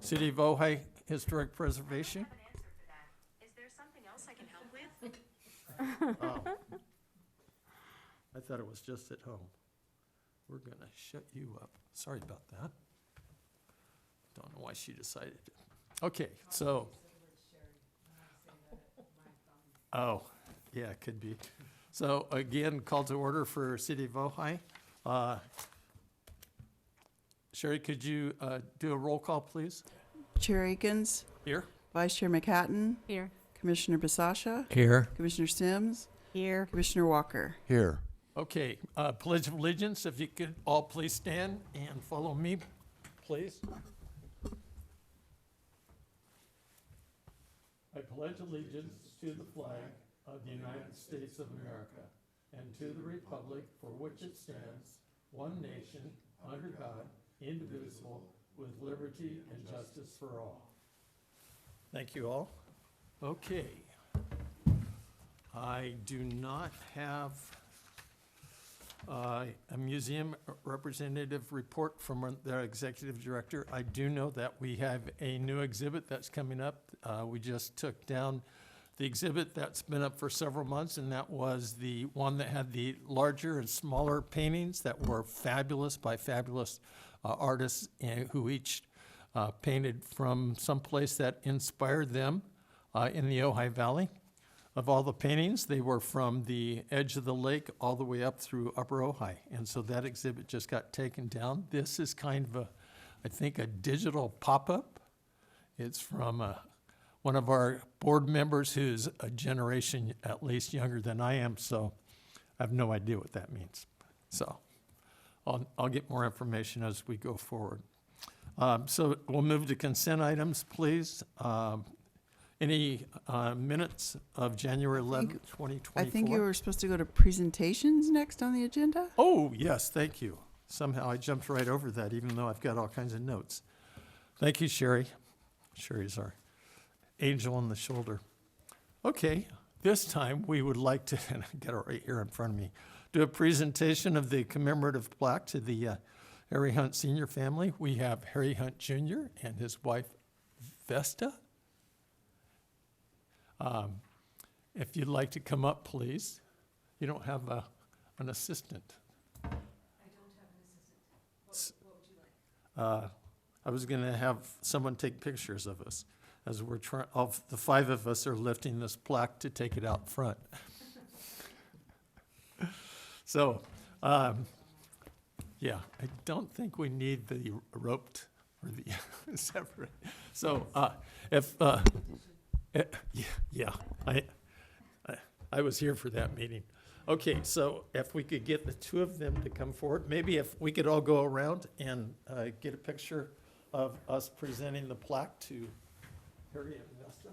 City of Ojai Historic Preservation. I have an answer for that. Is there something else I can help with? Oh. I thought it was just at home. We're gonna shut you up. Sorry about that. Don't know why she decided to. Okay, so. Oh, yeah, it could be. So again, call to order for City of Ojai. Sherry, could you do a roll call, please? Chair Akins, Here. Vice Chair McHatton, Here. Commissioner Basasha, Here. Commissioner Sims, Here. Commissioner Walker. Here. Okay, Pledge of Allegiance, if you could all please stand and follow me, please. I pledge allegiance to the flag of the United States of America and to the republic for which it stands, one nation, under God, indivisible, with liberty and justice for all. Thank you all. Okay. I do not have a museum representative report from the executive director. I do know that we have a new exhibit that's coming up. We just took down the exhibit that's been up for several months, and that was the one that had the larger and smaller paintings that were fabulous by fabulous artists who each painted from someplace that inspired them in the Ojai Valley. Of all the paintings, they were from the edge of the lake all the way up through Upper Ojai. And so that exhibit just got taken down. This is kind of I think, a digital pop-up. It's from one of our board members who's a generation at least younger than I am, so I have no idea what that means. So I'll get more information as we go forward. So we'll move to consent items, please. Any minutes of January 11th, 2024? I think you were supposed to go to presentations next on the agenda? Oh, yes, thank you. Somehow I jumped right over that, even though I've got all kinds of notes. Thank you, Sherry. Sherry's our angel on the shoulder. Okay, this time we would like to, and I got it right here in front of me, do a presentation of the commemorative plaque to the Harry Hunt Senior family. We have Harry Hunt Jr. and his wife, Vesta. If you'd like to come up, please. You don't have an assistant. I don't have an assistant. What would you like? I was going to have someone take pictures of us as we're trying. All the five of us are lifting this plaque to take it out front. So, yeah, I don't think we need the roped or the separate. So, if yeah, I was here for that meeting. Okay, so if we could get the two of them to come forward, maybe if we could all go around and get a picture of us presenting the plaque to Harry and Vesta.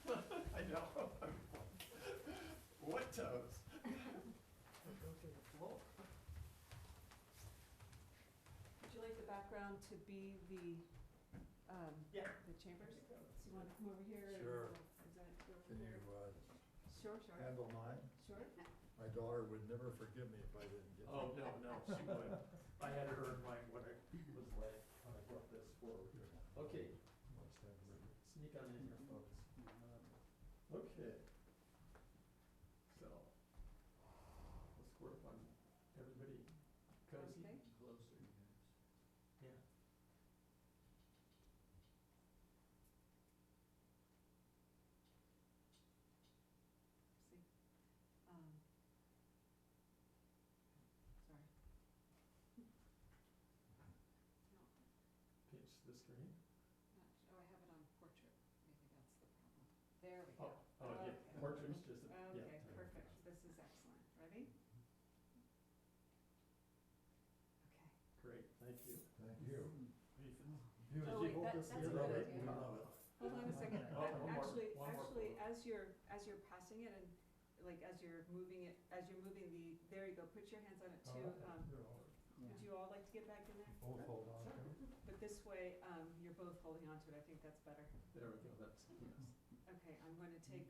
I know. What toes? Would you like the background to be the, Yeah. the chambers? So you want to come over here? and Sure. we'll present it over Can here? you Sure, sure. handle mine? Sure. My daughter would never forgive me if I didn't get Oh, no, she would. I had her in mind what it was like when I brought this forward. Okay, sneak on in here, folks. Okay. So, let's work on everybody cozy. Okay. Closer. Yeah. See. Sorry. Pinch the screen. Oh, I have it on portrait. Maybe that's the problem. There we go. Oh, yeah, Okay. portrait's just, yeah. Okay, perfect. This is excellent. Ready? Okay. Great, thank you. Thank you. Oh, wait, that's a good idea. Hold on a second. Oh, one more- Actually, one more as you're passing it and like as you're moving there you go. Put your hands on it too. Would you all like to get back in there? Both hold on to it. But this way, you're both holding on to it. I think that's better. There we go, that's, yes. Okay, I'm going to take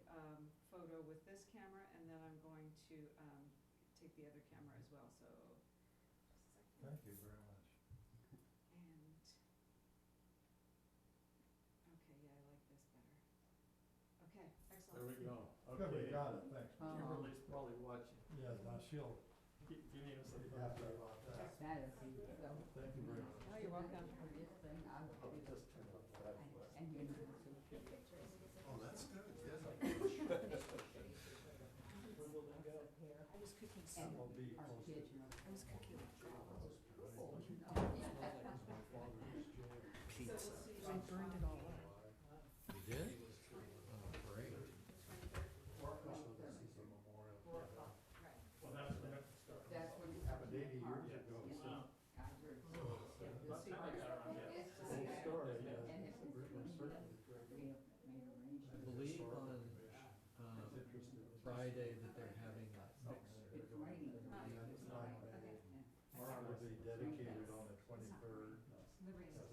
photo with this camera and then I'm going to take the other camera as well. So, just a second. Thank you very much. And There we go. Good, we Okay. got it, thanks. Kimberly's probably watching. Yeah, now she'll Give me a second. be happy about that. Thank you very much. Oh, you're welcome. I'll just turn on that. Oh, that's good, yeah. I was cooking That will be posted. I was cooking Pizza. I burned it all up. You did? Oh, great. Well, that's when it starts. Happened 80 years ago, so. Old story, yeah. I believe on Friday that they're having a Mark will be dedicated on the 23rd.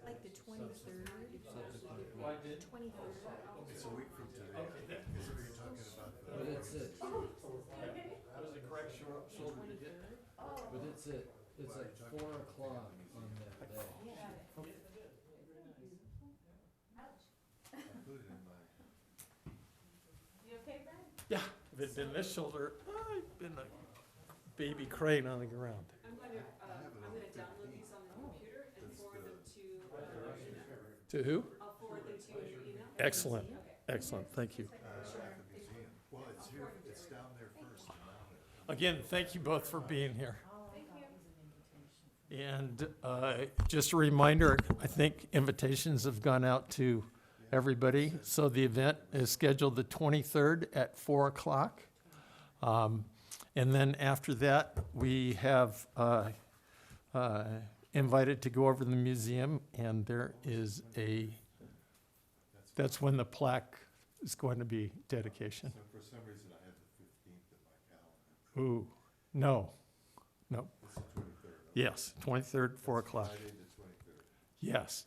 Like the 23rd? Why did? 23rd. It's a week from today, because we were talking about the. but it's at That was a correct shoulder to hit. but it's at 4 o'clock on that day. I put it in my. You okay, Brad? Yeah, if it'd been this shoulder, I'd been a baby crane on the ground. I'm gonna download these on the computer and forward them to, To who? I'll forward them to you in your email. Excellent, Okay. excellent, thank you. At the museum. Well, it's here, it's down there first. Again, thank you both for being here. And just a reminder, I think invitations have gone out to everybody. So the event is scheduled the 23rd at 4 o'clock. And then after that, we have invited to go over to the museum, and there is that's when the plaque is going to be dedication. So for some reason, I have the 15th in my calendar. Ooh, no, It's the 23rd. yes, 23rd, 4 o'clock. Friday the 23rd. Yes.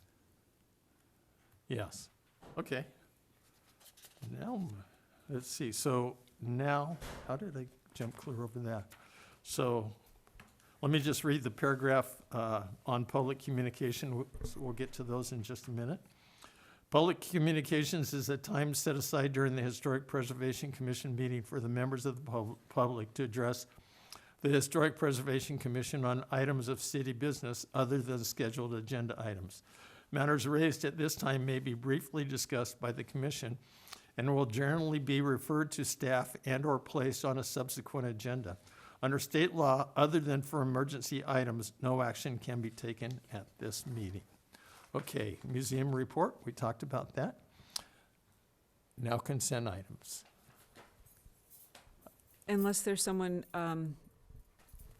Yes. Okay. Now, let's see. So now, how did I jump clear over that? So let me just read the paragraph on public communication. We'll get to those in just a minute. Public communications is a time set aside during the Historic Preservation Commission meeting for the members of the public to address the Historic Preservation Commission on items of city business other than scheduled agenda items. Matters raised at this time may be briefly discussed by the commission and will generally be referred to staff and/or placed on a subsequent agenda. Under state law, other than for emergency items, no action can be taken at this meeting. Okay, museum report, we talked about that. Now consent items. Unless there's someone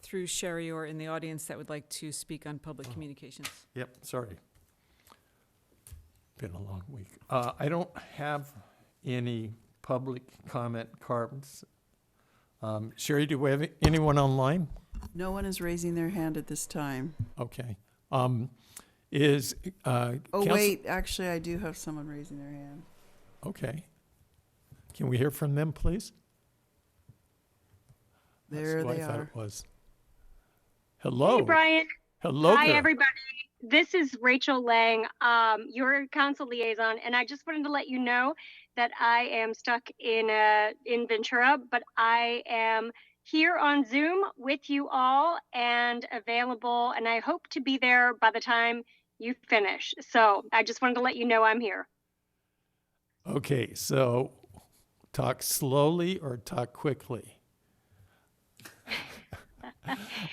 through Sherry or in the audience that would like to speak on public communications. Yep, sorry. Been a long week. I don't have any public comment cards. Sherry, do we have anyone online? No one is raising their hand at this time. Okay. Oh, wait, actually, I do have someone raising their hand. Okay. Can we hear from them, please? There That's who they I thought are. it was. Hello. Hey, Brian. Hello Hi, there. everybody. This is Rachel Lang, your council liaison, and I just wanted to let you know that I am stuck in Ventura, but I am here on Zoom with you all and available, and I hope to be there by the time you finish. So I just wanted to let you know I'm here. Okay, so talk slowly or talk quickly?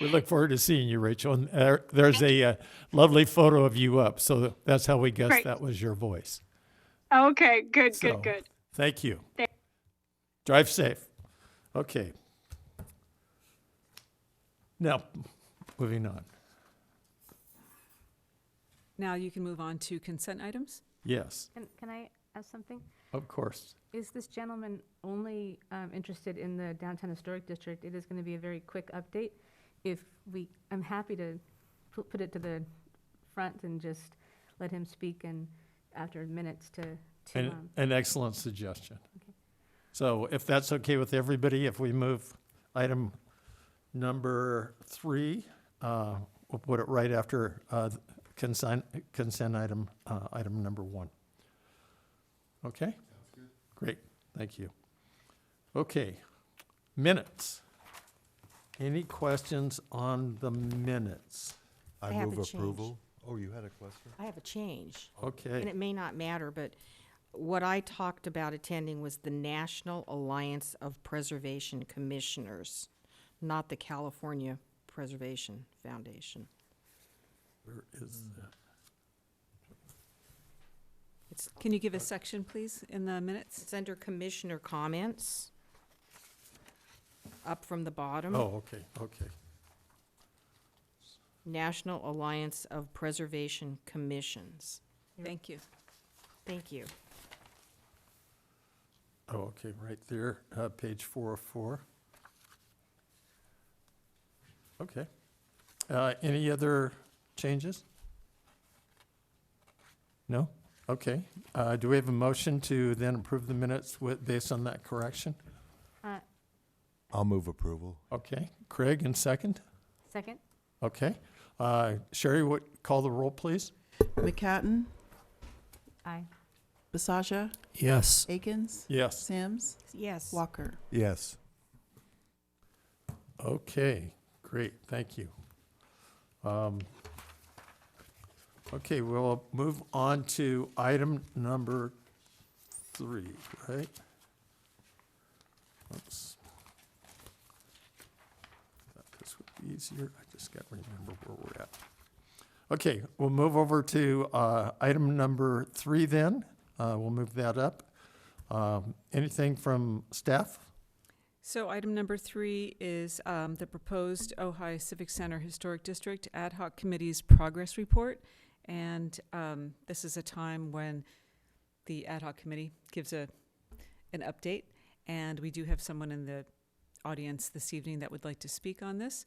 We look forward to seeing you, Rachel. And there's a lovely photo of you up, so that's how we guessed Great. that was your voice. Okay, good, So, good, good. Thank you. Drive safe. Okay. Now, moving on. Now you can move on to consent items. Yes, Can I ask something? of course. Is this gentleman only interested in the downtown historic district? It is going to be a very quick update. I'm happy to put it to the front and just let him speak and after minutes to An excellent suggestion. Okay. So if that's okay with everybody, if we move item number 3, we'll put it right after consent item, item number 1. Okay? Sounds good. Great, thank you. Okay, minutes. Any questions on the minutes? I I have move a change. approval. Oh, you had a question? I have a change, and Okay, it may not matter, but what I talked about attending was the National Alliance of Preservation Commissioners, not the California Preservation Foundation. where is that? Can you give a section, please, in the minutes? It's under Commissioner Comments, up from the bottom. Oh, okay, okay. National Alliance of Preservation Commissions. Thank you. Thank you. Oh, okay, right there, page 404. Okay. Any other changes? No? Okay. Do we have a motion to then approve the minutes based on that correction? I'll move approval. Okay. Craig, in second? Second? Okay. Sherry, call the roll, please? McCatton, Aye. Basasha, Yes. Akins, Yes. Sims, Yes. Walker. Yes. Okay, great, thank you. Okay, we'll move on to item number 3, right? Oops. Thought this would be easier, I just got to remember where we're at. Okay, we'll move over to item number 3 then. We'll move that up. Anything from staff? So item number 3 is the proposed Ojai Civic Center Historic District Ad Hoc Committee's progress report. And this is a time when the ad hoc committee gives an update. And we do have someone in the audience this evening that would like to speak on this.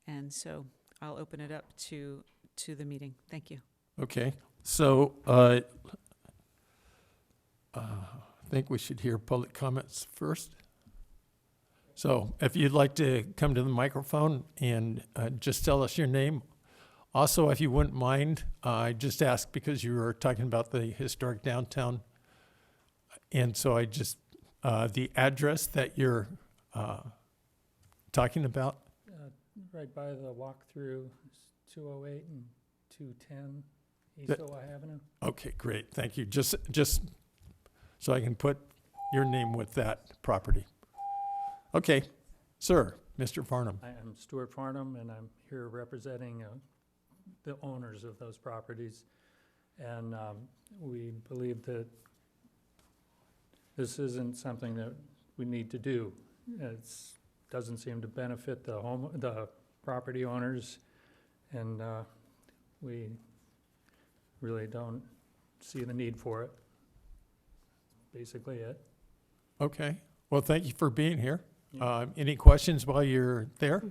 And so I'll open it up to the meeting. Thank you. Okay, so I think we should hear public comments first. So if you'd like to come to the microphone and just tell us your name. Also, if you wouldn't mind, I just asked because you were talking about the historic downtown. And so I just, the address that you're talking about? Right by the walkthrough, 208 and 210 East That- Ojai Avenue. Okay, great, thank you. Just so I can put your name with that property. Okay, sir, Mr. Farnham. I am Stuart Farnham, and I'm here representing the owners of those properties. And we believe that this isn't something that we need to do. It doesn't seem to benefit the property owners, and we really don't see the need for it. Basically it. Okay, well, thank you for being here. Yeah. Any questions while you're there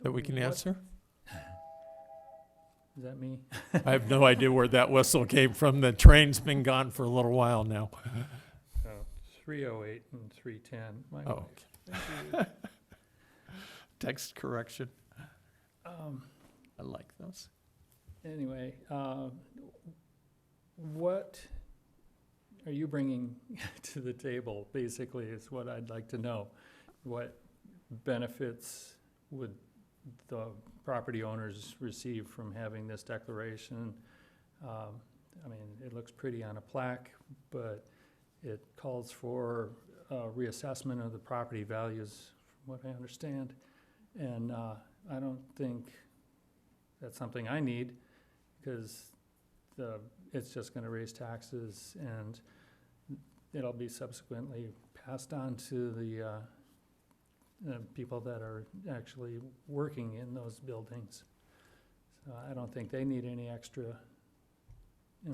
that we can what- answer? Is that me? I have no idea where that whistle came from. The train's been gone for a little while now. 308 and 310. My Oh, wife. text correction. Um, I like those. Anyway, what are you bringing to the table, basically, is what I'd like to know. What benefits would the property owners receive from having this declaration? I mean, it looks pretty on a plaque, but it calls for a reassessment of the property values, from what I understand. And I don't think that's something I need, because it's just gonna raise taxes, and it'll be subsequently passed on to the people that are actually working in those buildings. So I don't think they need any extra, you know.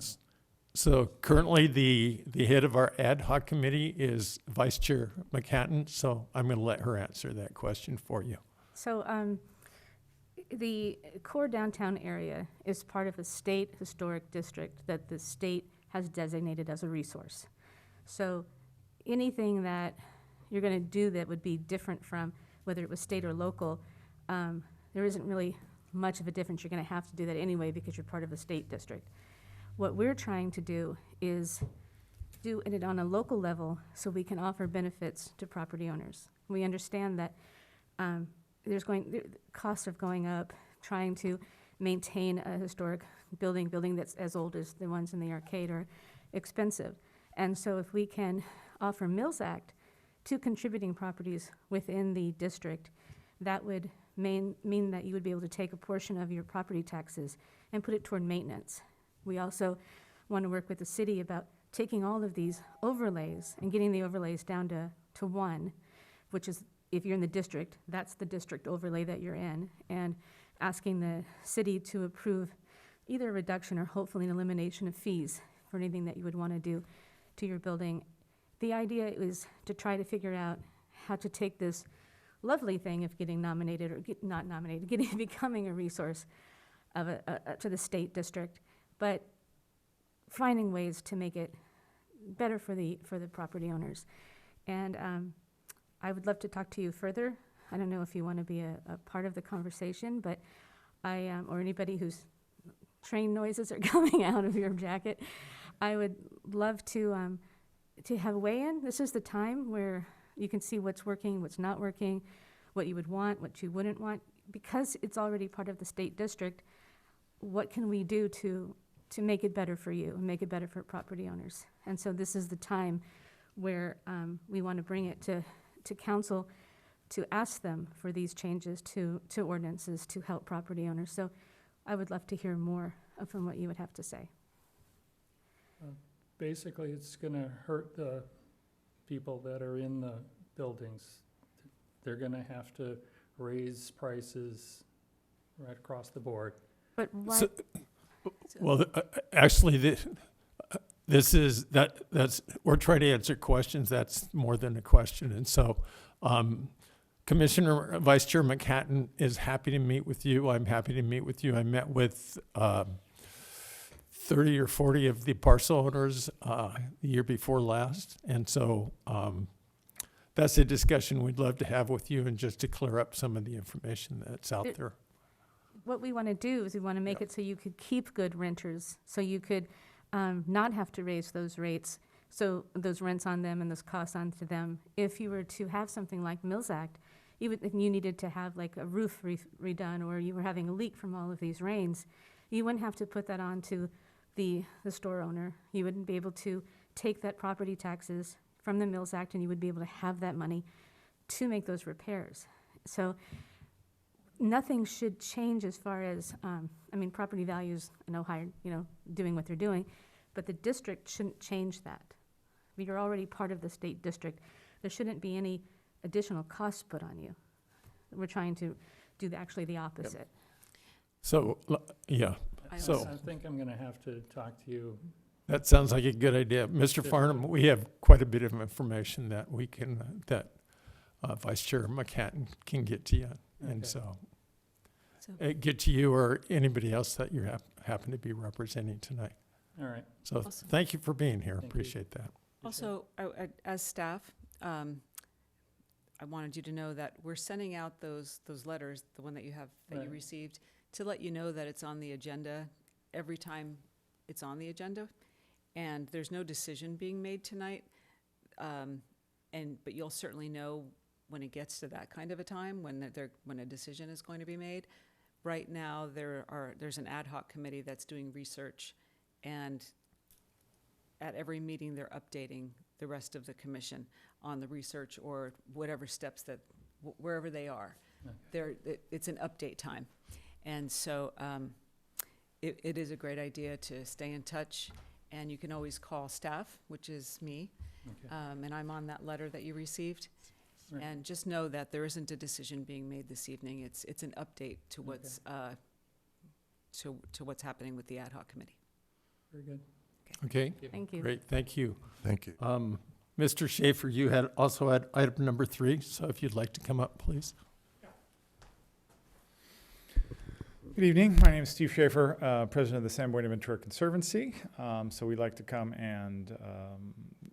So currently, the head of our ad hoc committee is Vice Chair McCatton, so I'm going to let her answer that question for you. So the core downtown area is part of a state historic district that the state has designated as a resource. So anything that you're going to do that would be different from whether it was state or local, there isn't really much of a difference. You're going to have to do that anyway because you're part of a state district. What we're trying to do is do it on a local level so we can offer benefits to property owners. We understand that costs are going up, trying to maintain a historic building that's as old as the ones in the arcade are expensive. And so if we can offer Mills Act to contributing properties within the district, that would mean that you would be able to take a portion of your property taxes and put it toward maintenance. We also want to work with the city about taking all of these overlays and getting the overlays down to one, which is, if you're in the district, that's the district overlay that you're in, and asking the city to approve either a reduction or hopefully an elimination of fees for anything that you would want to do to your building. The idea is to try to figure out how to take this lovely thing of getting nominated or not nominated, becoming a resource of to the state district, but finding ways to make it better for the property owners. And I would love to talk to you further. I don't know if you want to be a part of the conversation, but or anybody whose train noises are coming out of your jacket, I would love to have a weigh-in. This is the time where you can see what's working, what's not working, what you would want, what you wouldn't want. Because it's already part of the state district, what can we do to make it better for you and make it better for property owners? And so this is the time where we want to bring it to council to ask them for these changes to ordinances to help property owners. So I would love to hear more from what you would have to say. Basically, it's gonna hurt the people that are in the buildings. They're gonna have to raise prices right across the board. But why? So- Well, actually, we're trying to answer questions. That's more than a question. And so Commissioner Vice Chair McHatton is happy to meet with you. I'm happy to meet with you. I met with 30 or 40 of the parcel owners the year before last. And so that's a discussion we'd love to have with you, and just to clear up some of the information that's out there. What we want to do is we want to make it so you could keep good renters, so you could not have to raise those rates, so those rents on them and those costs onto them. If you were to have something like Mills Act, even if you needed to have like a roof redone, or you were having a leak from all of these rains, you wouldn't have to put that on to the store owner. You wouldn't be able to take that property taxes from the Mills Act, and you would be able to have that money to make those repairs. So nothing should change as far as, property values in Ojai, doing what they're doing, but the district shouldn't change that. You're already part of the state district. There shouldn't be any additional costs put on you. We're trying to do actually the opposite. So, yeah. So I think I'm gonna have to talk to you. that sounds like a good idea. Mr. Farnham, we have quite a bit of information that we can, Vice Chair McHatton can get to you. And Okay. so get to you or anybody else that you happen to be representing tonight. All right. So Awesome. thank you for being here. Thank you. Appreciate that. Also, as staff, I wanted you to know that we're sending out those letters, the one that you have, that you Right. received, to let you know that it's on the agenda every time it's on the agenda. And there's no decision being made tonight. But you'll certainly know when it gets to that kind of a time, when a decision is going to be made. Right now, there's an ad hoc committee that's doing research, and at every meeting, they're updating the rest of the commission on the research or whatever steps that, wherever they are. It's an update time. And so it is a great idea to stay in touch, and you can always call staff, which is me, Okay. and I'm on that letter that you received. Right. And just know that there isn't a decision being made this evening. It's an update to what's to what's happening with the ad hoc committee. Very good. Okay, Thank you. great. Thank you. Thank you. Mr. Schaefer, you also had item number 3, so if you'd like to come up, please. Good evening. My name is Steve Schaefer, president of the San Buenaventura Conservancy. So we'd like to come and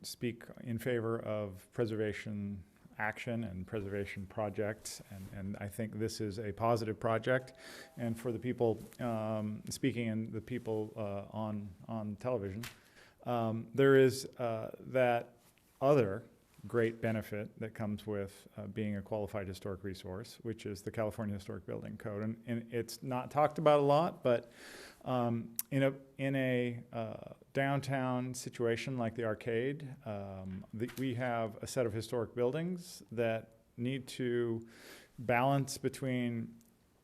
speak in favor of preservation action and preservation projects. And I think this is a positive project. And for the people speaking and the people on television, There is that other great benefit that comes with being a qualified historic resource, which is the California Historic Building Code. And it's not talked about a lot, but in a downtown situation like the Arcade, we have a set of historic buildings that need to balance between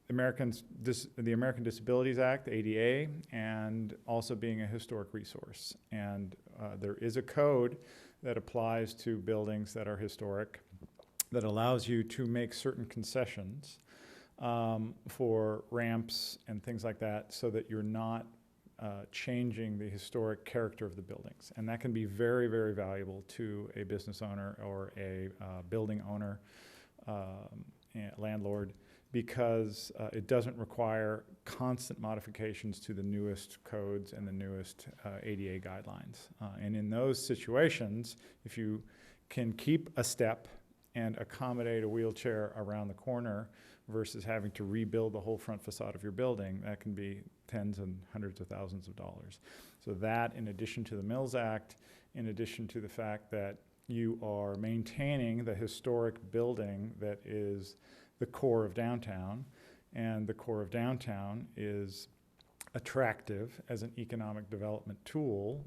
the American Disabilities Act, the ADA, and also being a historic resource. And there is a code that applies to buildings that are historic that allows you to make certain concessions for ramps and things like that, so that you're not changing the historic character of the buildings. And that can be very, very valuable to a business owner or a building owner, landlord, because it doesn't require constant modifications to the newest codes and the newest ADA guidelines. And in those situations, if you can keep a step and accommodate a wheelchair around the corner versus having to rebuild the whole front facade of your building, that can be tens and hundreds of thousands of dollars. So that, in addition to the Mills Act, in addition to the fact that you are maintaining the historic building that is the core of downtown, and the core of downtown is attractive as an economic development tool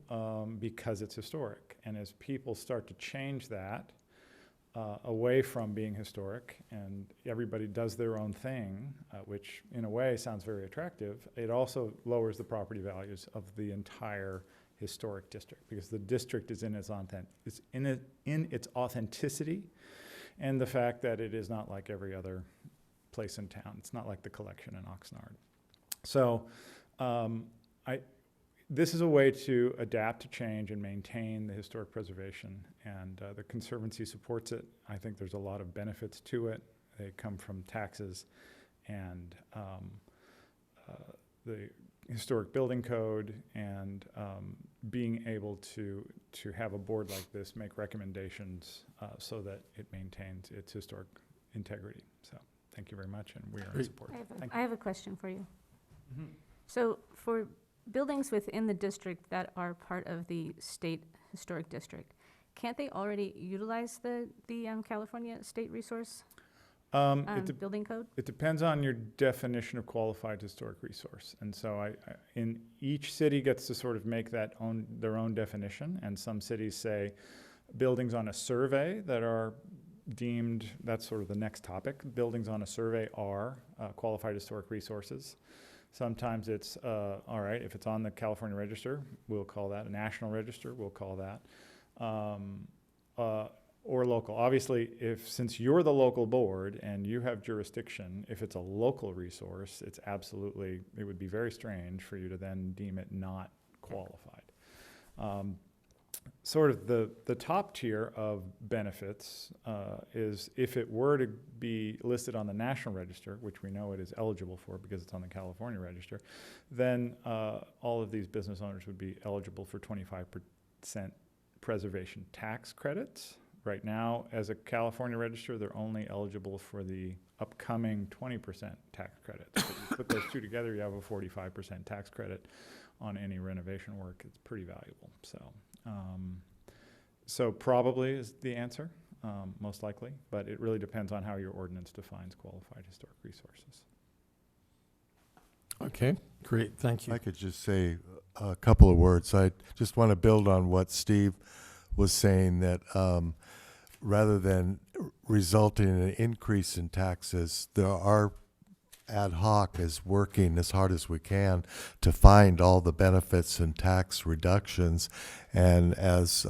because it's historic. And as people start to change that away from being historic, and everybody does their own thing, which in a way sounds very attractive, it also lowers the property values of the entire historic district, because the district is in its authenticity, and the fact that it is not like every other place in town. It's not like the Collection in Oxnard. So this is a way to adapt to change and maintain the historic preservation, and the Conservancy supports it. I think there's a lot of benefits to it. They come from taxes and the historic building code, and being able to have a board like this make recommendations so that it maintains its historic integrity. So thank you very much, and we are in support. I have a question for you. So for buildings within the district that are part of the state historic district, can't they already utilize the California State Resource building code? It depends on your definition of qualified historic resource. And so in each city gets to sort of make their own definition. And some cities say buildings on a survey that are deemed, that's sort of the next topic. Buildings on a survey are qualified historic resources. Sometimes it's, all right, if it's on the California Register, we'll call that. A national register, we'll call that. Or local. Obviously, since you're the local board and you have jurisdiction, if it's a local resource, it would be very strange for you to then deem it not qualified. Sort of the top tier of benefits is if it were to be listed on the National Register, which we know it is eligible for because it's on the California Register, then all of these business owners would be eligible for 25% preservation tax credits. Right now, as a California Register, they're only eligible for the upcoming 20% tax credit. So you put those two together, you have a 45% tax credit on any renovation work. It's pretty valuable. So probably is the answer, most likely, but it really depends on how your ordinance defines qualified historic resources. Okay, great, thank you. I could just say a couple of words. I just want to build on what Steve was saying, that rather than resulting in an increase in taxes, there are ad hoc is working as hard as we can to find all the benefits and tax reductions. And as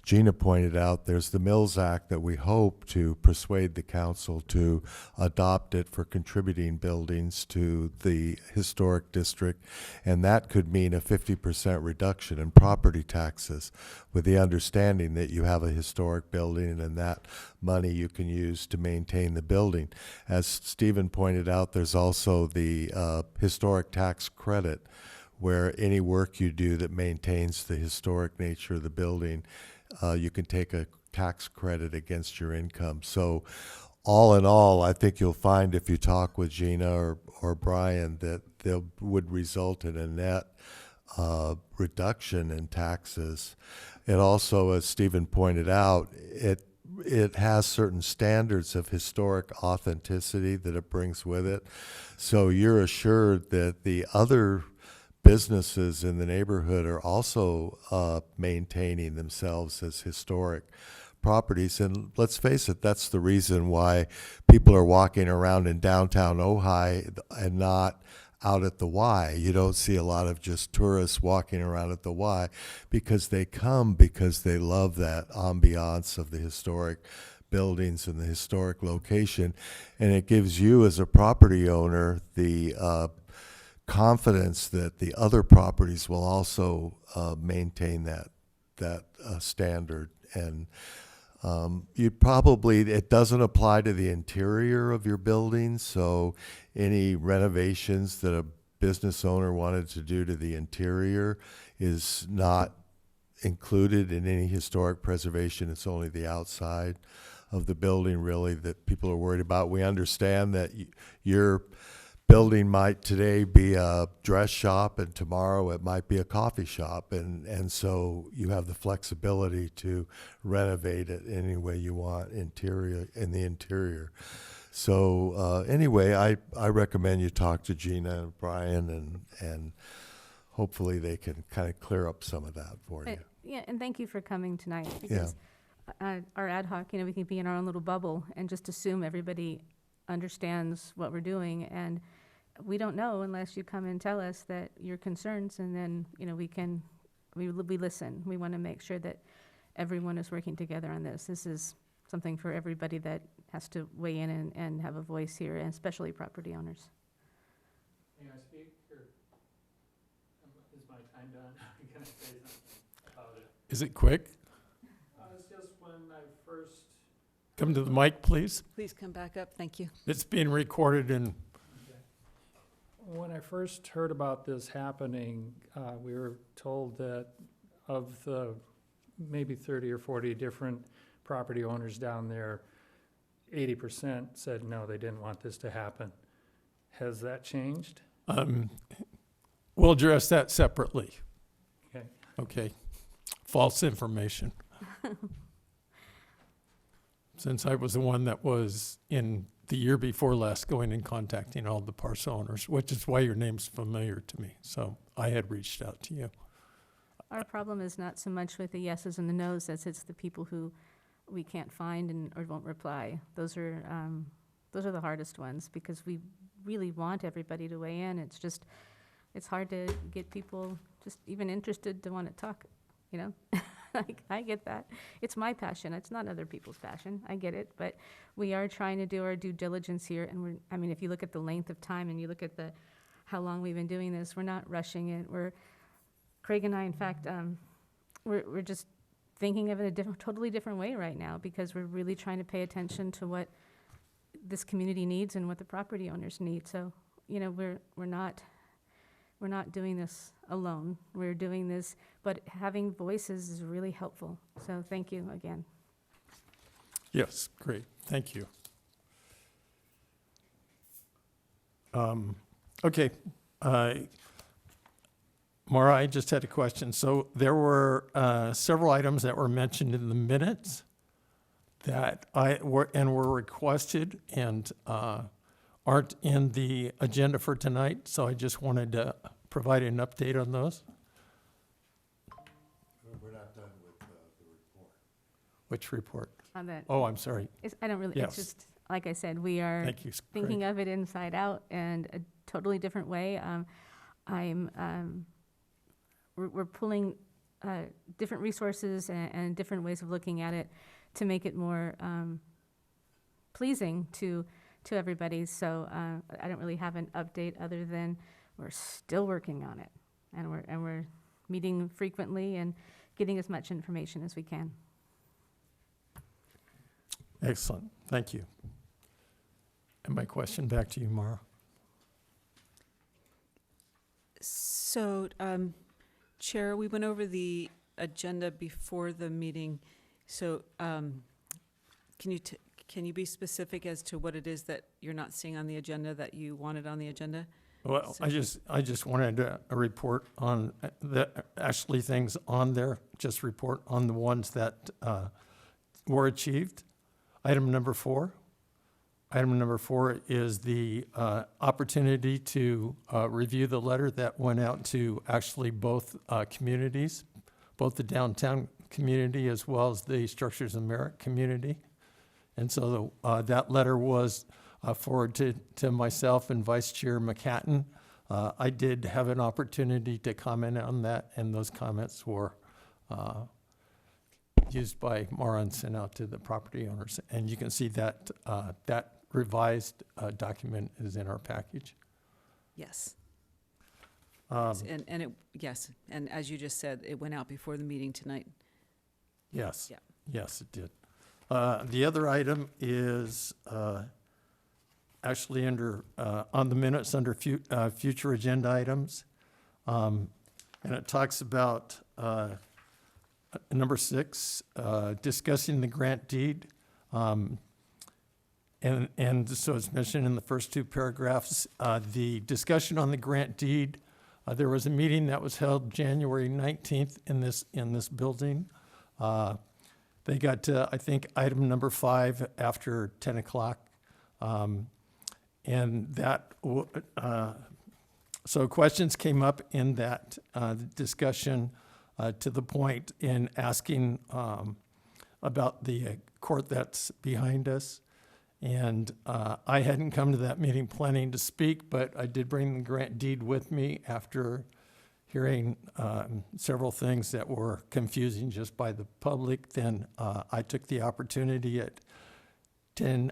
Gina pointed out, there's the Mills Act that we hope to persuade the council to adopt it for contributing buildings to the historic district. And that could mean a 50% reduction in property taxes, with the understanding that you have a historic building and that money you can use to maintain the building. As Stephen pointed out, there's also the historic tax credit, where any work you do that maintains the historic nature of the building, you can take a tax credit against your income. So all in all, I think you'll find if you talk with Gina or Brian that they would result in a net reduction in taxes. It also, as Stephen pointed out, it has certain standards of historic authenticity that it brings with it. So you're assured that the other businesses in the neighborhood are also maintaining themselves as historic properties. And let's face it, that's the reason why people are walking around in downtown Ojai and not out at the Y. You don't see a lot of just tourists walking around at the Y, because they come because they love that ambiance of the historic buildings and the historic location. And it gives you as a property owner the confidence that the other properties will also maintain that standard. And it doesn't apply to the interior of your building, so any renovations that a business owner wanted to do to the interior is not included in any historic preservation. It's only the outside of the building, really, that people are worried about. We understand that your building might today be a dress shop and tomorrow it might be a coffee shop, and so you have the flexibility to renovate it any way you want in the interior. So anyway, I recommend you talk to Gina and Brian, and hopefully they can kind of clear up some of that for you. Yeah, and thank you for coming tonight, because our ad hoc, we can be in our own little bubble and just assume everybody understands what we're doing, and we don't know unless you come and tell us that your concerns, and then we listen. We want to make sure that everyone is working together on this. This is something for everybody that has to weigh in and have a voice here, and especially property owners. May I speak, or is my time done? I'm gonna say something about it. Is it quick? It's just when I first. Come to the mic, please. Please come back up, thank you. It's being recorded and When I first heard about this happening, we were told that of the maybe 30 or 40 different property owners down there, 80% said no, they didn't want this to happen. Has that changed? we'll address that separately. Okay. Okay. False information. Since I was the one that was in the year before last going and contacting all the parcel owners, which is why your name's familiar to me. So I had reached out to you. Our problem is not so much with the yeses and the nos as it's the people who we can't find or won't reply. Those are the hardest ones, because we really want everybody to weigh in. It's hard to get people just even interested to want to talk, I get that. It's my passion. It's not other people's passion. I get it. But we are trying to do our due diligence here. And if you look at the length of time and you look at how long we've been doing this, we're not rushing it. Craig and I, in fact, we're just thinking of it a totally different way right now, because we're really trying to pay attention to what this community needs and what the property owners need. So, we're not doing this alone. We're doing this, but having voices is really helpful. So thank you again. Yes, great. Thank you. Okay. Maura, I just had a question. So there were several items that were mentioned in the minutes that were requested and aren't in the agenda for tonight. So I just wanted to provide an update on those. We're not done with the report. Which report? On that, Oh, I'm sorry. I don't really. Yes. It's just like I said, we are Thank you, thinking Craig. of it inside out and a totally different way. We're pulling different resources and different ways of looking at it to make it more pleasing to everybody. So I don't really have an update other than we're still working on it, and we're meeting frequently and getting as much information as we can. Excellent. Thank you. And my question back to you, Mara. So, Chair, we went over the agenda before the meeting. So, can you be specific as to what it is that you're not seeing on the agenda that you wanted on the agenda? Well, So- I just wanted a report on actually things on there, just report on the ones that were achieved. Item number 4. Item number 4 is the opportunity to review the letter that went out to actually both communities, both the downtown community as well as the Structures of Merit community. And so that letter was forwarded to myself and Vice Chair McCatton. I did have an opportunity to comment on that, and those comments were used by Mara and sent out to the property owners. And you can see that that revised document is in our package. Yes. Um, Yes, and as you just said, it went out before the meeting tonight. Yes, Yeah. yes, it did. The other item is actually under, on the minutes, under future agenda items. And it talks about number 6, discussing the grant deed. And so it's mentioned in the first 2 paragraphs. The discussion on the grant deed, there was a meeting that was held January 19th in this building. They got to, I think, item number 5 after 10 o'clock. And that, so questions came up in that discussion to the point in asking about the court that's behind us. And I hadn't come to that meeting planning to speak, but I did bring the grant deed with me after hearing several things that were confusing just by the public. Then I took the opportunity at 10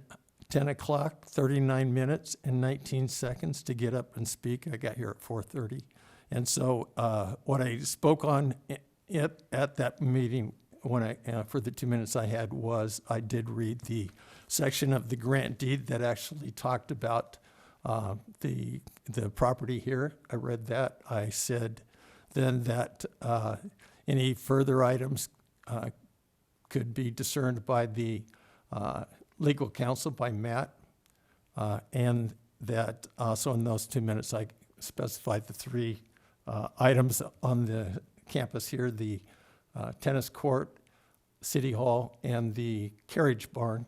o'clock, 39 minutes and 19 seconds to get up and speak. I got here at 4:30. And so what I spoke on at that meeting when for the 2 minutes I had was I did read the section of the grant deed that actually talked about the property here. I read that. I said then that any further items could be discerned by the legal counsel, by Matt, and that also in those 2 minutes I specified the 3 items on the campus here, the tennis court, City Hall, and the carriage barn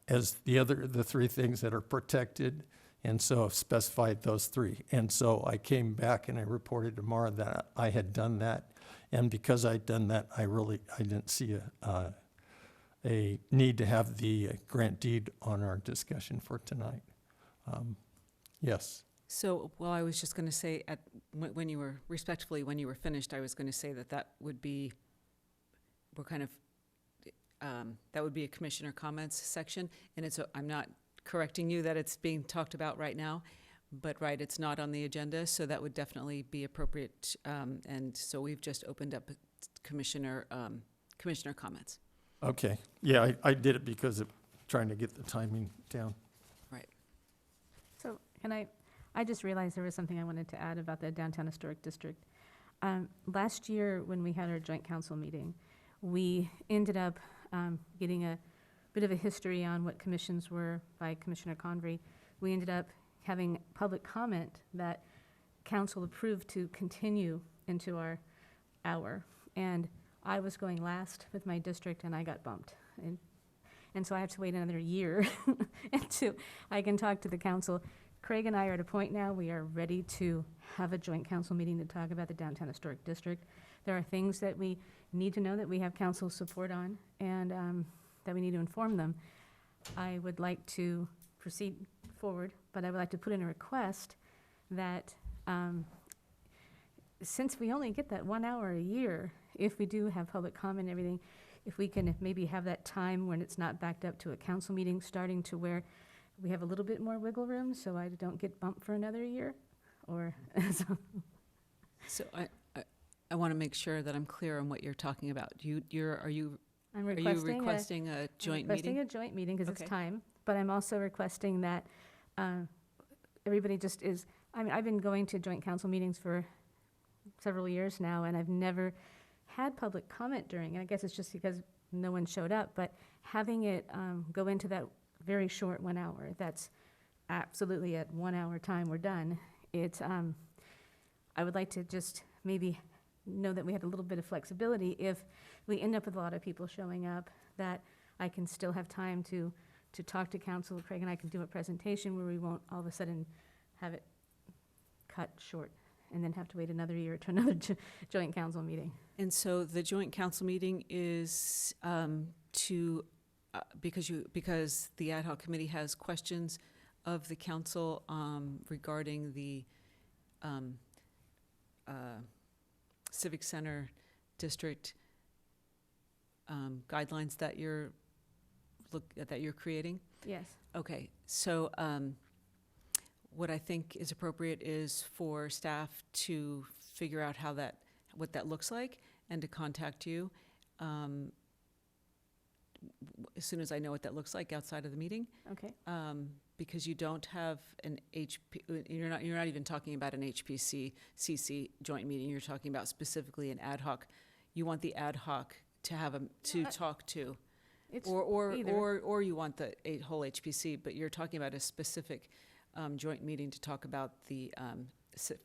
as the 3 things that are protected, and so I've specified those 3. And so I came back and I reported to Mara that I had done that, and because I'd done that, I didn't see a need to have the grant deed on our discussion for tonight. Yes. So, well, I was just going to say, when you were finished, I was going to say that would be, that would be a commissioner comments section, and I'm not correcting you that it's being talked about right now, but right, it's not on the agenda, so that would definitely be appropriate, and so we've just opened up commissioner comments. Okay. Yeah, I did it because of trying to get the timing down. Right. So I just realized there was something I wanted to add about the Downtown Historic District. Last year, when we had our joint council meeting, we ended up getting a bit of a history on what commissions were by Commissioner Convery. We ended up having public comment that council approved to continue into our hour. And I was going last with my district, and I got bumped. And so I have to wait another year until I can talk to the council. Craig and I are at a point now, we are ready to have a joint council meeting to talk about the Downtown Historic District. There are things that we need to know that we have council support on, and that we need to inform them. I would like to proceed forward, but I would like to put in a request that since we only get that 1 hour a year, if we do have public comment and everything, if we can maybe have that time when it's not backed up to a council meeting, starting to where we have a little bit more wiggle room, so I don't get bumped for another year, or So I want to make sure that I'm clear on what you're talking about. Are you I'm requesting a joint requesting meeting? a joint meeting because Okay. it's time, but I'm also requesting that everybody just is, I've been going to joint council meetings for several years now, and I've never had public comment during, and I guess it's just because no one showed up, but having it go into that very short 1 hour, absolutely at 1 hour time, we're done. It's, I would like to just maybe know that we had a little bit of flexibility. If we end up with a lot of people showing up, that I can still have time to talk to council. Craig and I can do a presentation where we won't all of a sudden have it cut short and then have to wait another year to another joint council meeting. And so the joint council meeting is because the ad hoc committee has questions of the council regarding the Civic Center District guidelines that you're creating? Yes. Okay, so what I think is appropriate is for staff to figure out what that looks like and to contact you as soon as I know what that looks like outside of the meeting. Okay. Because you don't have an you're not even talking about an HPC-CC joint meeting. You're talking about specifically an ad hoc. You want the ad hoc to have talk to. It's Or either. you want the whole HPC, but you're talking about a specific joint meeting to talk about the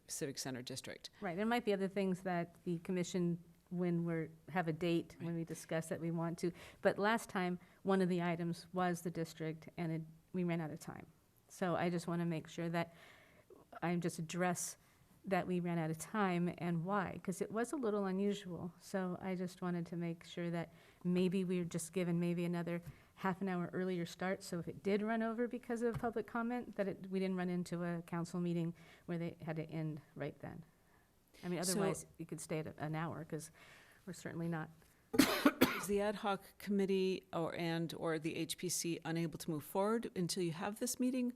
Civic Center District. Right, there might be other things that the commission, when have a date, when we discuss that we want to. But last time, one of the items was the district, and we ran out of time. So I just want to make sure that I just address that we ran out of time and why, because it was a little unusual. So I just wanted to make sure that maybe we were just given maybe another half an hour earlier start, so if it did run over because of public comment, that we didn't run into a council meeting where they had to end right then. I mean, otherwise, you could stay at an hour, because we're certainly not. Is the ad hoc committee or the HPC unable to move forward until you have this meeting?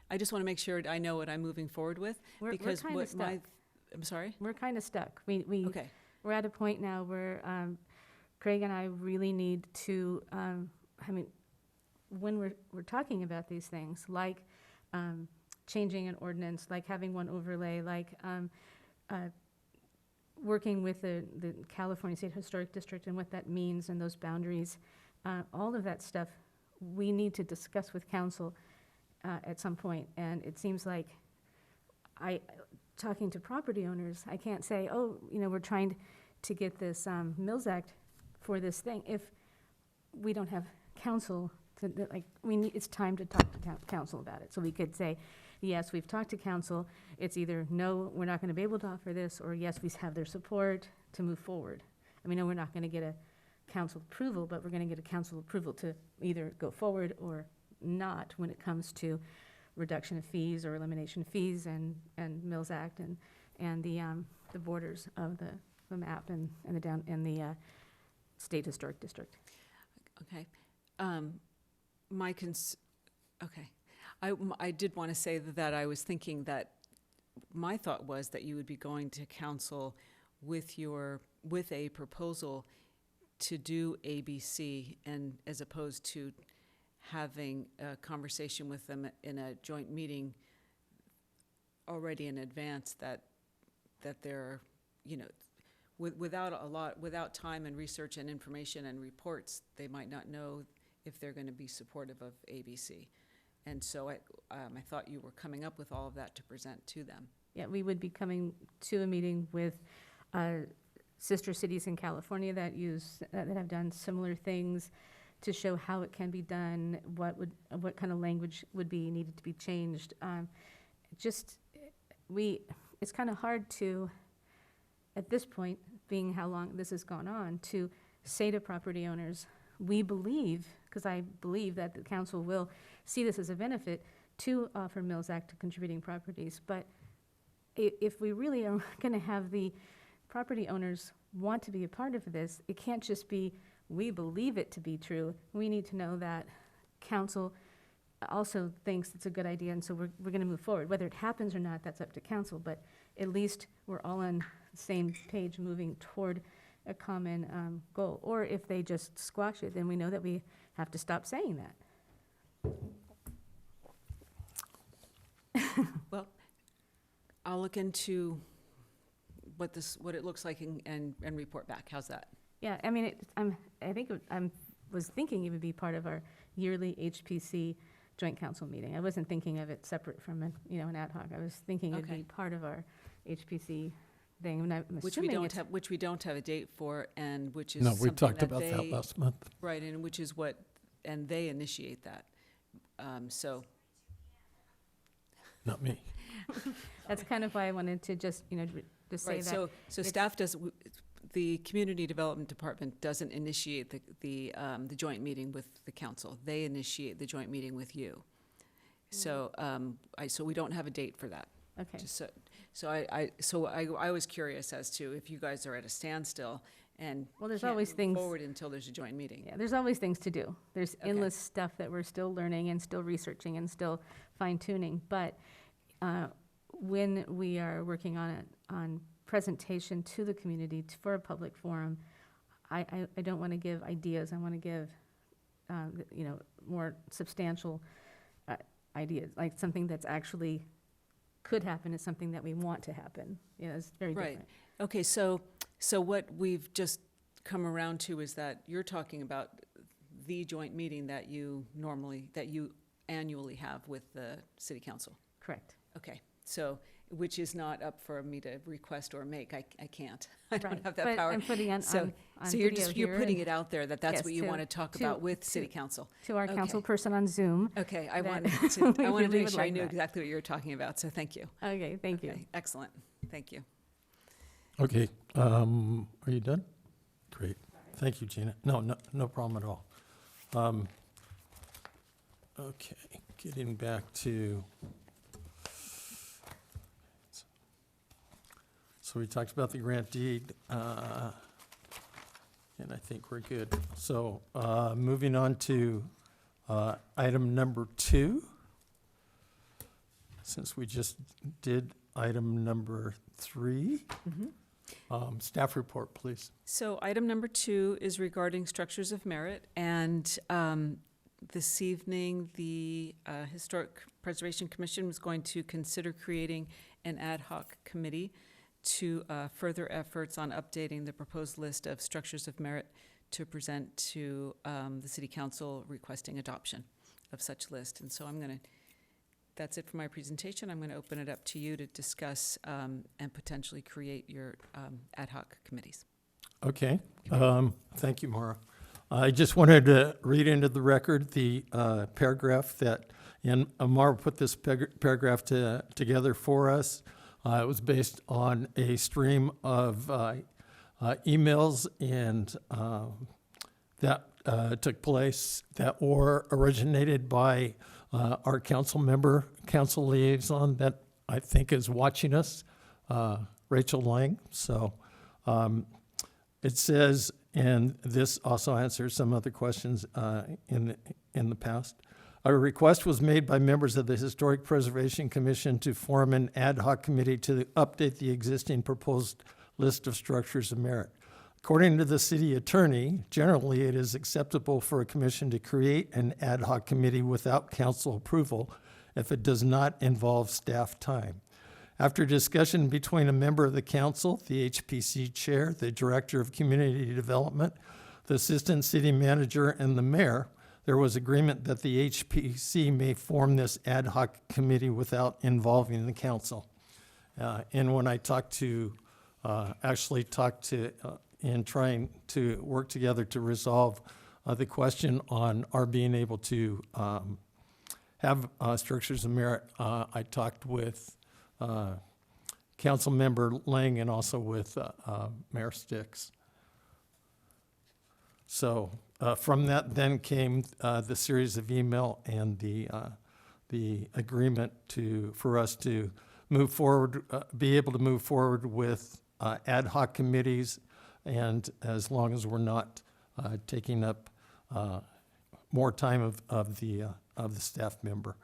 I just want to make sure I know what I'm moving forward with. We're because kind of stuck. I'm sorry? We're kind of stuck. Okay. We're at a point now where Craig and I really need to, when we're talking about these things, like changing an ordinance, like having one overlay, like working with the California State Historic District and what that means and those boundaries, all of that stuff we need to discuss with council at some point. And it seems like talking to property owners, I can't say, oh, we're trying to get this Mills Act for this thing if we don't have council it's time to talk to council about it. So we could say, yes, we've talked to council. It's either no, we're not going to be able to offer this, or yes, we have their support to move forward. I mean, no, we're not going to get a council approval, but we're going to get a council approval to either go forward or not when it comes to reduction of fees or elimination of fees and Mills Act and the borders of the map and the State Historic District. Okay. Okay. I did want to say that I was thinking that my thought was that you would be going to council with a proposal to do ABC, and as opposed to having a conversation with them in a joint meeting already in advance, that they're, without time and research and information and reports, they might not know if they're going to be supportive of ABC. And so I thought you were coming up with all of that to present to them. Yeah, we would be coming to a meeting with sister cities in California that have done similar things to show how it can be done, what kind of language would be needed to be changed. It's kind of hard to, at this point, being how long this has gone on, to say to property owners, we believe, because I believe that the council will see this as a benefit to offer Mills Act to contributing properties. But if we really are going to have the property owners want to be a part of this, it can't just be, we believe it to be true. We need to know that council also thinks it's a good idea, and so we're going to move forward. Whether it happens or not, that's up to council, but at least we're all on the same page moving toward a common goal. Or if they just squash it, then we know that we have to stop saying that. Well, I'll look into what it looks like and report back. How's that? Yeah, I mean, I was thinking it would be part of our yearly HPC joint council meeting. I wasn't thinking of it separate from an, an ad hoc. I was thinking it'd Okay. be part of our HPC thing, and I'm Which we assuming don't it's, have, which we don't have a date for, and which is No, we something talked that about that they, last month. right, and which is what, and they initiate that. So, Not me. that's kind of why I wanted to just, to say right, that. so staff does, the Community Development Department doesn't initiate the joint meeting with the council. They initiate the joint meeting with you. So, so we don't have a date for that. Okay. Just so I was curious as to if you guys are at a standstill and Well, there's can't always move things. forward until there's a joint meeting. Yeah, there's always things to do. There's Okay. endless stuff that we're still learning and still researching and still fine tuning. But when we are working on presentation to the community for a public forum, I don't want to give ideas. I want to give more substantial ideas, like something that's actually could happen is something that we want to happen. It's very Right. different. Okay, so what we've just come around to is that you're talking about the joint meeting that you annually have with the city council. Correct. Okay, so, which is not up for me to request or make. I can't. I don't Right. have that But power. I'm putting on So video you're here putting and it out there that that's Yes, what you to- want to talk to- about with to- city council. to our Okay. council person on Zoom. Okay, I that wanted we to really make would sure I like knew that. exactly what you were talking about, so thank you. Okay, thank you. Okay, excellent. Thank you. Okay, are you done? Great. Thank you, Gina. No problem at all. Okay, getting back to, so we talked about the grant deed, and I think we're good. So, moving on to item number 2. Since we just did item number 3. Staff report, please. So item number 2 is regarding structures of merit, and this evening, the Historic Preservation Commission was going to consider creating an ad hoc committee to further efforts on updating the proposed list of structures of merit to present to the City Council requesting adoption of such list. And so that's it for my presentation. I'm going to open it up to you to discuss and potentially create your ad hoc committees. Okay, thank you, Maura. I just wanted to read into the record the paragraph that, and Maura put this paragraph together for us. It was based on a stream of emails and that took place that were originated by our council member, council liaison that I think is watching us, Rachel Lang. So it says, and this also answers some other questions in the past. A request was made by members of the Historic Preservation Commission to form an ad hoc committee to update the existing proposed list of structures of merit. According to the city attorney, generally it is acceptable for a commission to create an ad hoc committee without council approval if it does not involve staff time. After discussion between a member of the council, the HPC chair, the director of community development, the assistant city manager, and the mayor, there was agreement that the HPC may form this ad hoc committee without involving the council. And when I actually talked to in trying to work together to resolve the question on our being able to have structures of merit, I talked with Council Member Lang and also with Mayor Sticks. So from that then came the series of email and the agreement for us to move forward, be able to move forward with ad hoc committees, and as long as we're not taking up more time of the staff member.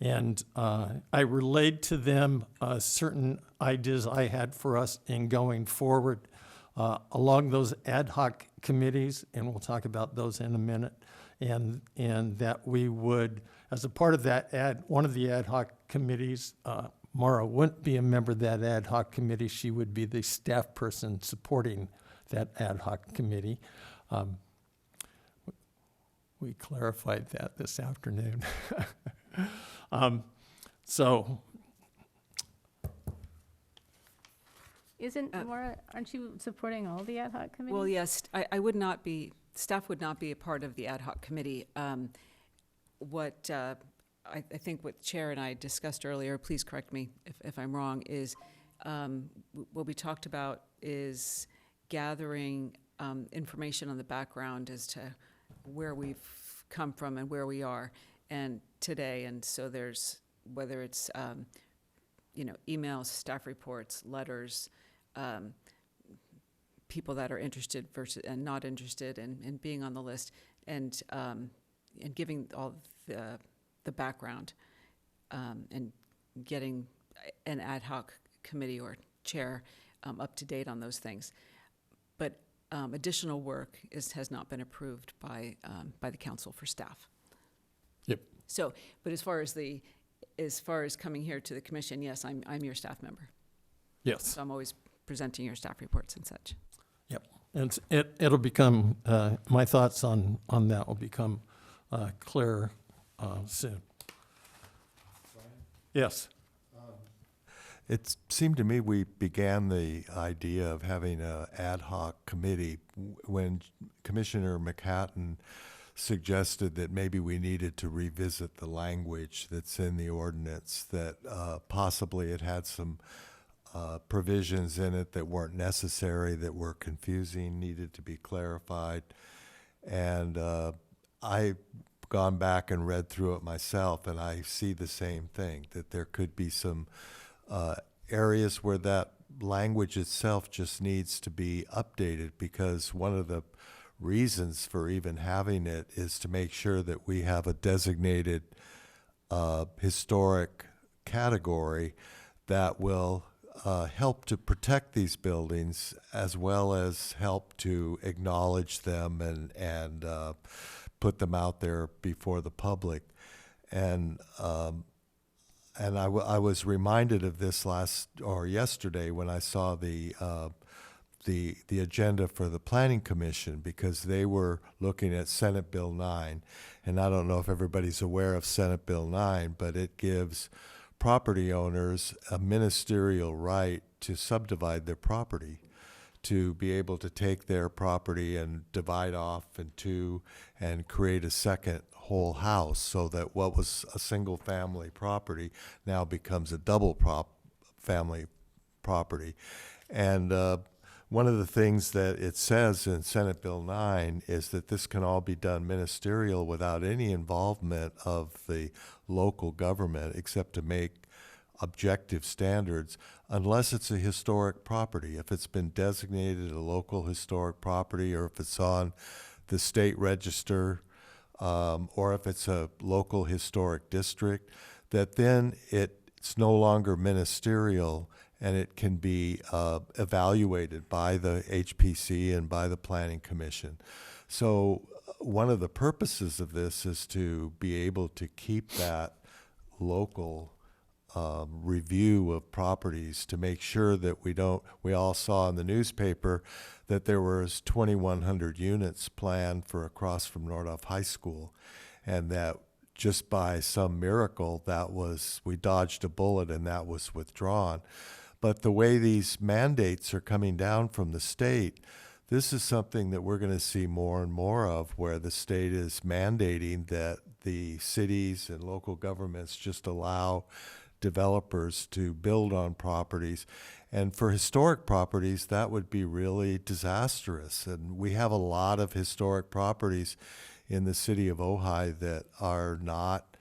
And I relayed to them certain ideas I had for us in going forward along those ad hoc committees, and we'll talk about those in a minute, and that we would, as a part of that one of the ad hoc committees, Mara wouldn't be a member of that ad hoc committee. She would be the staff person supporting that ad hoc committee. We clarified that this afternoon. So, Isn't Maura, aren't you supporting all the ad hoc committees? Well, yes, I would not be, staff would not be a part of the ad hoc committee. What I think what Chair and I discussed earlier, please correct me if I'm wrong, is what we talked about is gathering information on the background as to where we've come from and where we are and today. And so there's, whether it's, emails, staff reports, letters, people that are interested versus and not interested in being on the list, and giving all the background, and getting an ad hoc committee or chair up to date on those things. But additional work has not been approved by the council for staff. Yep. So, but as far as coming here to the commission, yes, I'm your staff member. yes. So I'm always presenting your staff reports and such. And it'll become, my thoughts on that will become clearer soon. Yes. It seemed to me we began the idea of having an ad hoc committee when Commissioner McHatton suggested that maybe we needed to revisit the language that's in the ordinance, that possibly it had some provisions in it that weren't necessary, that were confusing, needed to be clarified. And I've gone back and read through it myself, and I see the same thing, that there could be some areas where that language itself just needs to be updated, because one of the reasons for even having it is to make sure that we have a designated historic category that will help to protect these buildings, as well as help to acknowledge them and put them out there before the public. And I was reminded of this yesterday when I saw the agenda for the Planning Commission, because they were looking at Senate Bill 9. And I don't know if everybody's aware of Senate Bill 9, but it gives property owners a ministerial right to subdivide their property, to be able to take their property and divide off in two and create a second whole house, so that what was a single family property now becomes a double family property. And one of the things that it says in Senate Bill 9 is that this can all be done ministerial without any involvement of the local government, except to make objective standards, unless it's a historic property. If it's been designated a local historic property, or if it's on the state register, or if it's a local historic district, that then it's no longer ministerial, and it can be evaluated by the HPC and by the Planning Commission. So one of the purposes of this is to be able to keep that local review of properties, to make sure that we all saw in the newspaper that there was 2,100 units planned for across from Nordhoff High School, and that just by some miracle we dodged a bullet and that was withdrawn. But the way these mandates are coming down from the state, this is something that we're going to see more and more of, where the state is mandating that the cities and local governments just allow developers to build on properties. And for historic properties, that would be really disastrous. And we have a lot of historic properties in the city of Ojai that are not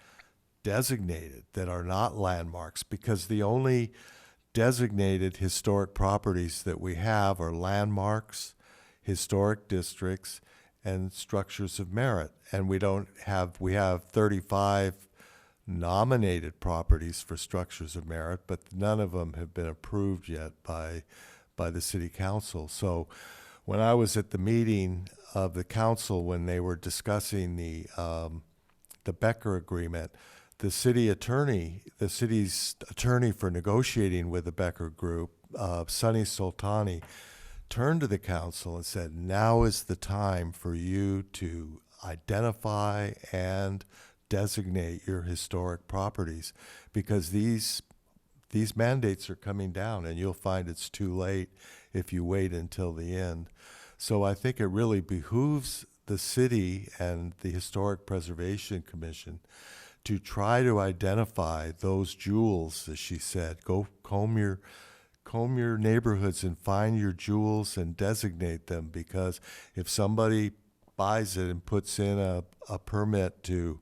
designated, that are not landmarks, because the only designated historic properties that we have are landmarks, historic districts, and structures of merit. And we have 35 nominated properties for structures of merit, but none of them have been approved yet by the city council. So when I was at the meeting of the council, when they were discussing the Becker agreement, the city's attorney for negotiating with the Becker Group, Sunny Soltani, turned to the council and said, now is the time for you to identify and designate your historic properties, because these mandates are coming down, and you'll find it's too late if you wait until the end. So I think it really behooves the city and the Historic Preservation Commission to try to identify those jewels, as she said. Go comb your neighborhoods and find your jewels and designate them, because if somebody buys it and puts in a permit to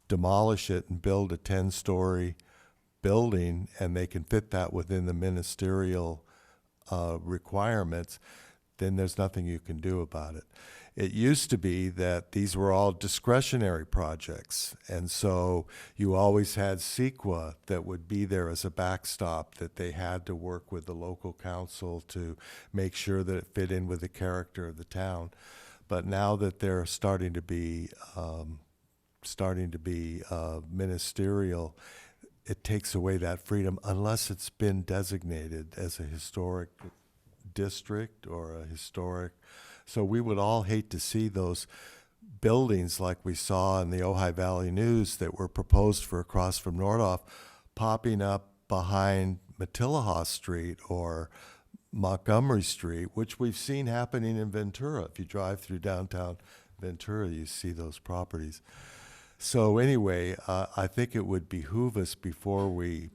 demolish it and build a 10-story building, and they can fit that within the ministerial requirements, then there's nothing you can do about it. It used to be that these were all discretionary projects, and so you always had CEQA that would be there as a backstop, that they had to work with the local council to make sure that it fit in with the character of the town. But now that they're starting to be ministerial, it takes away that freedom unless it's been designated as a historic district or a historic. So we would all hate to see those buildings like we saw in the Ojai Valley News that were proposed for across from Nordhoff popping up behind Matilaha Street or Montgomery Street, which we've seen happening in Ventura. If you drive through downtown Ventura, you see those properties. So anyway, I think it would behoove us before we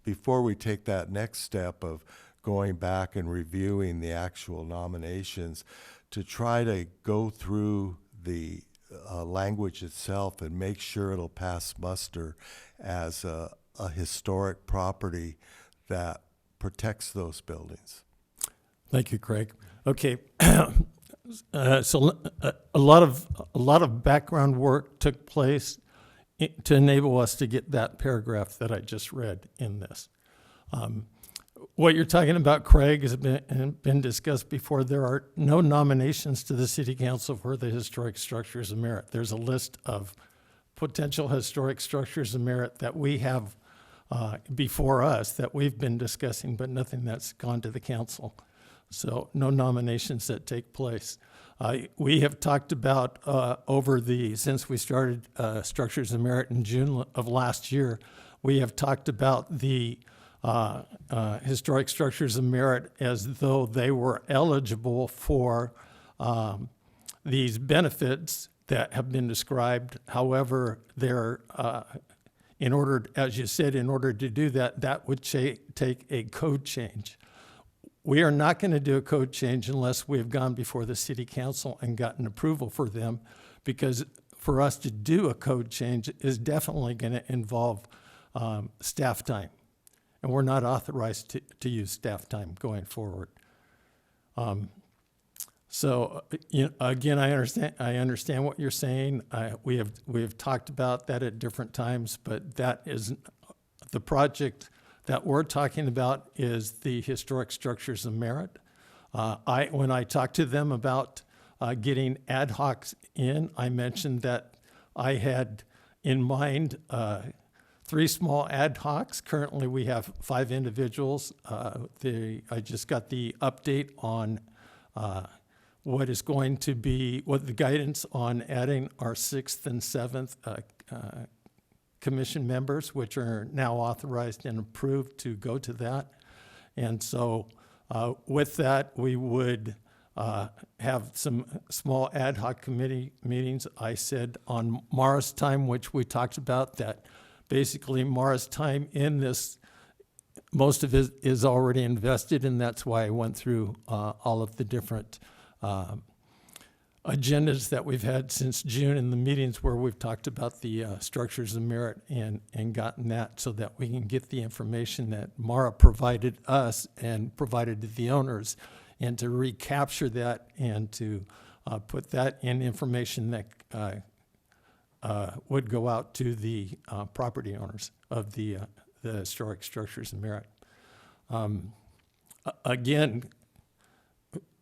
take that next step of going back and reviewing the actual nominations, to try to go through the language itself and make sure it'll pass muster as a historic property that protects those buildings. Thank you, Craig. Okay, so a lot of background work took place to enable us to get that paragraph that I just read in this. What you're talking about, Craig, has been discussed before. There are no nominations to the City Council for the historic structures of merit. There's a list of potential historic structures of merit that we have before us that we've been discussing, but nothing that's gone to the council. So no nominations that take place. We have talked about since we started Structures of Merit in June of last year, we have talked about the historic structures of merit as though they were eligible for these benefits that have been described. However, they're in order, as you said, in order to do that, that would take a code change. We are not going to do a code change unless we have gone before the City Council and gotten approval for them, because for us to do a code change is definitely going to involve staff time. And we're not authorized to use staff time going forward. So again, I understand what you're saying. We have talked about that at different times, but that is the project that we're talking about is the historic structures of merit. When I talked to them about getting ad hocs in, I mentioned that I had in mind 3 small ad hocs. Currently, we have 5 individuals. I just got the update on what the guidance on adding our 6th and 7th commission members, which are now authorized and approved to go to that. And so with that, we would have some small ad hoc committee meetings. I said on Mara's time, which we talked about, that basically Mara's time in this, most of it is already invested, and that's why I went through all of the different agendas that we've had since June in the meetings where we've talked about the structures of merit and gotten that so that we can get the information that Mara provided us and provided to the owners, and to recapture that and to put that in information that would go out to the property owners of the historic structures of merit. Again,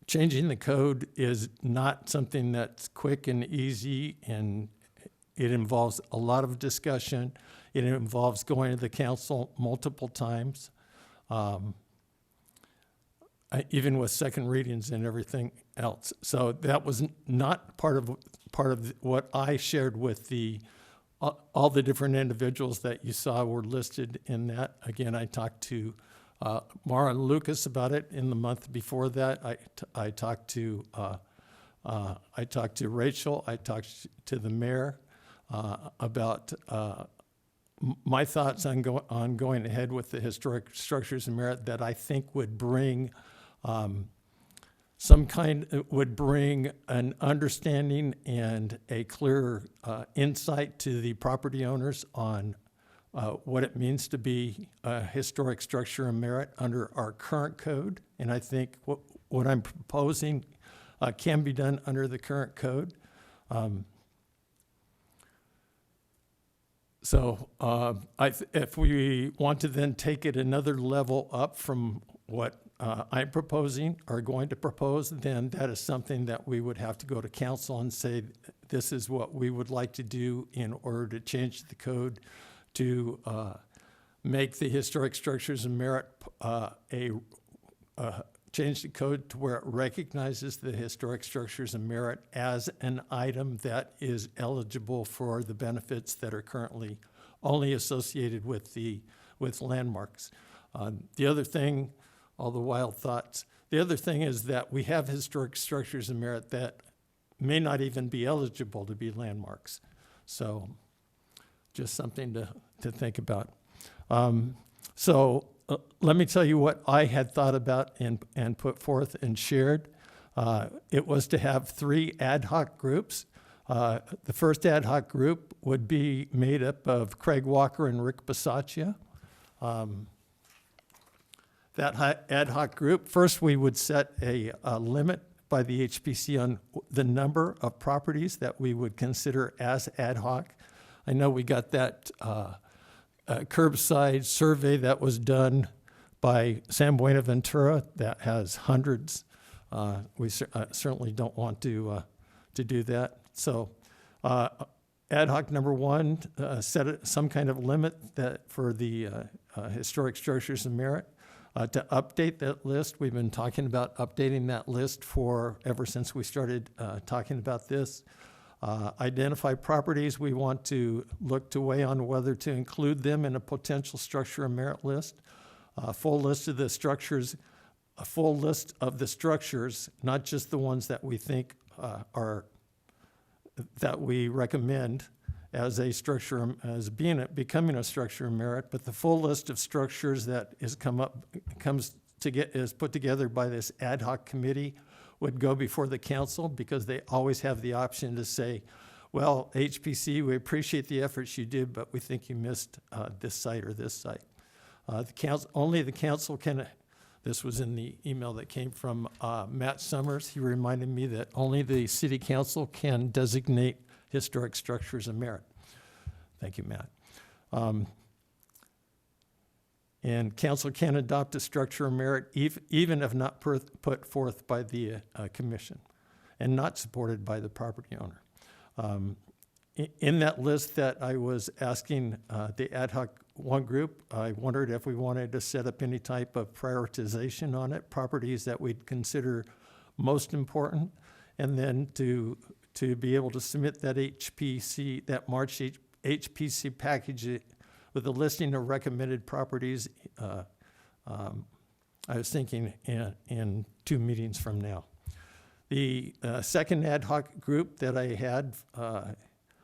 changing the code is not something that's quick and easy, and it involves a lot of discussion. It involves going to the council multiple times, even with second readings and everything else. So that was not part of what I shared with the all the different individuals that you saw were listed in that. Again, I talked to Mara and Lucas about it in the month before that. I talked to Rachel. I talked to the mayor about my thoughts on going ahead with the historic structures and merit that I think would bring would bring an understanding and a clearer insight to the property owners on what it means to be a historic structure and merit under our current code. And I think what I'm proposing can be done under the current code. If we want to then take it another level up from what I'm proposing or going to propose, then that is something that we would have to go to council and say, this is what we would like to do in order to change the code to make the historic structures and merit change the code to where it recognizes the historic structures and merit as an item that is eligible for the benefits that are currently only associated with landmarks. The other thing, all the wild thoughts, the other thing is that we have historic structures and merit that may not even be eligible to be landmarks. So just something to think about. Let me tell you what I had thought about and put forth and shared. It was to have 3 ad hoc groups. The first ad hoc group would be made up of Craig Walker and Rick Bisaccia. That ad hoc group, first we would set a limit by the HPC on the number of properties that we would consider as ad hoc. I know we got that curbside survey that was done by San Buenaventura that has hundreds. We certainly don't want to do that. So ad hoc number 1, set some kind of limit that for the historic structures and merit. To update that list, we've been talking about updating that list ever since we started talking about this. Identify properties we want to look to weigh on whether to include them in a potential structure and merit list. A full list of the structures, not just the ones that we think that we recommend as a structure, as becoming a structure of merit, but the full list of structures that is put together by this ad hoc committee would go before the council, because they always have the option to say, well, HPC, we appreciate the efforts you did, but we think you missed this site or this site. Only the council can, this was in the email that came from Matt Summers. He reminded me that only the city council can designate historic structures of merit. Thank you, Matt. And council can adopt a structure of merit even if not put forth by the commission and not supported by the property owner. In that list that I was asking the ad hoc 1 group, I wondered if we wanted to set up any type of prioritization on it, properties that we'd consider most important, and then to be able to submit that March HPC package with a listing of recommended properties. I was thinking in 2 meetings from now. The second ad hoc group that I had,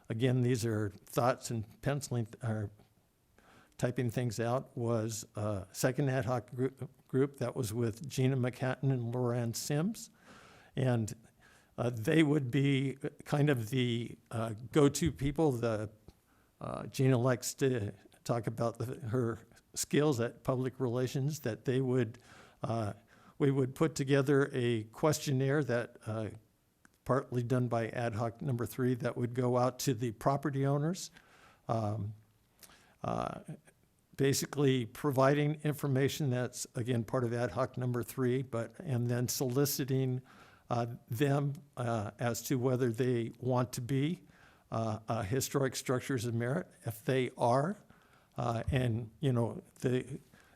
again, these are thoughts and penciling or typing things out, was second ad hoc group that was with Gina McHatton and Loran Sims. And they would be kind of the go-to people. Gina likes to talk about her skills at public relations, that they would, we would put together a questionnaire that partly done by ad hoc number 3 that would go out to the property owners, basically providing information that's, again, part of ad hoc number 3, and then soliciting them as to whether they want to be historic structures of merit. If they are, and the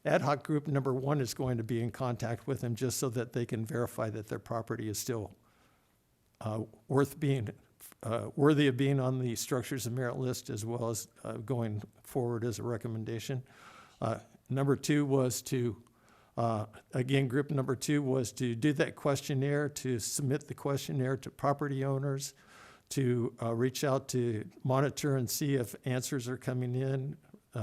ad hoc group number 1 is going to be in contact with them just so that they can verify that their property is still worth being worthy of being on the structures of merit list as well as going forward as a recommendation. Number two was to, again, group number two was to do that questionnaire, to submit the questionnaire to property owners, to reach out to monitor and see if answers are coming in,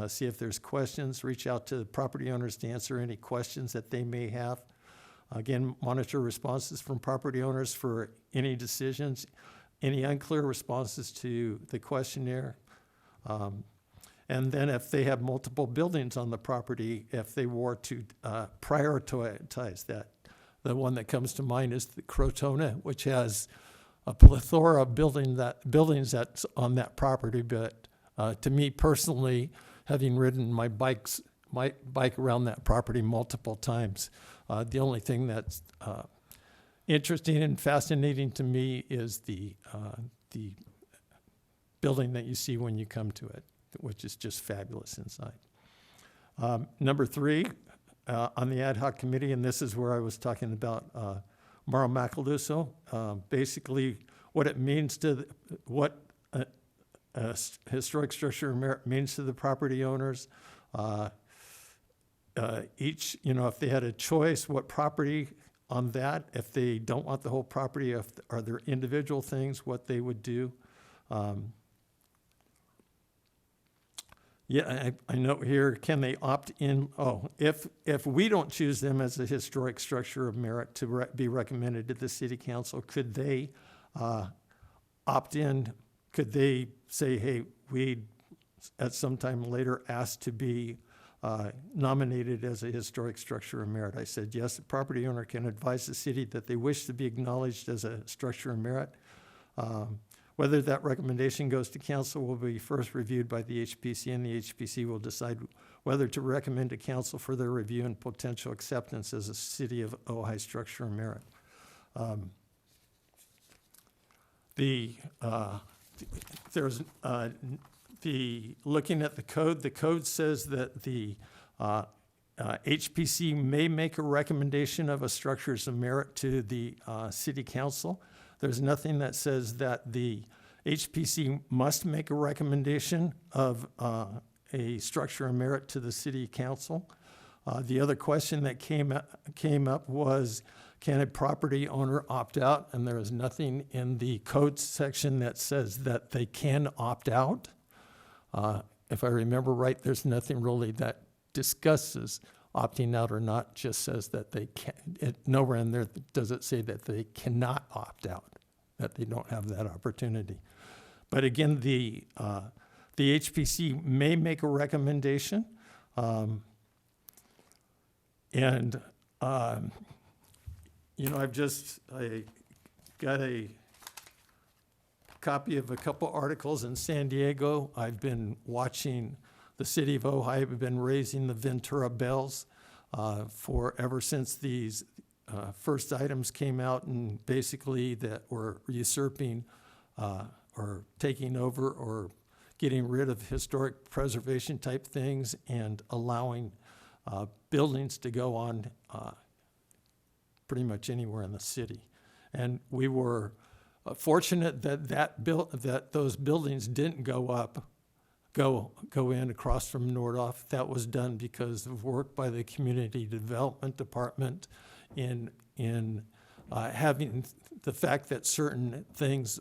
see if there's questions, reach out to the property owners to answer any questions that they may have. Again, monitor responses from property owners for any decisions, any unclear responses to the questionnaire. And then if they have multiple buildings on the property, if they were to prioritize that. The one that comes to mind is the Crotona, which has a plethora of buildings that's on that property. But to me personally, having ridden my bike around that property multiple times, the only thing that's interesting and fascinating to me is the building that you see when you come to it, which is just fabulous inside. Number three, on the ad hoc committee, and this is where I was talking about Mauro Macaluso, basically what it means to, what a historic structure of merit means to the property owners. Each, if they had a choice, what property on that, if they don't want the whole property, are there individual things, what they would do. Yeah, I note here, can they opt in? Oh, if we don't choose them as a historic structure of merit to be recommended to the city council, could they opt in? Could they say, hey, we at some time later asked to be nominated as a historic structure of merit? I said, yes, the property owner can advise the city that they wish to be acknowledged as a structure of merit. Whether that recommendation goes to council will be first reviewed by the HPC, and the HPC will decide whether to recommend to council for their review and potential acceptance as a city of Ojai structure of merit. Looking at the code says that the HPC may make a recommendation of a structures of merit to the city council. There's nothing that says that the HPC must make a recommendation of a structure of merit to the city council. The other question that came up was, can a property owner opt out? And there is nothing in the code section that says that they can opt out. If I remember right, there's nothing really that discusses opting out or not, just says that they can. Nowhere in there does it say that they cannot opt out, that they don't have that opportunity. But again, the HPC may make a recommendation, I've got a copy of a couple articles in San Diego. I've been watching the city of Ojai have been raising the Ventura bells for ever since these first items came out, and basically that were usurping or taking over or getting rid of historic preservation type things and allowing buildings to go on pretty much anywhere in the city. And we were fortunate that those buildings didn't go in across from Nordhoff. That was done because of work by the Community Development Department in having the fact that certain things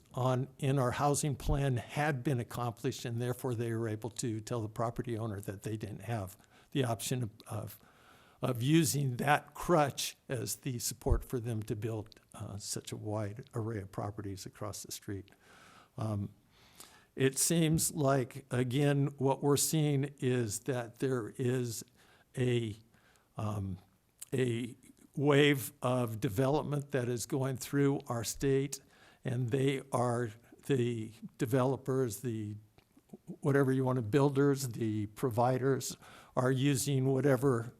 in our housing plan had been accomplished, and therefore they were able to tell the property owner that they didn't have the option of using that crutch as the support for them to build such a wide array of properties across the street. It seems like, again, what we're seeing is that there is a wave of development that is going through our state, and they are the developers, the whatever you want to, builders, the providers are using whatever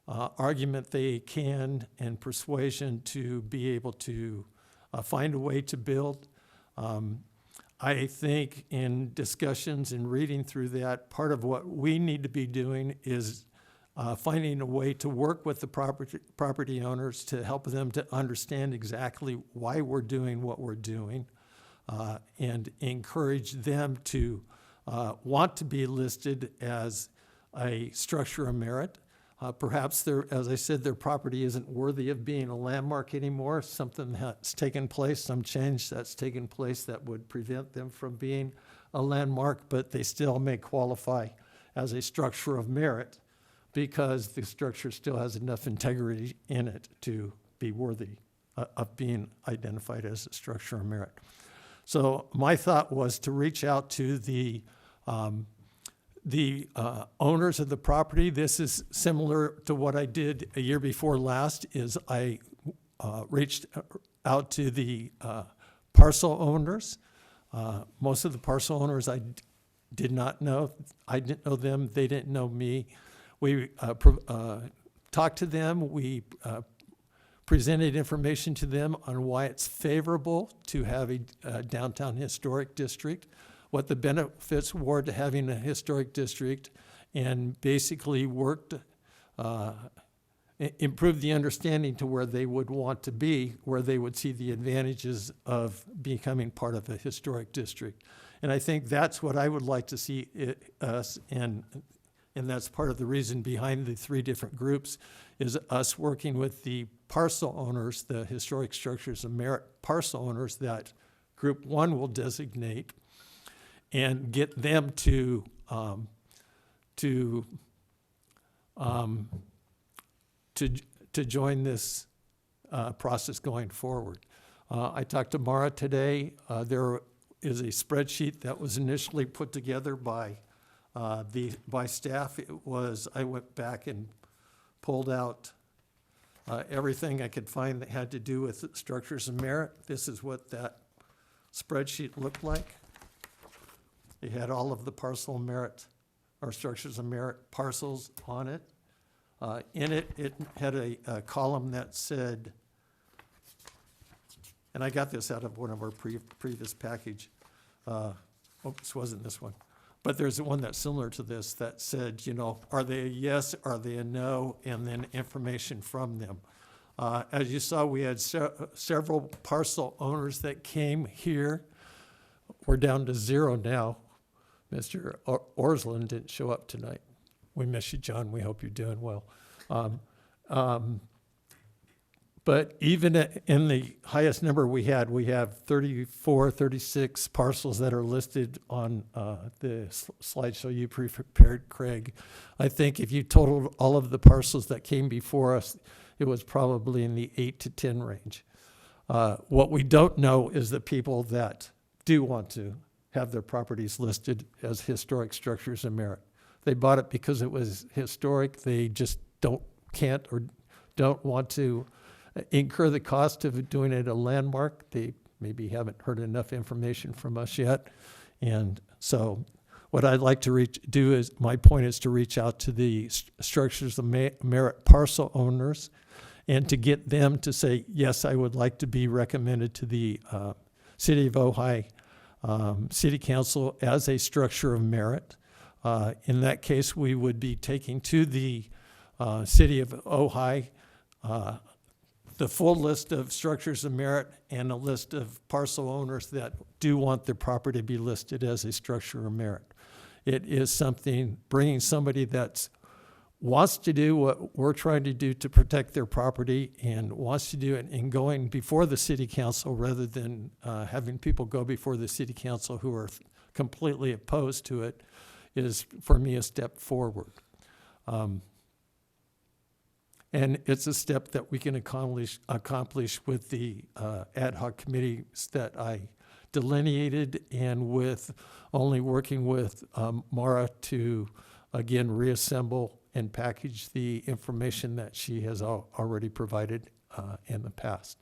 argument they can and persuasion to be able to find a way to build. I think in discussions and reading through that, part of what we need to be doing is finding a way to work with the property owners to help them to understand exactly why we're doing what we're doing. and encourage them to want to be listed as a structure of merit. Perhaps as I said, their property isn't worthy of being a landmark anymore. Something that's taken place, some change that's taken place that would prevent them from being a landmark, but they still may qualify as a structure of merit because the structure still has enough integrity in it to be worthy of being identified as a structure of merit. So my thought was to reach out to the owners of the property. This is similar to what I did a year before last, is I reached out to the parcel owners. Most of the parcel owners I did not know. I didn't know them. They didn't know me. We talked to them. We presented information to them on why it's favorable to have a downtown historic district, what the benefits were to having a historic district, and basically worked, improved the understanding to where they would want to be, where they would see the advantages of becoming part of a historic district. And I think that's what I would like to see us, and that's part of the reason behind the three different groups, is us working with the parcel owners, the historic structures of merit parcel owners that Group 1 will designate, and get them to join this process going forward. I talked to Mara today. There is a spreadsheet that was initially put together by staff. I went back and pulled out everything I could find that had to do with structures of merit. This is what that spreadsheet looked like. It had all of the parcel merit, or structures of merit parcels on it. In it, it had a column that said, and I got this out of one of our previous package. This wasn't this one. But there's one that's similar to this that said, are they a yes, are they a no, and then information from them. As you saw, we had several parcel owners that came here. We're down to 0 now. Mr. Orsland didn't show up tonight. We miss you, John. We hope you're doing well. But even in the highest number we have 34, 36 parcels that are listed on the slideshow you prepared, Craig. I think if you totaled all of the parcels that came before us, it was probably in the 8 to 10 range. What we don't know is the people that do want to have their properties listed as historic structures of merit. They bought it because it was historic. They just can't or don't want to incur the cost of doing it a landmark. They maybe haven't heard enough information from us yet. And so what I'd like to do is, my point is to reach out to the structures of merit parcel owners and to get them to say, yes, I would like to be recommended to the City of Ojai City Council as a structure of merit. In that case, we would be taking to the City of Ojai the full list of structures of merit and a list of parcel owners that do want their property to be listed as a structure of merit. It is something, bringing somebody that wants to do what we're trying to do to protect their property and wants to do it and going before the city council rather than having people go before the city council who are completely opposed to it, is for me a step forward. And it's a step that we can accomplish with the ad hoc committees that I delineated, and with only working with Mara to, again, reassemble and package the information that she has already provided in the past.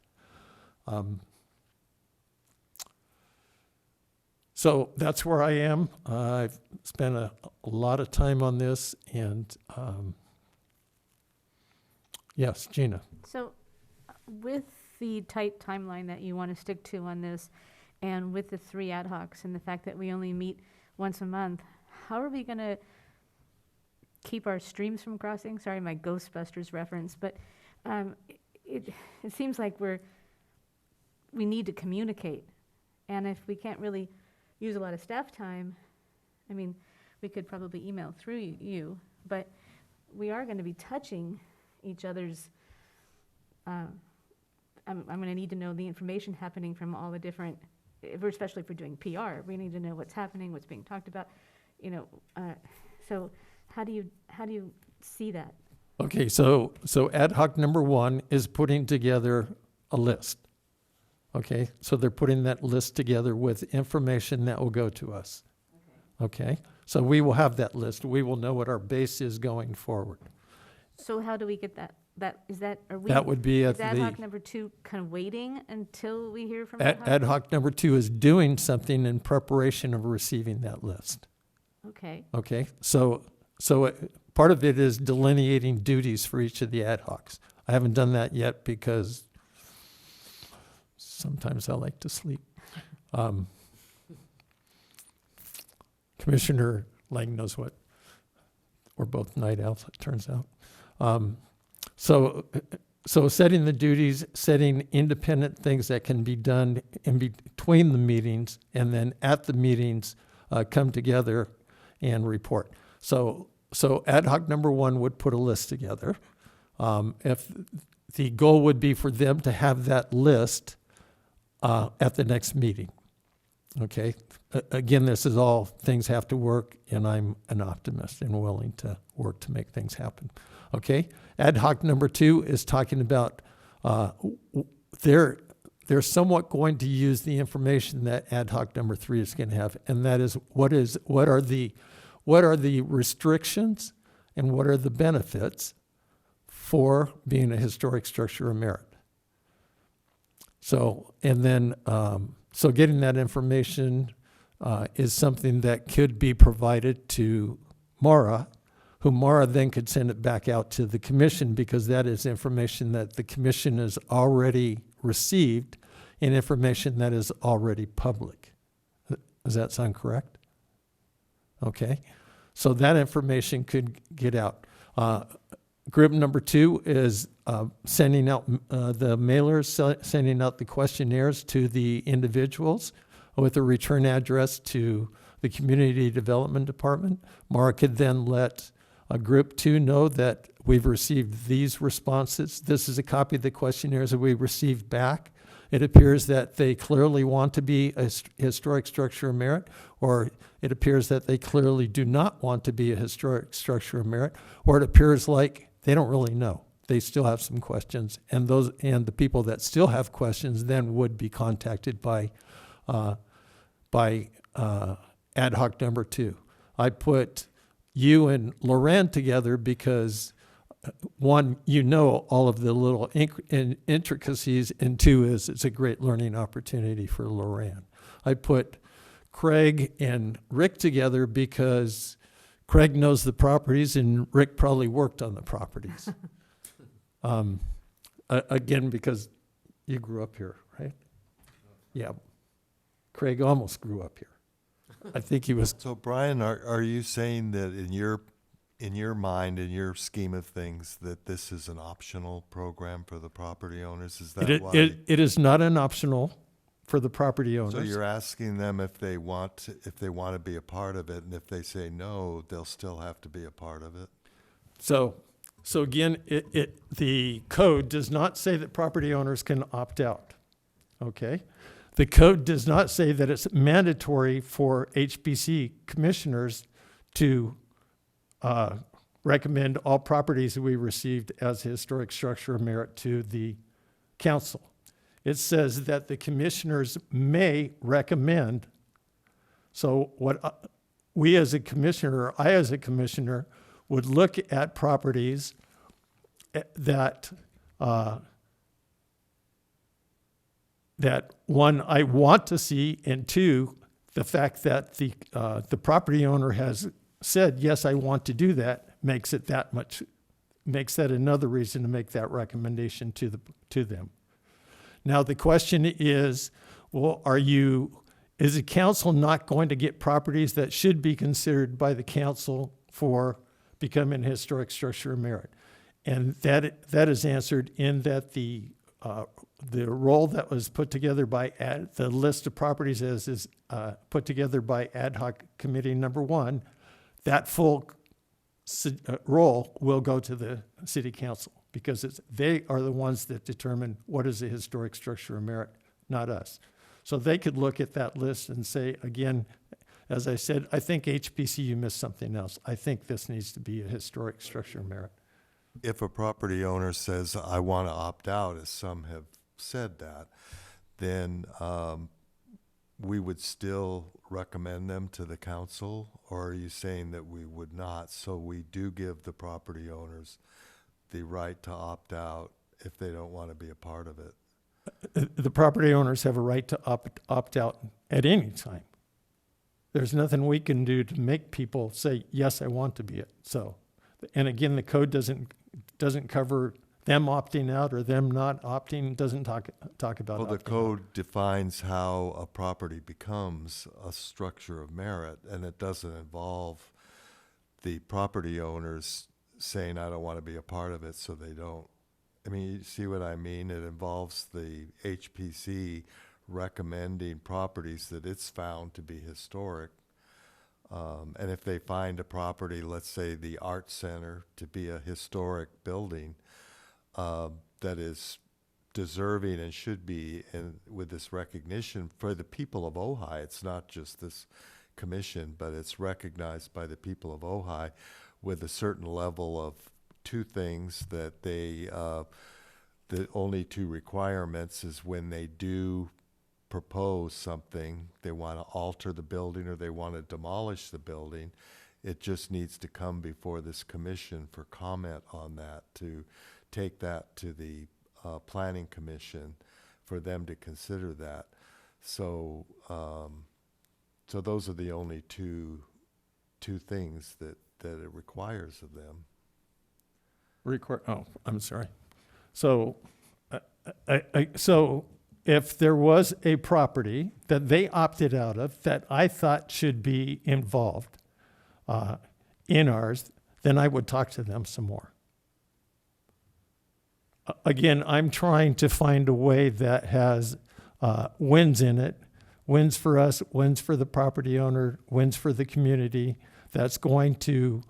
So that's where I am. I've spent a lot of time on this, and yes, Gina. So with the tight timeline that you want to stick to on this, and with the 3 ad hocs and the fact that we only meet once a month, how are we going to keep our streams from crossing? Sorry, my Ghostbusters reference, but it seems like we need to communicate. And if we can't really use a lot of staff time, I mean, we could probably email through you, but we are going to be touching each other's, I'm going to need to know the information happening from all the different, especially if we're doing PR, we need to know what's happening, what's being talked about, so how do you see that? Okay, so ad hoc number one is putting together a list. Okay, so they're putting that list together with information that will go to us. Okay, so we will have that list. We will know what our base is going forward. So how do we get that? That would be at is ad hoc the, number 2 kind of waiting until we hear from ad hoc number 2 is doing something in preparation of receiving that list. Okay, Okay, so part of it is delineating duties for each of the ad hocs. I haven't done that yet because sometimes I like to sleep. Commissioner Lang knows what. We're both night owls, it turns out. So setting the duties, setting independent things that can be done in between the meetings, and then at the meetings, come together and report. So ad hoc number 1 would put a list together. If the goal would be for them to have that list at the next meeting. Okay. Again, this is all things have to work, and I'm an optimist and willing to work to make things happen. Okay. Ad hoc number 2 is talking about they're somewhat going to use the information that ad hoc number 3 is going to have, and that is what are the restrictions and what are the benefits for being a historic structure of merit. So, and then, so getting that information is something that could be provided to Mara, who Mara then could send it back out to the commission, because that is information that the commission has already received and information that is already public. Does that sound correct? Okay. So that information could get out. Group number 2 is sending out the mailers, sending out the questionnaires to the individuals with a return address to the Community Development Department. Mara could then let Group 2 know that we've received these responses. This is a copy of the questionnaires that we received back. It appears that they clearly want to be a historic structure of merit, or it appears that they clearly do not want to be a historic structure of merit, or it appears like they don't really know. They still have some questions, and the people that still have questions then would be contacted by ad hoc number 2. I put you and Loran together because, one, all of the little intricacies, and 2 is it's a great learning opportunity for Loran. I put Craig and Rick together because Craig knows the properties and Rick probably worked on the properties. Again, because you grew up here, right? Yeah. Craig almost grew up here. I think he was. So Brian, are you saying that in your mind, in your scheme of things, that this is an optional program for the property owners? Is that why? It is not an optional for the property owners. So you're asking them if they want to be a part of it, and if they say no, they'll still have to be a part of it. So again, the code does not say that property owners can opt out. Okay. The code does not say that it's mandatory for HBC commissioners to recommend all properties that we received as a historic structure of merit to the council. It says that the commissioners may recommend. So what we as a commissioner, I as a commissioner, would look at properties that one, I want to see, and 2, the fact that the property owner has said, yes, I want to do that, makes that another reason to make that recommendation to them. Now the question is, well, is the council not going to get properties that should be considered by the council for becoming a historic structure of merit? And that is answered in that the the roll that was put together by the list of properties is put together by ad hoc committee number 1, that full roll will go to the city council because they are the ones that determine what is a historic structure of merit, not us. So they could look at that list and say, again, as I said, I think HPCU missed something else. I think this needs to be a historic structure of merit. If a property owner says, I want to opt out, as some have said that, then we would still recommend them to the council, or are you saying that we would not? So we do give the property owners the right to opt out if they don't want to be a part of it. The property owners have a right to opt out at any time. There's nothing we can do to make people say, yes, I want to be it. So, and again, the code doesn't cover them opting out or them not opting, doesn't talk about Well, the opting out. code defines how a property becomes a structure of merit, and it doesn't involve the property owners saying, I don't want to be a part of it, so they don't. I mean, you see what I mean? It involves the HPC recommending properties that it's found to be historic. And if they find a property, let's say the Art Center, to be a historic building that is deserving and should be with this recognition for the people of Ojai, it's not just this commission, but it's recognized by the people of Ojai with a certain level of two things that they, the only two requirements is when they do propose something, they want to alter the building or they want to demolish the building, it just needs to come before this commission for comment on that, to take that to the planning commission for them to consider that. So, so those are the only two things that it requires of them. Oh, I'm sorry. So, so if there was a property that they opted out of that I thought should be involved in ours, then I would talk to them some more. Again, I'm trying to find a way that has wins in it, wins for us, wins for the property owner, wins for the community. That's going to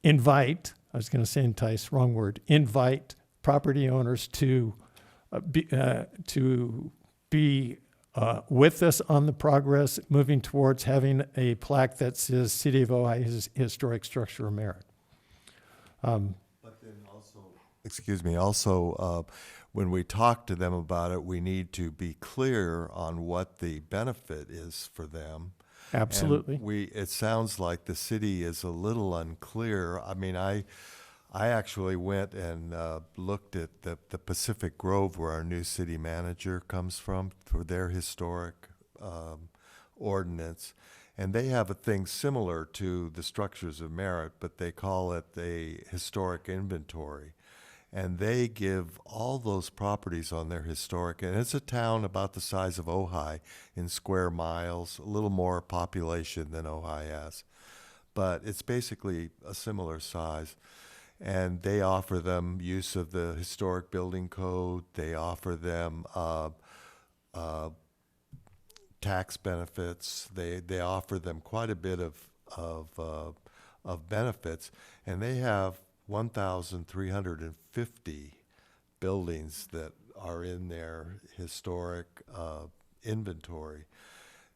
invite. I was going to say entice, wrong word. Invite property owners to be with us on the progress, moving towards having a plaque that says City of Ojai Historic Structure of Merit. But then also, excuse me, also when we talk to them about it, we need to be clear on what the benefit is for them. Absolutely. And it sounds like the city is a little unclear. I mean, I actually went and looked at the Pacific Grove, where our new city manager comes from, for their historic ordinance. And they have a thing similar to the structures of merit, but they call it a historic inventory. And they give all those properties on their historic, and it's a town about the size of Ojai in square miles, a little more population than Ojai has. But it's basically a similar size. And they offer them use of the historic building code. They offer them tax benefits. They offer them quite a bit of benefits, and they have 1,350 buildings that are in their historic inventory,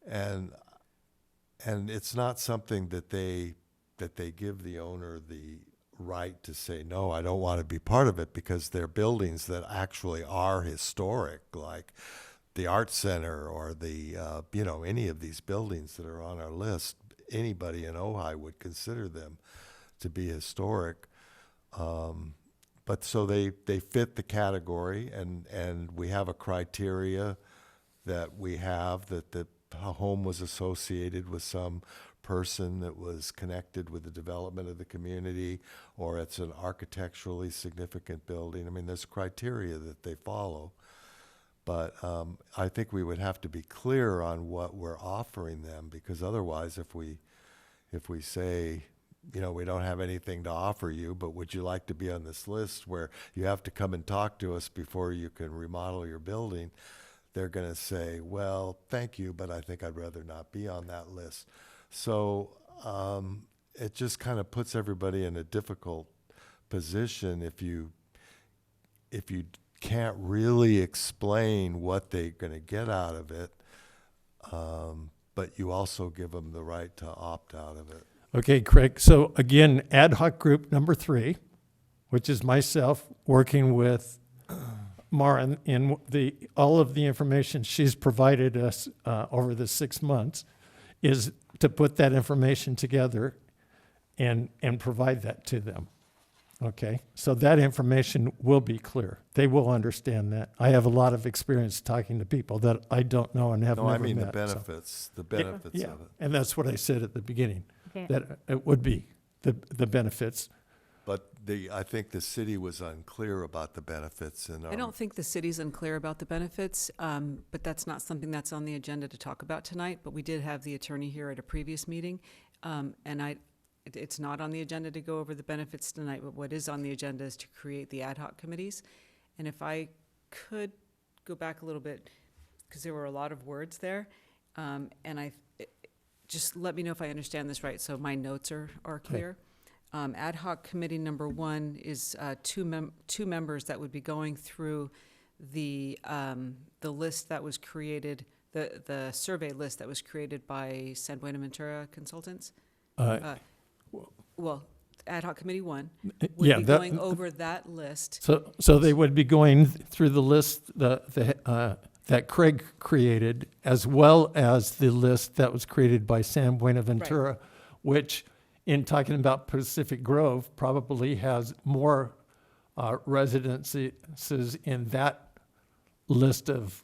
and it's not something that they give the owner the right to say, no, I don't want to be part of it, because they're buildings that actually are historic, like the Art Center or the any of these buildings that are on our list. Anybody in Ojai would consider them to be historic. But so they fit the category, and we have a criteria that we have that the home was associated with some person that was connected with the development of the community, or it's an architecturally significant building. I mean, there's criteria that they follow. But I think we would have to be clear on what we're offering them, because otherwise, if we say we don't have anything to offer you, but would you like to be on this list where you have to come and talk to us before you can remodel your building? They're going to say, well, thank you, but I think I'd rather not be on that list. So it just kind of puts everybody in a difficult position if you can't really explain what they're going to get out of it, but you also give them the right to opt out of it. Okay, Craig. So again, ad hoc group number 3, which is myself working with Mara in all of the information she's provided us over the 6 months, is to put that information together and provide that to them. Okay, so that information will be clear. They will understand that. I have a lot of experience talking to people that I don't know and have No, never I mean met. the so- benefits, the benefits Yeah, of it. and that's what I said at the beginning, Okay. that it would be the benefits. But I think the city was unclear about the benefits in our. I don't think the city's unclear about the benefits, but that's not something that's on the agenda to talk about tonight. But we did have the attorney here at a previous meeting, and it's not on the agenda to go over the benefits tonight, but what is on the agenda is to create the ad hoc committees. And if I could go back a little bit, because there were a lot of words there, just let me know if I understand this right, so my notes are clear. Ad hoc committee number 1 is two members that would be going through the list that was created, the survey list that was created by San Buenaventura Consultants. Well, ad hoc committee 1 would Yeah, be that- going over that list. So they would be going through the list that Craig created, as well as the list that was created by San Buenaventura, which, in talking about Pacific Grove, probably has more residences in that list of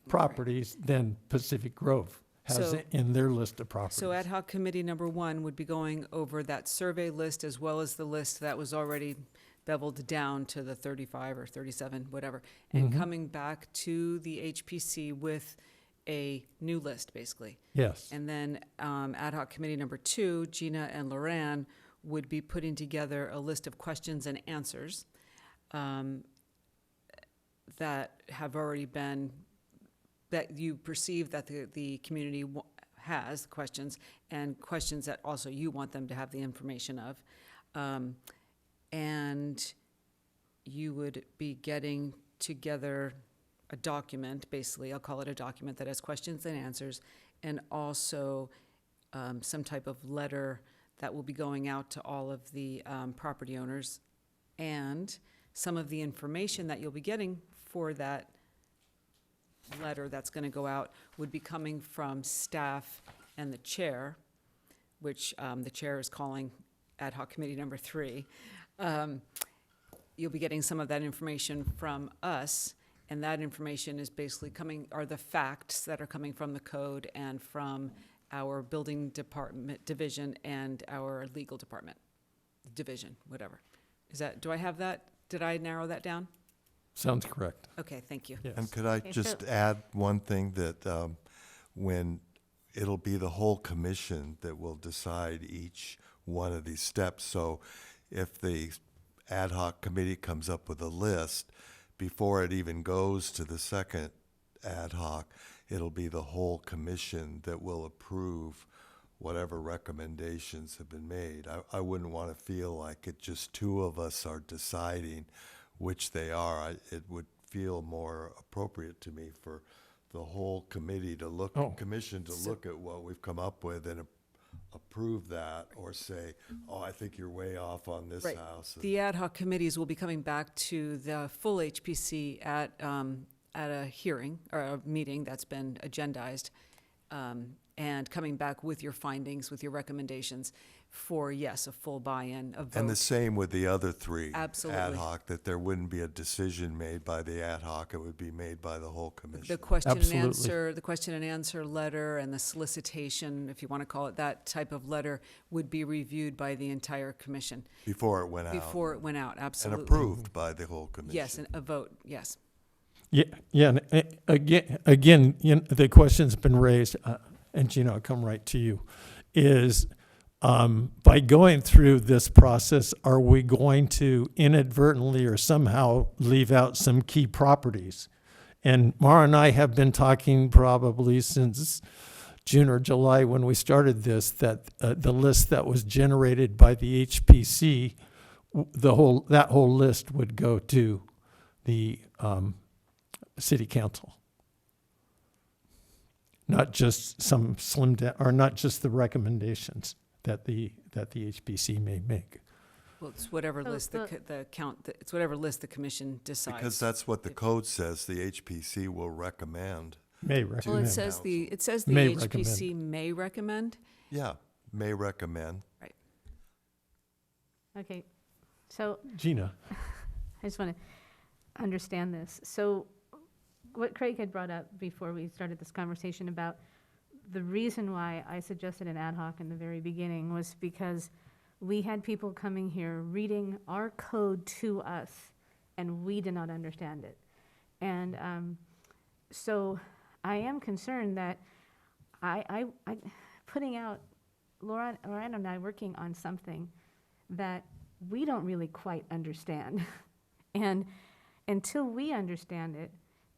properties than Pacific Grove has So- in their list of properties. So ad hoc committee number 1 would be going over that survey list as well as the list that was already beveled down to the 35 or 37, whatever, and coming back to the HPC with a new list, basically. Yes. And then ad hoc committee number 2, Gina and Loran, would be putting together a list of questions and answers that have already been, that you perceive that the community has questions, and questions that also you want them to have the information of. And you would be getting together a document, basically, I'll call it a document that has questions and answers, and also some type of letter that will be going out to all of the property owners. And some of the information that you'll be getting for that letter that's going to go out would be coming from staff and the chair, which the chair is calling ad hoc committee number 3. You'll be getting some of that information from us, and that information is basically are the facts that are coming from the code and from our building department division and our legal department division, whatever. Do I have that? Did I narrow that down? Sounds correct. Okay, thank you. Yes. And could I Okay, just so- add one thing, that when it'll be the whole commission that will decide each one of these steps. So if the ad hoc committee comes up with a list, before it even goes to the second ad hoc, it'll be the whole commission that will approve whatever recommendations have been made. I wouldn't want to feel like it just 2 of us are deciding which they are. It would feel more appropriate to me for the whole committee to look, commission to look at what we've come up with and approve that, or say, oh, I think you're way off on this Right. house. The ad hoc committees will be coming back to the full HPC at a hearing or a meeting that's been agendized, and coming back with your findings, with your recommendations for, yes, a full buy-in, a vote. And the same with the other 3 ad Absolutely. hoc, that there wouldn't be a decision made by the ad hoc, it would be made by the whole commission. The question and Absolutely. answer, the question and answer letter and the solicitation, if you want to call it that type of letter, would be reviewed by the entire commission Before it went out. before it went out, And absolutely. approved by the whole commission. Yes, and a vote, yes. Yeah, and again, the question's been raised, and Gina, I'll come right to you, is by going through this process, are we going to inadvertently or somehow leave out some key properties? And Mara and I have been talking probably since June or July when we started this, that the list that was generated by the HPC, that whole list would go to the city council. Not just some slimmed down, or not just the recommendations that the HPC may make. Well, it's whatever So list it's whatever list the commission decides. Because that's what the code says, the HPC will recommend. May Well, recommend. it says the May HPC may recommend. Yeah, may recommend. Okay, so Gina, I just want to understand this. So what Craig had brought up before we started this conversation about the reason why I suggested an ad hoc in the very beginning was because we had people coming here reading our code to us, and we did not understand it. And so I am concerned that I putting out, Laura and I working on something that we don't really quite understand. And until we understand it,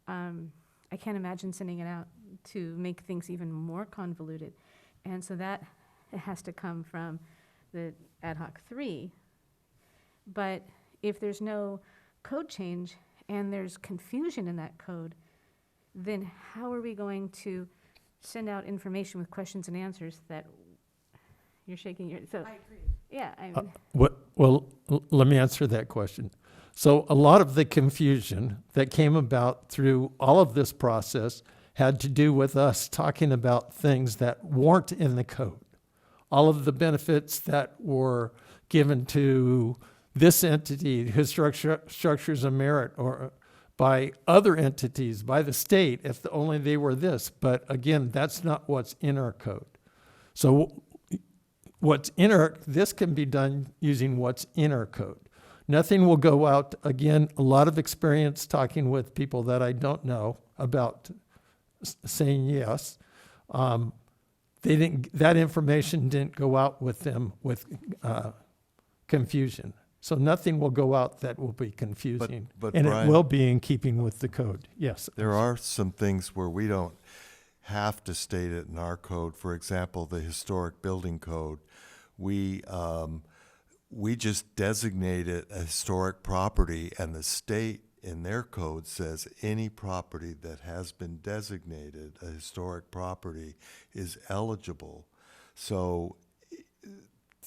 I can't imagine sending it out to make things even more convoluted. And so that has to come from the ad hoc 3. But if there's no code change and there's confusion in that code, then how are we going to send out information with questions and answers that you're shaking your, so. I agree. Yeah, I mean. let me answer that question. So a lot of the confusion that came about through all of this process had to do with us talking about things that weren't in the code. All of the benefits that were given to this entity, Historic Structures of Merit, or by other entities, by the state, if only they were this. But again, that's not what's in our code. So what's in this can be done using what's in our code. Nothing will go out, again, a lot of experience talking with people that I don't know about saying yes. That information didn't go out with them with confusion. So nothing will go out that will be confusing. But and Brian, it will be in keeping with the code, yes. there are some things where we don't have to state it in our code. For example, the historic building code, we just designate it a historic property, and the state in their code says any property that has been designated a historic property is eligible. So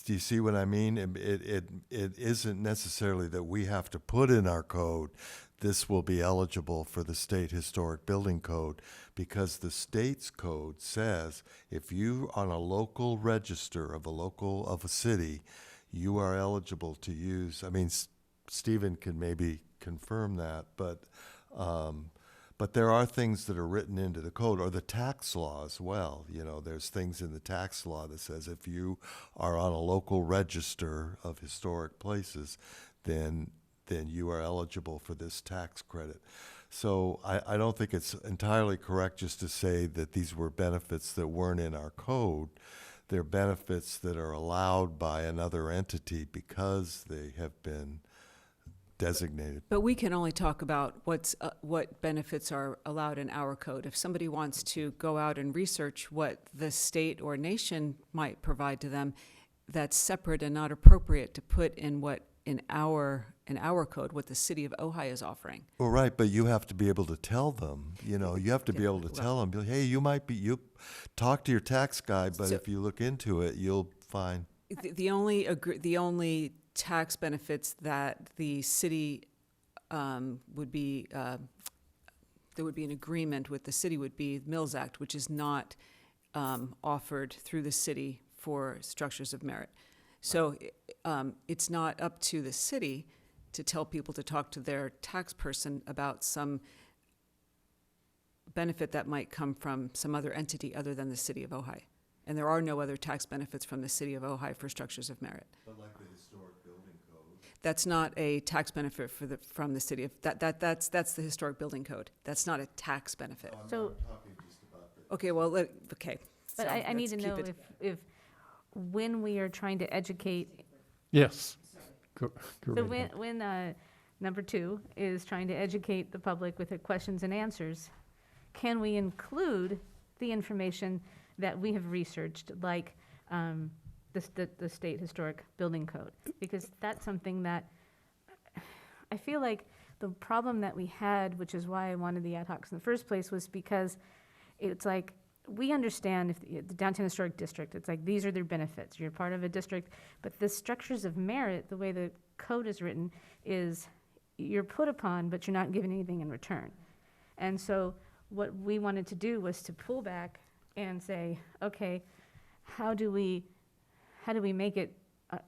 do you see what I mean? It isn't necessarily that we have to put in our code, this will be eligible for the state historic building code, because the state's code says if you on a local register of a city, you are eligible to use. I mean, Stephen can maybe confirm that, but there are things that are written into the code, or the tax law as well. You know, there's things in the tax law that says if you are on a local register of historic places, then you are eligible for this tax credit. So I don't think it's entirely correct just to say that these were benefits that weren't in our code. They're benefits that are allowed by another entity because they have been designated. But we can only talk about what benefits are allowed in our code. If somebody wants to go out and research what the state or nation might provide to them, that's separate and not appropriate to put in our code, what the city of Ojai is offering. Well, right, but you have to be able to tell them, you have to be able to tell them, hey, you talk to your tax guy, but So- if you look into it, you'll find. The only tax benefits that the city would be, there would be an agreement with the city would be Mills Act, which is not offered through the city for structures of merit. So it's not up to the city to tell people to talk to their tax person about some benefit that might come from some other entity other than the city of Ojai. And there are no other tax benefits from the city of Ojai for structures of merit. But like the historic building code. That's not a tax benefit from the city of, that's the historic building code. That's not a tax benefit. So, Talking just about the. Okay, well, okay. but so I need let's to keep know it- if when we are trying to educate, Yes. Go so right ahead. when number 2 is trying to educate the public with the questions and answers, can we include the information that we have researched, like the state historic building code? Because that's something that I feel like the problem that we had, which is why I wanted the ad hocs in the first place, was because it's like, we understand if the downtown historic district, it's like, these are their benefits. You're part of a district, but the structures of merit, the way the code is written, is you're put upon, but you're not given anything in return. And so what we wanted to do was to pull back and say, okay, how do we make it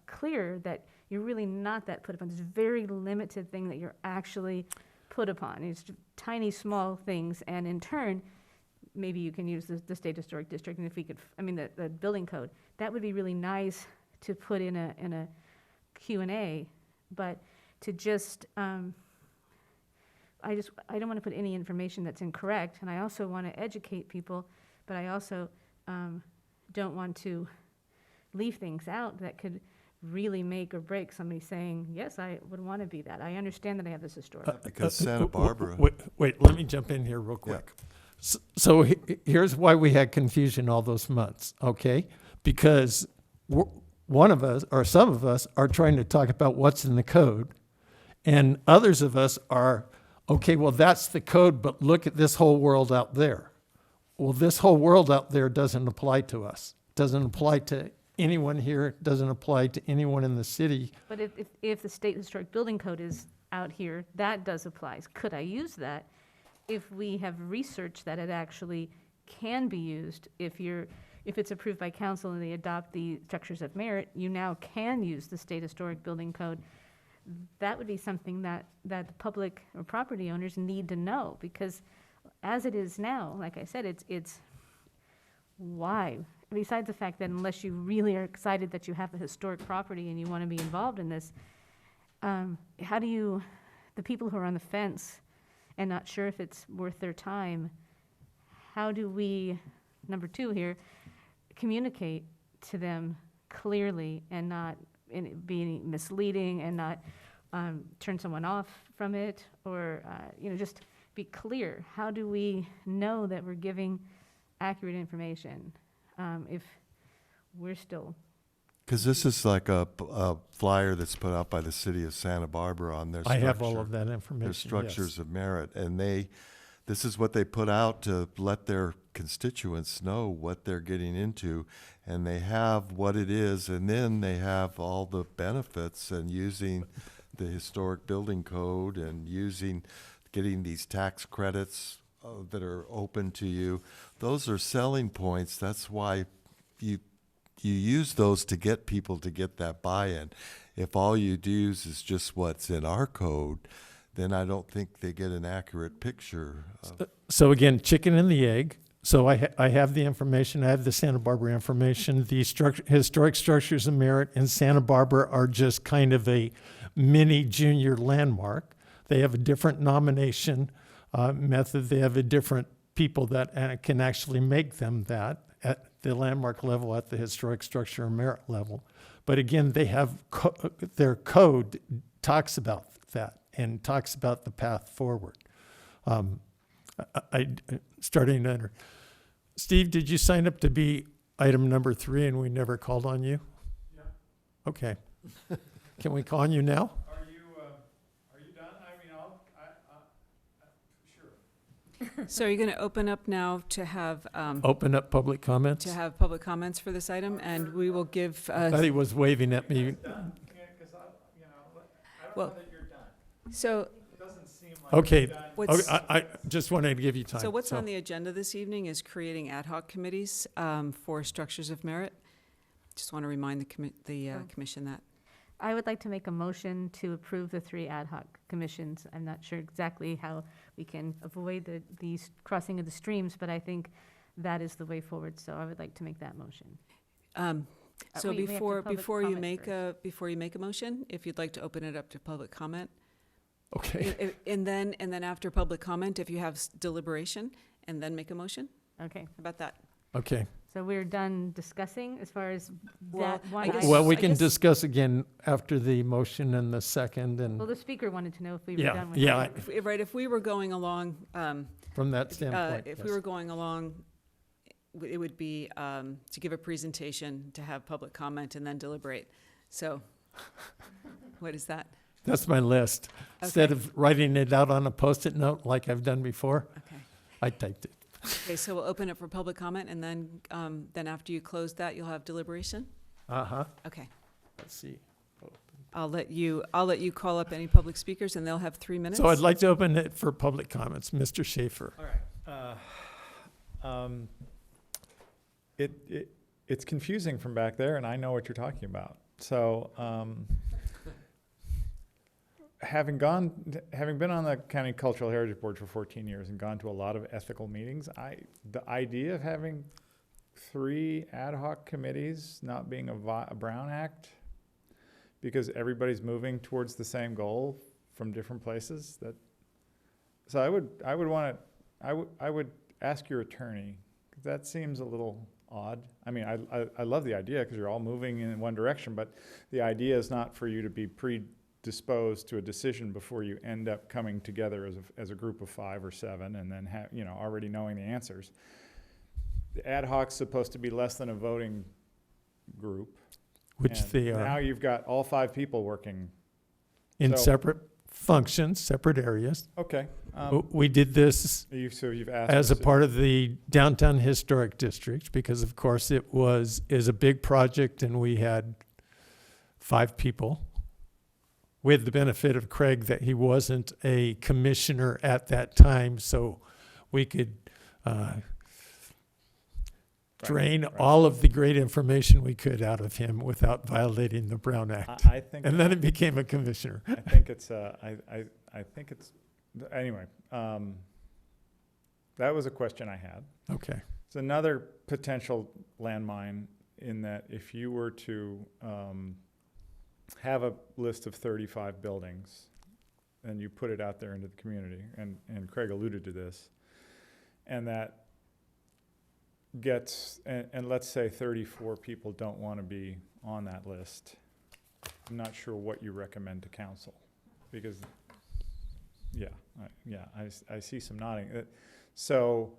clear that you're really not that put upon? There's a very limited thing that you're actually put upon. It's tiny, small things, and in turn, maybe you can use the state historic district, and if we could, the building code, that would be really nice to put in a Q&A, but to just, I don't want to put any information that's incorrect, and I also want to educate people, but I also don't want to leave things out that could really make or break somebody saying, yes, I would want to be that. I understand that I have this historic. Because Santa Barbara. Wait, let me jump in here real quick. So here's why we had confusion all those months, okay? Because one of us, or some of us, are trying to talk about what's in the code, and others of us are, okay, well, that's the code, but look at this whole world out there. Well, this whole world out there doesn't apply to us. Doesn't apply to anyone here, doesn't apply to anyone in the city. But if the state historic building code is out here, that does apply. Could I use that? If we have researched that it actually can be used, if it's approved by council and they adopt the structures of merit, you now can use the state historic building code. That would be something that the public or property owners need to know, because as it is now, like I said, it's why? Besides the fact that unless you really are excited that you have a historic property and you want to be involved in this, how do the people who are on the fence and not sure if it's worth their time, how do we, number 2 here, communicate to them clearly and not be misleading and not turn someone off from it, or just be clear? How do we know that we're giving accurate information if we're still... Because this is like a flyer that's put out by the city of Santa Barbara on their I structure. have all of that information, Their structures of merit, and this is what they put out to let their constituents know what they're getting into, and they have what it is, and then they have all the benefits, and using the historic building code and getting these tax credits that are open to you. Those are selling points. That's why you use those to get people to get that buy-in. If all you do is just what's in our code, then I don't think they get an accurate picture. So again, chicken and the egg. So I have the information. I have the Santa Barbara information. The historic structures of merit in Santa Barbara are just kind of a mini junior landmark. They have a different nomination method. They have a different people that can actually make them that at the landmark level, at the historic structure of merit level. But again, they have their code talks about that and talks about the path forward. Starting to enter. Steve, did you sign up to be item number 3 and we never called on you? Yeah. Okay. Can we call on you now? Are you done? Sure. So are you going to open up now to have, Open up public comments? public comments for this item? And we will give, I thought he was waving at me. Done? Because I don't Well, know that you're done. so It doesn't seem like Okay. you're done. what's, I just wanted to give you time. so what's on the agenda this evening is creating ad hoc committees for structures of merit. Just want to remind the commission that. I would like to make a motion to approve the 3 ad hoc commissions. I'm not sure exactly how we can avoid the crossing of the streams, but I think that is the way forward, so I would like to make that motion. So we have to public before you comment make first. a motion, if you'd like to open it up to public comment, Okay. and then after public comment, if you have deliberation, and then make a motion. Okay, How about that? Okay. So we're done discussing as far as Well, that one I guess- item? Well, we I can guess- discuss again after the motion and the second, Well, and, the speaker wanted to know if we were yeah, done with yeah, it. Right, if we were going along, from that standpoint, if yes. we were going along, it would be to give a presentation, to have public comment, and then deliberate. So, what is that? That's my list. Instead Okay. of writing it out on a Post-it note like I've done before, Okay. I typed it. Okay, so we'll open it for public comment, and then after you close that, you'll have deliberation? Uh-huh. Okay. Let's see. I'll let you call up any public speakers, and they'll have 3 minutes. So I'd like to open it for public comments. Mr. Schaefer. All right. It's confusing from back there, and I know what you're talking about. So, having been on the County Cultural Heritage Board for 14 years and gone to a lot of ethical meetings, the idea of having 3 ad hoc committees not being a Brown Act, because everybody's moving towards the same goal from different places, so I would ask your attorney, 'cause that seems a little odd. I mean, I love the idea because you're all moving in one direction, but the idea is not for you to be predisposed to a decision before you end up coming together as a group of 5 or 7 and then already knowing the answers. The ad hoc's supposed to be less than a voting group. Which and they now are, you've got all 5 people working. in so- separate functions, separate areas. Okay. We did this So you've asked. as a us- part of the Downtown Historic District, because of course it is a big project and we had 5 people. We had the benefit of Craig that he wasn't a commissioner at that time, so we could drain right. all of the great information we could out of him without violating the Brown Act. I think. And then it became a commissioner. I think it's, anyway, that was a question I had. Okay. It's another potential landmine in that if you were to have a list of 35 buildings and you put it out there into the community, and Craig alluded to this, and that gets, and let's say 34 people don't want to be on that list, I'm not sure what you recommend to council, because, I see some nodding. So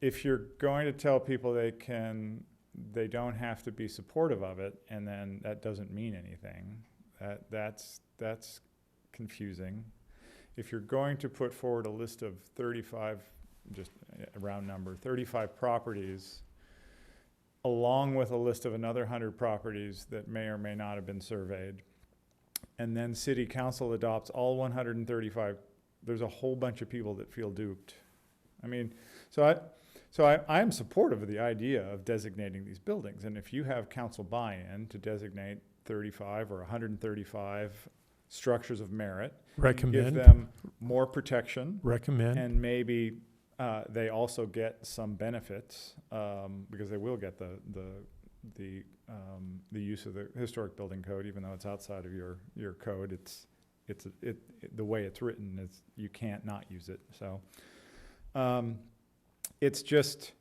if you're going to tell people they don't have to be supportive of it, and then that doesn't mean anything, that's confusing. If you're going to put forward a list of 35, just a round number, 35 properties, along with a list of another 100 properties that may or may not have been surveyed, and then city council adopts all 135, there's a whole bunch of people that feel duped. I mean, I'm supportive of the idea of designating these buildings, and if you have council buy-in to designate 35 or 135 structures of merit, give Recommend, them more protection, recommend. and maybe they also get some benefits because they will get the use of the historic building code, even though it's outside of your code. The way it's written is you can't not use it. So it's just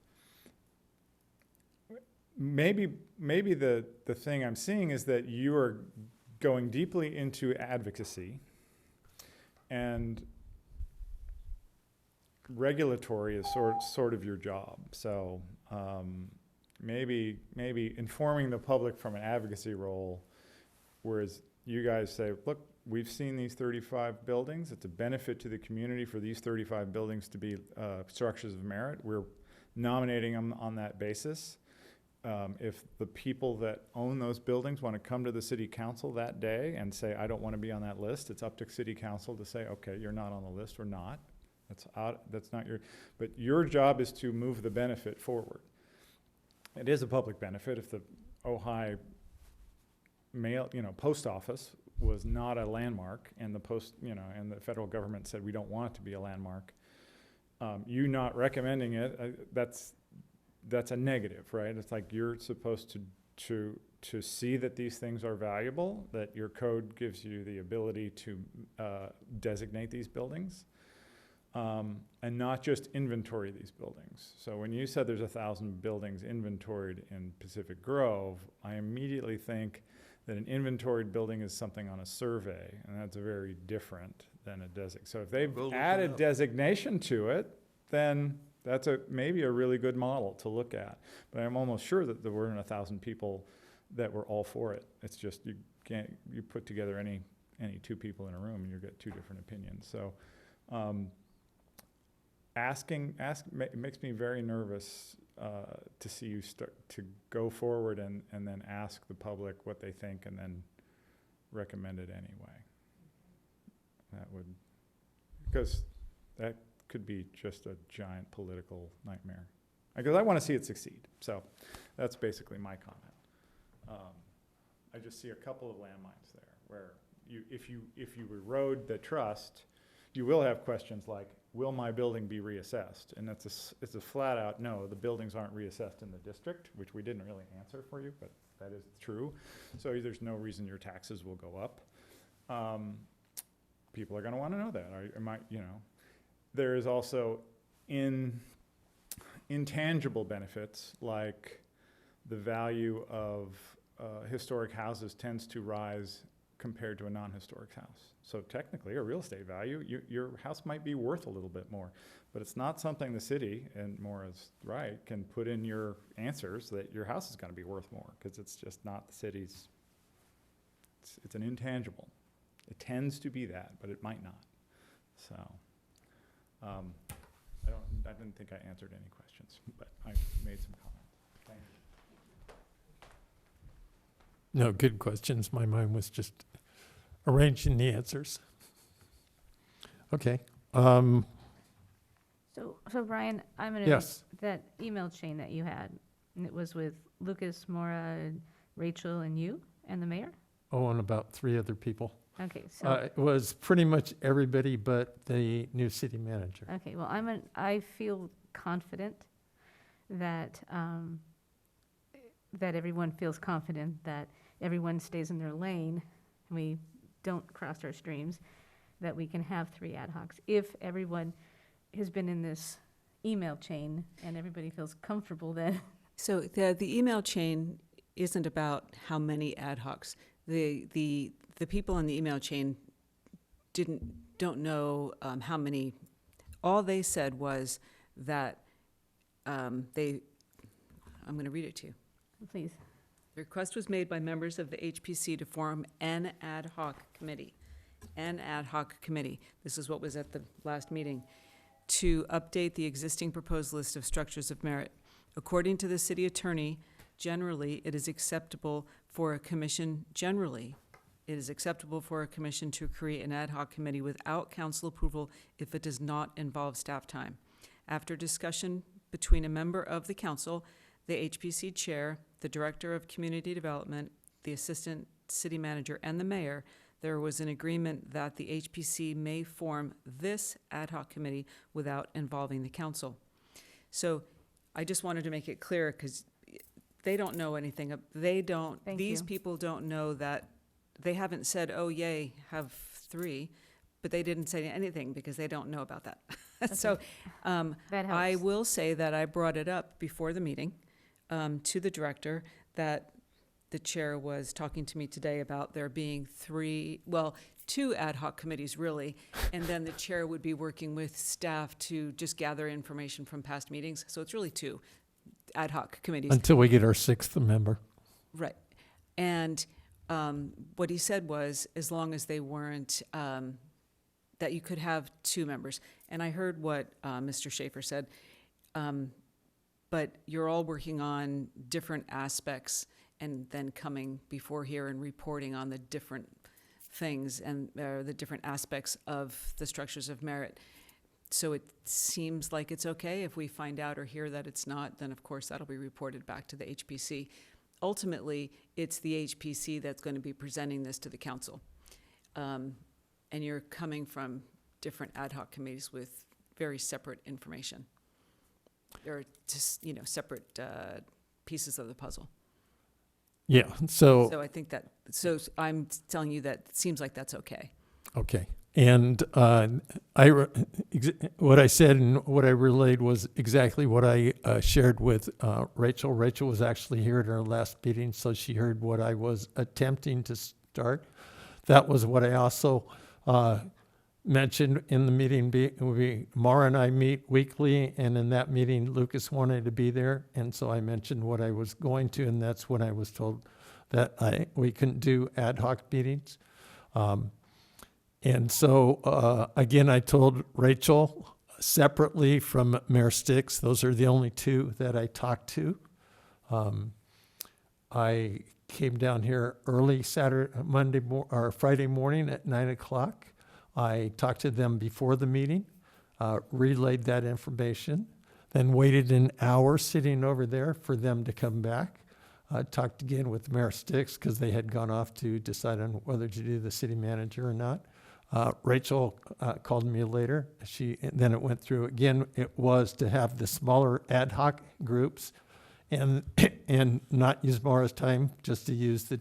maybe the thing I'm seeing is that you are going deeply into advocacy, and regulatory is sort of your job. So maybe informing the public from an advocacy role, whereas you guys say, look, we've seen these 35 buildings. It's a benefit to the community for these 35 buildings to be structures of merit. We're nominating them on that basis. If the people that own those buildings want to come to the city council that day and say, I don't want to be on that list, it's up to city council to say, okay, you're not on the list or not. That's not but your job is to move the benefit forward. It is a public benefit. If the Ojai post office was not a landmark, and and the federal government said we don't want it to be a landmark, you not recommending it, that's a negative, right? It's like you're supposed to see that these things are valuable, that your code gives you the ability to designate these buildings. and not just inventory these buildings. So when you said there's 1,000 buildings inventoried in Pacific Grove, I immediately think that an inventoried building is something on a survey, and that's very different than a so if they've We'll look it added up. designation to it, then that's maybe a really good model to look at. But I'm almost sure that there weren't 1,000 people that were all for it. It's just you put together any two people in a room and you get two different opinions. So it makes me very nervous to see you start to go forward and then ask the public what they think and then recommend it anyway. Because that could be just a giant political nightmare. Because I want to see it succeed. So that's basically my comment. I just see a couple of landmines there where if you erode the trust, you will have questions like, will my building be reassessed? And it's a flat out no, the buildings aren't reassessed in the district, which we didn't really answer for you, but that is true. So there's no reason your taxes will go up. People are going to want to know that. There is also intangible benefits, like the value of historic houses tends to rise compared to a non-historic house. So technically, a real estate value, your house might be worth a little bit more, but it's not something the city, and Maura's right, can put in your answers that your house is going to be worth more, because it's just not the city's. It's an intangible. It tends to be that, but it might not. So I didn't think I answered any questions, but I made some comments. Thank you. No, good questions. My mind was just arranging the answers. Okay. So Brian, I'm gonna, Yes. that email chain that you had, and it was with Lucas, Maura, Rachel, and you, and the mayor? Oh, and about 3 other people. Okay, so, It was pretty much everybody but the new city manager. okay, well, I feel confident that, that everyone feels confident, that everyone stays in their lane, and we don't cross our streams, that we can have 3 ad hocs. If everyone has been in this email chain and everybody feels comfortable, then. So the email chain isn't about how many ad hocs. The people in the email chain don't know how many. All they said was that I'm going to read it to you. Please. The request was made by members of the HPC to form an ad hoc committee. An ad hoc committee. This is what was at the last meeting. To update the existing proposed list of structures of merit. According to the city attorney, generally, it is acceptable for a commission to create an ad hoc committee without council approval if it does not involve staff time. After discussion between a member of the council, the HPC chair, the director of community development, the assistant city manager, and the mayor, there was an agreement that the HPC may form this ad hoc committee without involving the council. So I just wanted to make it clear, because they don't know anything. These people don't know that. They haven't said, oh, yay, have 3, but they didn't say anything because they don't know about that. So That helps. I will say that I brought it up before the meeting to the director, that the chair was talking to me today about there being 2 ad hoc committees, really, and then the chair would be working with staff to just gather information from past meetings. So it's really 2 ad hoc committees. Until we get our 6th member. Right. And what he said was, as long as they weren't, that you could have 2 members. And I heard what Mr. Schaefer said, but you're all working on different aspects and then coming before here and reporting on the different things and the different aspects of the structures of merit. So it seems like it's okay. If we find out or hear that it's not, then of course that'll be reported back to the HPC. Ultimately, it's the HPC that's going to be presenting this to the council. And you're coming from different ad hoc committees with very separate information. They're just, separate pieces of the puzzle. Yeah, so So I think that, so I'm telling you that it seems like that's okay. okay. And what I said and what I relayed was exactly what I shared with Rachel. Rachel was actually here at our last meeting, so she heard what I was attempting to start. That was what I also mentioned in the meeting. Mara and I meet weekly, and in that meeting, Lucas wanted to be there, and so I mentioned what I was going to, and that's when I was told that we couldn't do ad hoc meetings. And so, again, I told Rachel separately from Mayor Sticks. Those are the only two that I talked to. I came down here early Friday morning at 9 o'clock. I talked to them before the meeting, relayed that information, then waited an hour sitting over there for them to come back. Talked again with Mayor Sticks because they had gone off to decide on whether to do the city manager or not. Rachel called me later. Then it went through again. It was to have the smaller ad hoc groups, and not use Mara's time, just to use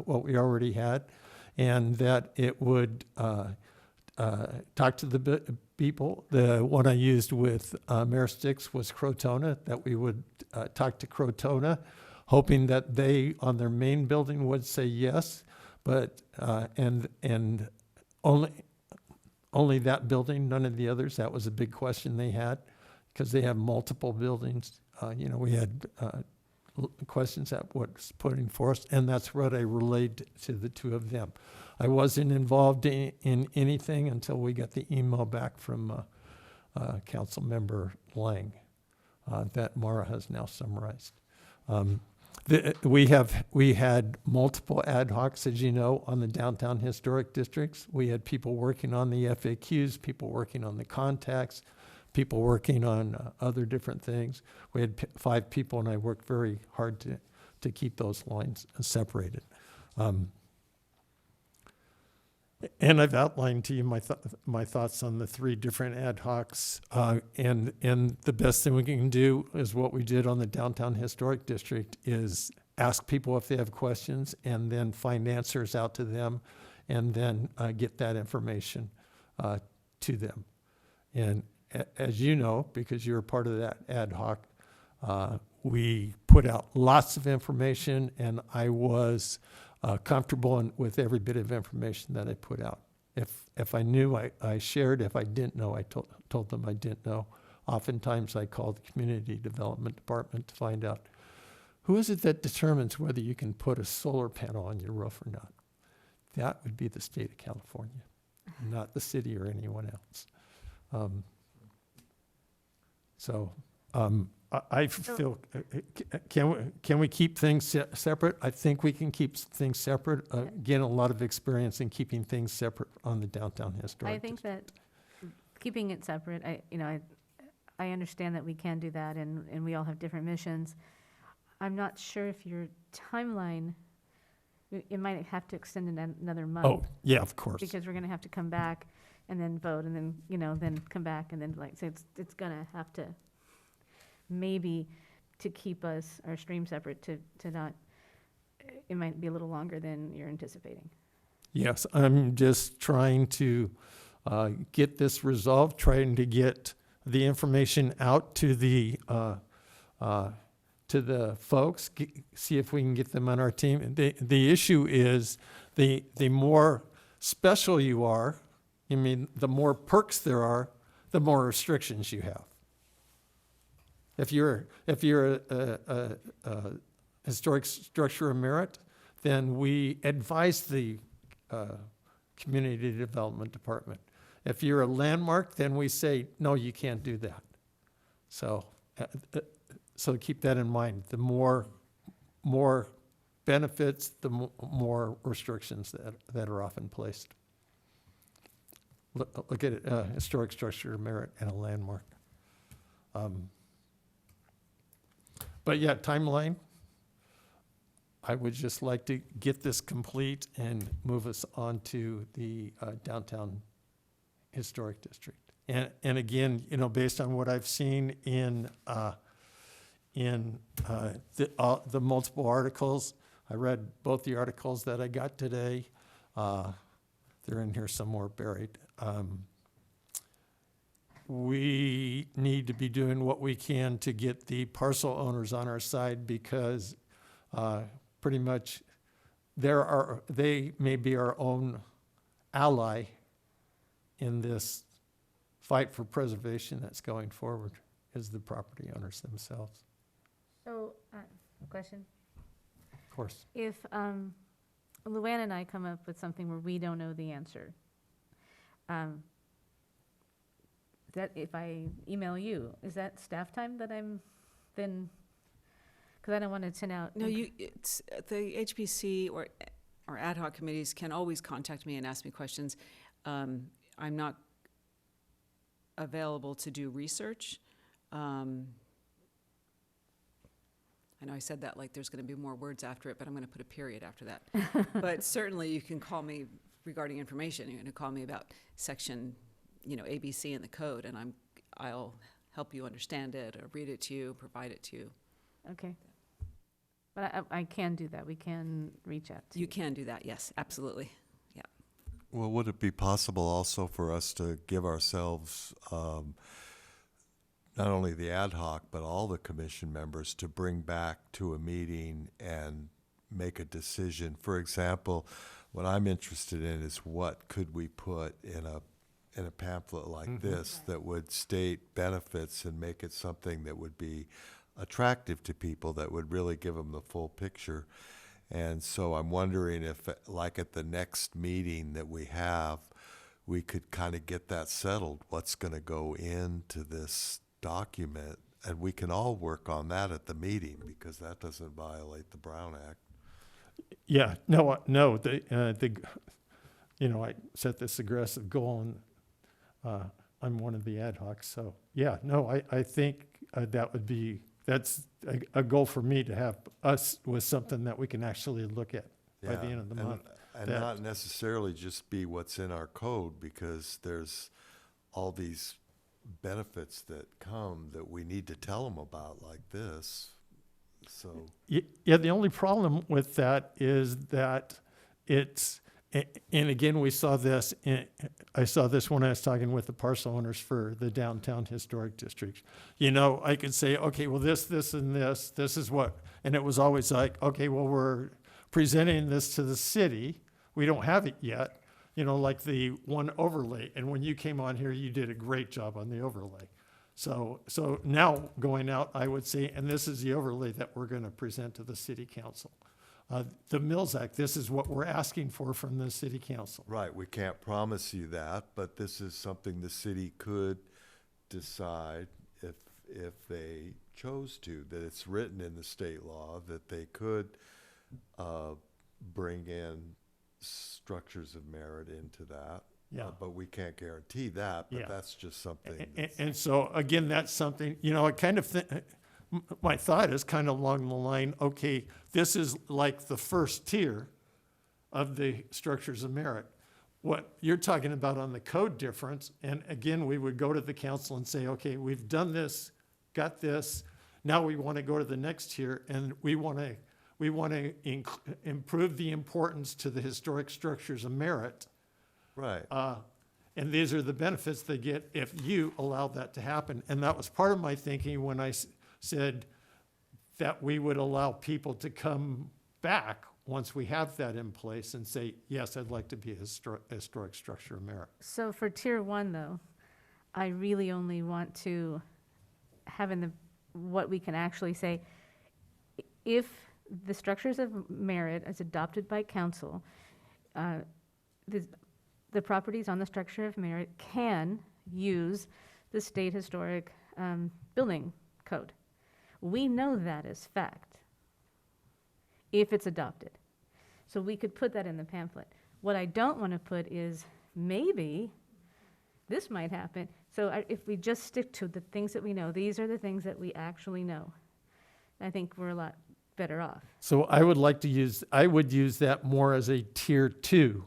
what we already had, and that it would talk to the people. The one I used with Mayor Sticks was Crotona. That we would talk to Crotona, hoping that they on their main building would say yes, but and only that building, none of the others. That was a big question they had, because they have multiple buildings. We had questions that was putting forth, and that's what I relayed to the two of them. I wasn't involved in anything until we got the email back from Council Member Lang that Mara has now summarized. We had multiple ad hocs, as you know, on the downtown historic districts. We had people working on the FAQs, people working on the contacts, people working on other different things. We had 5 people, and I worked very hard to keep those lines separated. And I've outlined to you my thoughts on the 3 different ad hocs, and the best thing we can do is what we did on the downtown historic district, is ask people if they have questions, and then find answers out to them, and then get that information to them. And as you know, because you're a part of that ad hoc, we put out lots of information, and I was comfortable with every bit of information that I put out. If I knew, I shared. If I didn't know, I told them I didn't know. Oftentimes I called the community development department to find out, who is it that determines whether you can put a solar panel on your roof or not? That would be the state of California, not the city or anyone else. I feel, can we keep things separate? I think we can keep things separate. Again, a lot of experience in keeping things separate on the downtown historic. I think that keeping it separate, I understand that we can do that, and we all have different missions. I'm not sure if your timeline, it might have to extend another month. Oh, yeah, of course. Because we're gonna have to come back and then vote, and then, then come back, and then so it's gonna have to, maybe to keep our stream separate, to not, it might be a little longer than you're anticipating. Yes, I'm just trying to get this resolved, trying to get the information out to the folks, see if we can get them on our team. The issue is the more special you are, the more perks there are, the more restrictions you have. If you're a historic structure of merit, then we advise the community development department. If you're a landmark, then we say, no, you can't do that. So keep that in mind. The more benefits, the more restrictions that are often placed. Look at it, historic structure of merit and a landmark. But yeah, timeline, I would just like to get this complete and move us on to the downtown historic district. And again, based on what I've seen in the multiple articles, I read both the articles that I got today. They're in here somewhere buried. we need to be doing what we can to get the parcel owners on our side because pretty much they may be our own ally in this fight for preservation that's going forward, is the property owners themselves. So, a question. Of course. If Luann and I come up with something where we don't know the answer, that if I email you, is that staff time that I'm then, because I don't want to send out. No, it's, the HPC or ad hoc committees can always contact me and ask me questions. I'm not available to do research. I know I said that like there's going to be more words after it, but I'm going to put a period after that. But certainly you can call me regarding information. You're going to call me about section, ABC in the code, and I'll help you understand it or read it to you, provide it to you. Okay. But I can do that. We can reach out to You can do that, yes, absolutely. Well, would it be possible also for us to give ourselves, not only the ad hoc, but all the commission members to bring back to a meeting and make a decision? For example, what I'm interested in is what could we put in a pamphlet like this that would state benefits and make it something that would be attractive to people, that would really give them the full picture. And so I'm wondering if, like at the next meeting that we have, we could kind of get that settled, what's going to go into this document, and we can all work on that at the meeting because that doesn't violate the Brown Act. Yeah, no, I set this aggressive goal, and I'm one of the ad hocs. So yeah, no, I think that's a goal for me, to have us with something that we can actually look at by the end of the month. And not necessarily just be what's in our code, because there's all these benefits that come that we need to tell them about, like this. So Yeah, the only problem with that is that and again, we saw this, I saw this when I was talking with the parcel owners for the downtown historic district. I could say, okay, well, this, and this is what, and it was always like, okay, well, we're presenting this to the city. We don't have it yet, like the one overlay. And when you came on here, you did a great job on the overlay. So now going out, I would say, and this is the overlay that we're going to present to the city council. The Mills Act, this is what we're asking for from the city council. right, we can't promise you that, but this is something the city could decide if they chose to, that it's written in the state law that they could bring in structures of merit into that. Yeah. But we can't guarantee that, but Yeah. that's just something. And so, again, that's something, I kind of my thought is kind of along the line, okay, this is like the first tier of the structures of merit. What you're talking about on the code difference, and again, we would go to the council and say, okay, we've done this, got this, now we want to go to the next tier, and we want to improve the importance to the historic structures of merit. Right. And these are the benefits they get if you allow that to happen. And that was part of my thinking when I said that we would allow people to come back once we have that in place and say, yes, I'd like to be a historic structure of merit. So for tier 1, though, I really only want to have what we can actually say, if the structures of merit is adopted by council, the properties on the structure of merit can use the state historic building code. We know that as fact, if it's adopted. So we could put that in the pamphlet. What I don't want to put is, maybe this might happen. So if we just stick to the things that we know, these are the things that we actually know, I think we're a lot better off. So I would use that more as a tier 2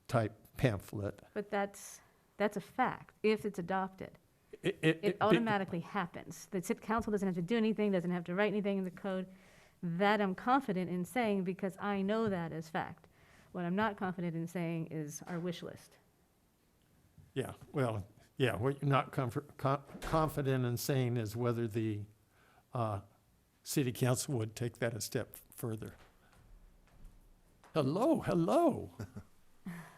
type pamphlet. But that's a fact, if it's adopted. It It automatically happens. The city council doesn't have to do anything, doesn't have to write anything in the code. That I'm confident in saying because I know that as fact. What I'm not confident in saying is our wish list. Yeah, well, yeah, what you're not confident in saying is whether the city council would take that a step further. Hello, hello.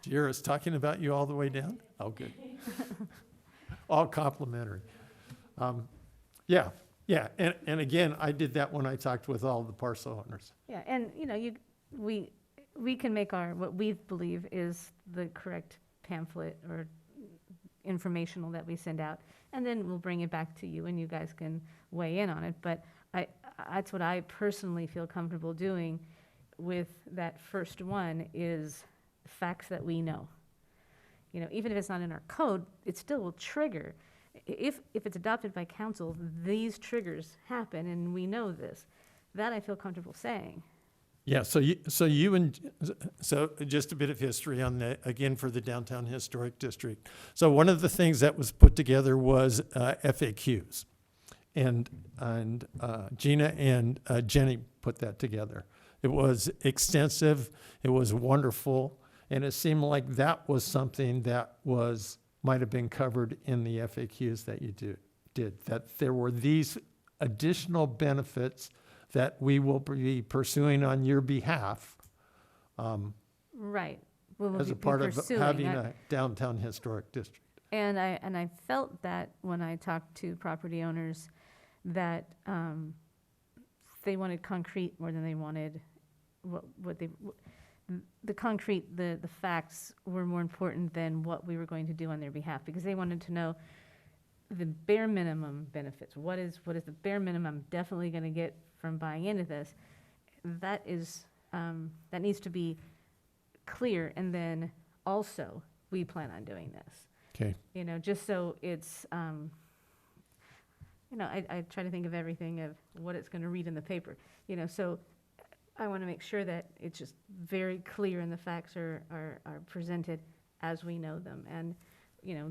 Jira's talking about you all the way down? Oh, good. All complimentary. Yeah, and again, I did that when I talked with all the parcel owners. Yeah, and, we can make what we believe is the correct pamphlet or informational that we send out, and then we'll bring it back to you and you guys can weigh in on it. But that's what I personally feel comfortable doing with that first one, is facts that we know. Even if it's not in our code, it still will trigger. If it's adopted by council, these triggers happen and we know this. That I feel comfortable saying. Yeah, so just a bit of history on that, again, for the Downtown Historic District. So one of the things that was put together was FAQs. And Gina and Jenny put that together. It was extensive, it was wonderful, and it seemed like that was something that might have been covered in the FAQs that you did, that there were these additional benefits that we will be pursuing on your behalf Right. We'll as be a part of pursuing having it. a downtown historic district. And I felt that when I talked to property owners, that they wanted concrete more than they wanted the concrete, the facts were more important than what we were going to do on their behalf, because they wanted to know the bare minimum benefits. What is the bare minimum I'm definitely going to get from buying into this? That is, that needs to be clear. And then also, we plan on doing this. Okay. Just so it's, I try to think of everything of what it's going to read in the paper. So I want to make sure that it's just very clear and the facts are presented as we know them. And,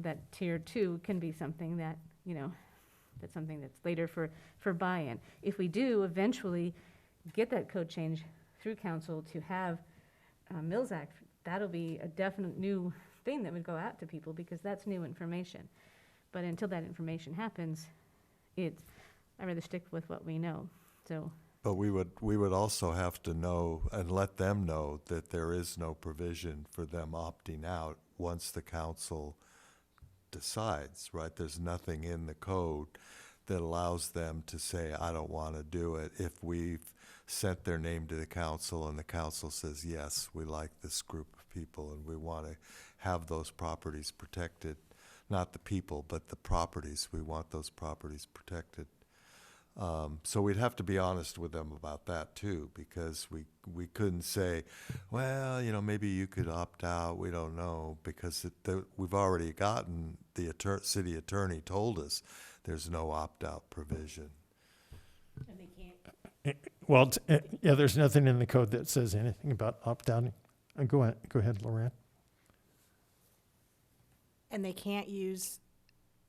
that tier 2 can be something that, that's something that's later for buy-in. If we do eventually get that code change through council to have Mills Act, that'll be a definite new thing that would go out to people, because that's new information. But until that information happens, I'd rather stick with what we know. So. But we would also have to know and let them know that there is no provision for them opting out once the council decides, right? There's nothing in the code that allows them to say, I don't want to do it. If we've sent their name to the council and the council says, yes, we like this group of people and we want to have those properties protected, not the people, but the properties, we want those properties protected. So we'd have to be honest with them about that too, because we couldn't say, well, maybe you could opt out, we don't know, because we've already gotten, the city attorney told us there's no opt-out provision. And they can't. Well, there's nothing in the code that says anything about opt-outing. Go ahead, Lorraine. And they can't use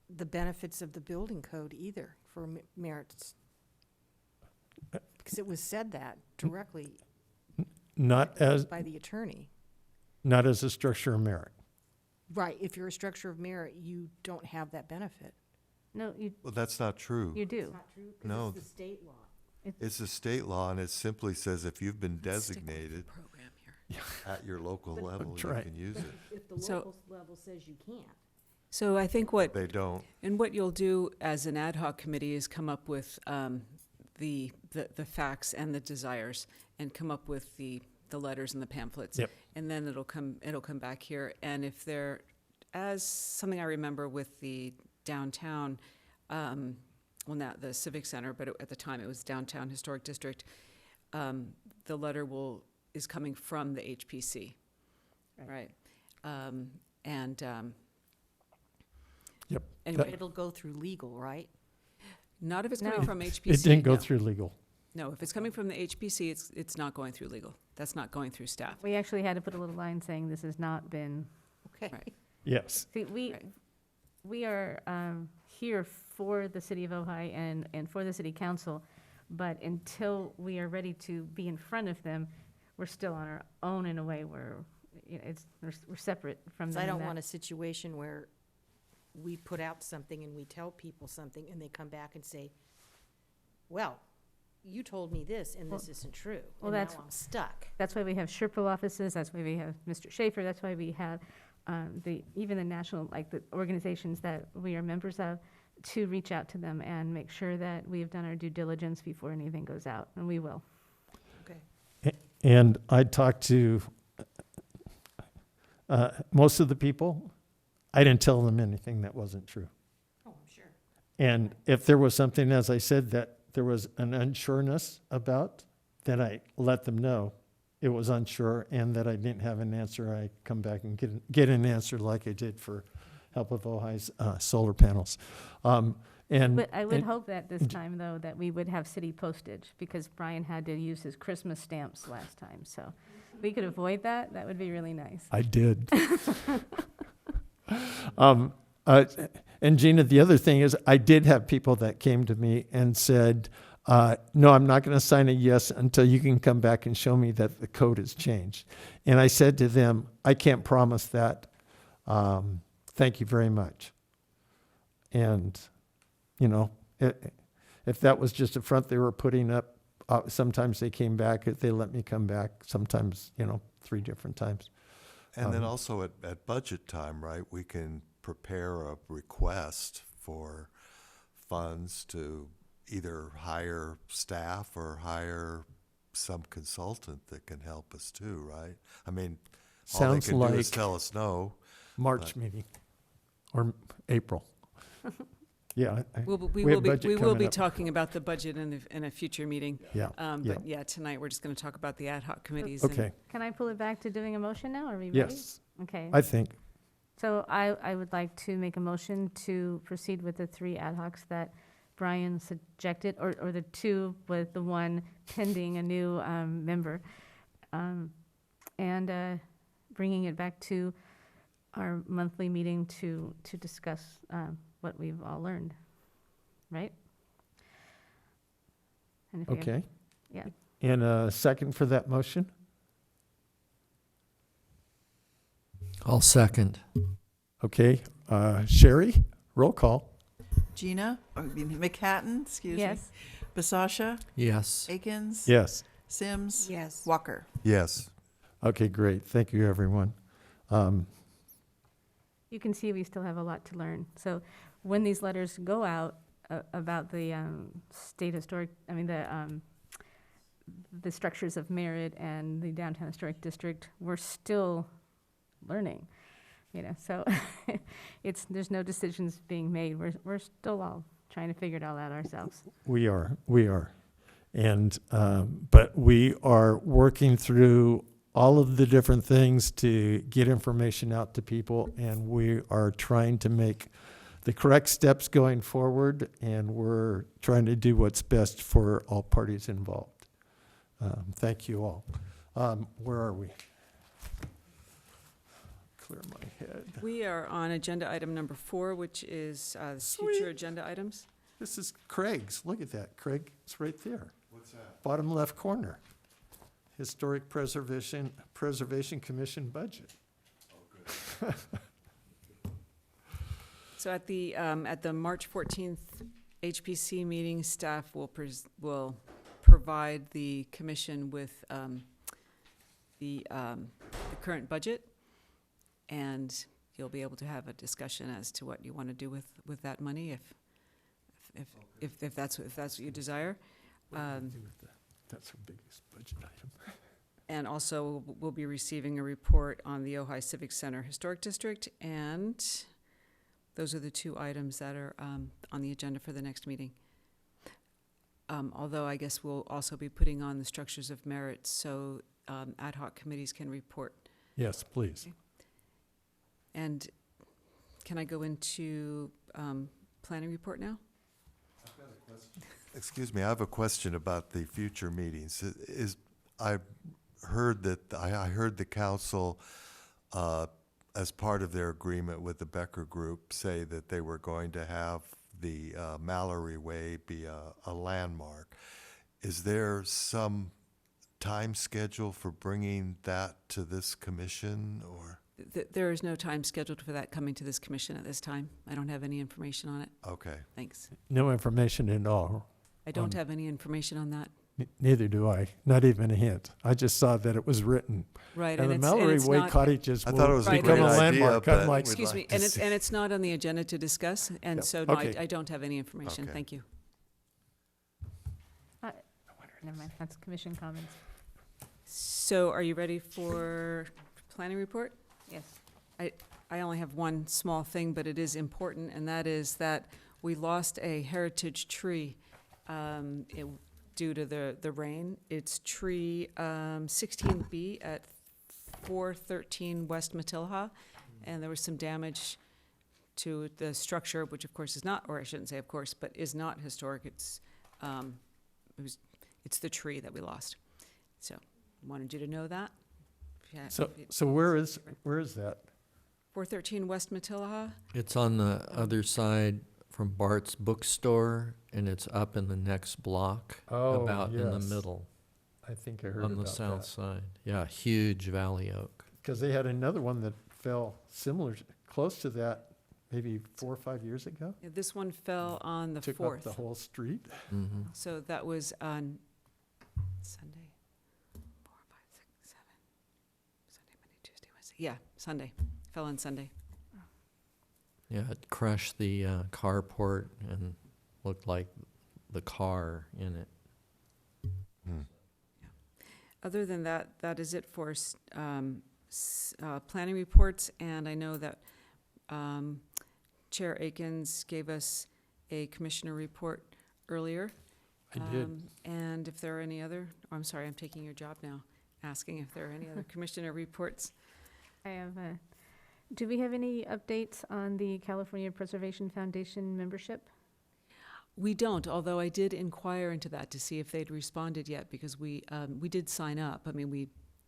the benefits of the building code either for merits. Because it was said that directly Not as by the attorney. Not as a structure of merit. Right, if you're a structure of merit, you don't have that benefit. No, Well, that's not true. you do. Not true, No. it's the state law. It's a state law, and it simply says if you've been designated Program here. at your local level, That's you right. can use it. If the So- local level says you can't. So I think what They don't. And what you'll do as an ad hoc committee is come up with the facts and the desires, and come up with the letters and the pamphlets. Yep. And then it'll come back here. And if there, as something I remember with the downtown, well, not the Civic Center, but at the time it was Downtown Historic District, the letter is coming from the HPC, right? Yep. Anyway, It'll go through legal, right? not if it's coming No. from HPC. It didn't go no. through legal. No, if it's coming from the HPC, it's not going through legal. That's not going through staff. We actually had to put a little line saying this has not been. Okay. Right. Yes. See, Right. we are here for the city of Ojai and for the city council, but until we are ready to be in front of them, we're still on our own in a way where we're separate from 'Cause them. I in don't that- want a situation where we put out something and we tell people something and they come back and say, well, you told me this and this isn't true. well, and that's- now I'm stuck. That's why we have Sherpa offices, that's why we have Mr. Schaefer, that's why we have even the national, like the organizations that we are members of, to reach out to them and make sure that we've done our due diligence before anything goes out, and we will. And I talked to most of the people. I didn't tell them anything that wasn't true. Oh, I'm sure. And if there was something, as I said, that there was an unsureness about, then I let them know it was unsure and that I didn't have an answer. I come back and get an answer like I did for help of Ojai's solar panels. But I would and- hope that this time, though, that we would have city postage, because Brian had to use his Christmas stamps last time, so if we could avoid that, that would be really nice. I did. And Gina, the other thing is, I did have people that came to me and said, no, I'm not going to sign a yes until you can come back and show me that the code has changed. And I said to them, I can't promise that. Thank you very much. And, you know, if that was just a front they were putting up, sometimes they came back, they let me come back, sometimes, 3 different times. And then also at budget time, right, we can prepare a request for funds to either hire staff or hire some consultant that can help us too, right? I mean, all they Sounds can do is like tell us no. March meeting or April. Yeah. We We have will budget be coming up. talking about the budget in a future meeting. Yeah. But yeah, tonight we're just going to talk about the ad hoc committees. and- Okay. Can I pull it back to doing a motion now? Are we ready? Yes, Okay. I think. So I would like to make a motion to proceed with the 3 ad hocs that Brian suggested, or the 2 with the 1 pending a new member. And bringing it back to our monthly meeting to discuss what we've all learned, right? And if you have- Okay. Yeah. And a second for that motion? I'll second. Okay. Sherry, roll call. Gina, McHatton, excuse me. Yes. Basasha, Yes. Akins. Yes. Sims. Yes. Walker. Yes. Okay, great. Thank you, everyone. You can see we still have a lot to learn. So when these letters go out about the state historic, the structures of Merritt and the downtown historic district, we're still learning, so there's no decisions being made. We're still all trying to figure it all out ourselves. We are. And, but we are working through all of the different things to get information out to people, and we are trying to make the correct steps going forward, and we're trying to do what's best for all parties involved. Thank you all. Where are we? Clear my head. We are on agenda item number 4, which is Sweet. future agenda items. This is Craig's. Look at that, Craig. It's right there. What's that? Bottom left corner. Historic Preservation Commission budget. So at the March 14th HPC meeting, staff will provide the commission with the current budget, and you'll be able to have a discussion as to what you want to do with that money, if that's what you desire. That's our biggest budget item. And also, we'll be receiving a report on the Ojai Civic Center Historic District, and those are the 2 items that are on the agenda for the next meeting. Although I guess we'll also be putting on the structures of merit, so ad hoc committees can report. Yes, please. And can I go into planning report now? Excuse me, I have a question about the future meetings. I heard the council, as part of their agreement with the Becker Group, say that they were going to have the Mallory Way be a landmark. Is there some time schedule for bringing that to this commission, or? There is no time scheduled for that coming to this commission at this time. I don't have any information on it. Okay. Thanks. No information at all. I don't Um, have any information on that. Neither do I, not even a hint. I just saw that it was written. Right, And the and Mallory it's Way not, cottages I thought it will was a Right, become great a and idea, landmark, but unlike, we'd excuse like me, to and see- it's not on the agenda to discuss, and Yep. so no, Okay. I don't have any information. Okay. Thank you. Never mind, that's commission comments. So are you ready for planning report? Yes. I only have one small thing, but it is important, and that is that we lost a heritage tree due to the rain. It's tree 16B at 413 West Matilha, and there was some damage to the structure, which of course is not, or I shouldn't say of course, but is not historic. It's the tree that we lost. So wanted you to know that. Yeah, so where is that? 413 West Matilha. It's on the other side from Bart's bookstore, and it's up in the next block, Oh, about in the yes. middle, I think I heard on the about south that. side. Yeah, huge valley oak. Because they had another one that fell similar, close to that, maybe 4 or 5 years ago. Yeah, this one fell on the Took up 4th. the whole street. Mm-hmm. So that was on Sunday. 4, 5, 6, 7. Sunday, Monday, Tuesday, Wednesday. Yeah, Sunday. Fell on Sunday. Yeah, it crushed the carport and looked like the car in it. Hmm. Other than that, that is it for planning reports. And I know that Chair Akins gave us a commissioner report earlier. I did. And if there are any other, oh, I'm sorry, I'm taking your job now, asking if there are any other commissioner reports. I have do we have any updates on the California Preservation Foundation membership? We don't, although I did inquire into that to see if they'd responded yet, because we did sign up. I mean, we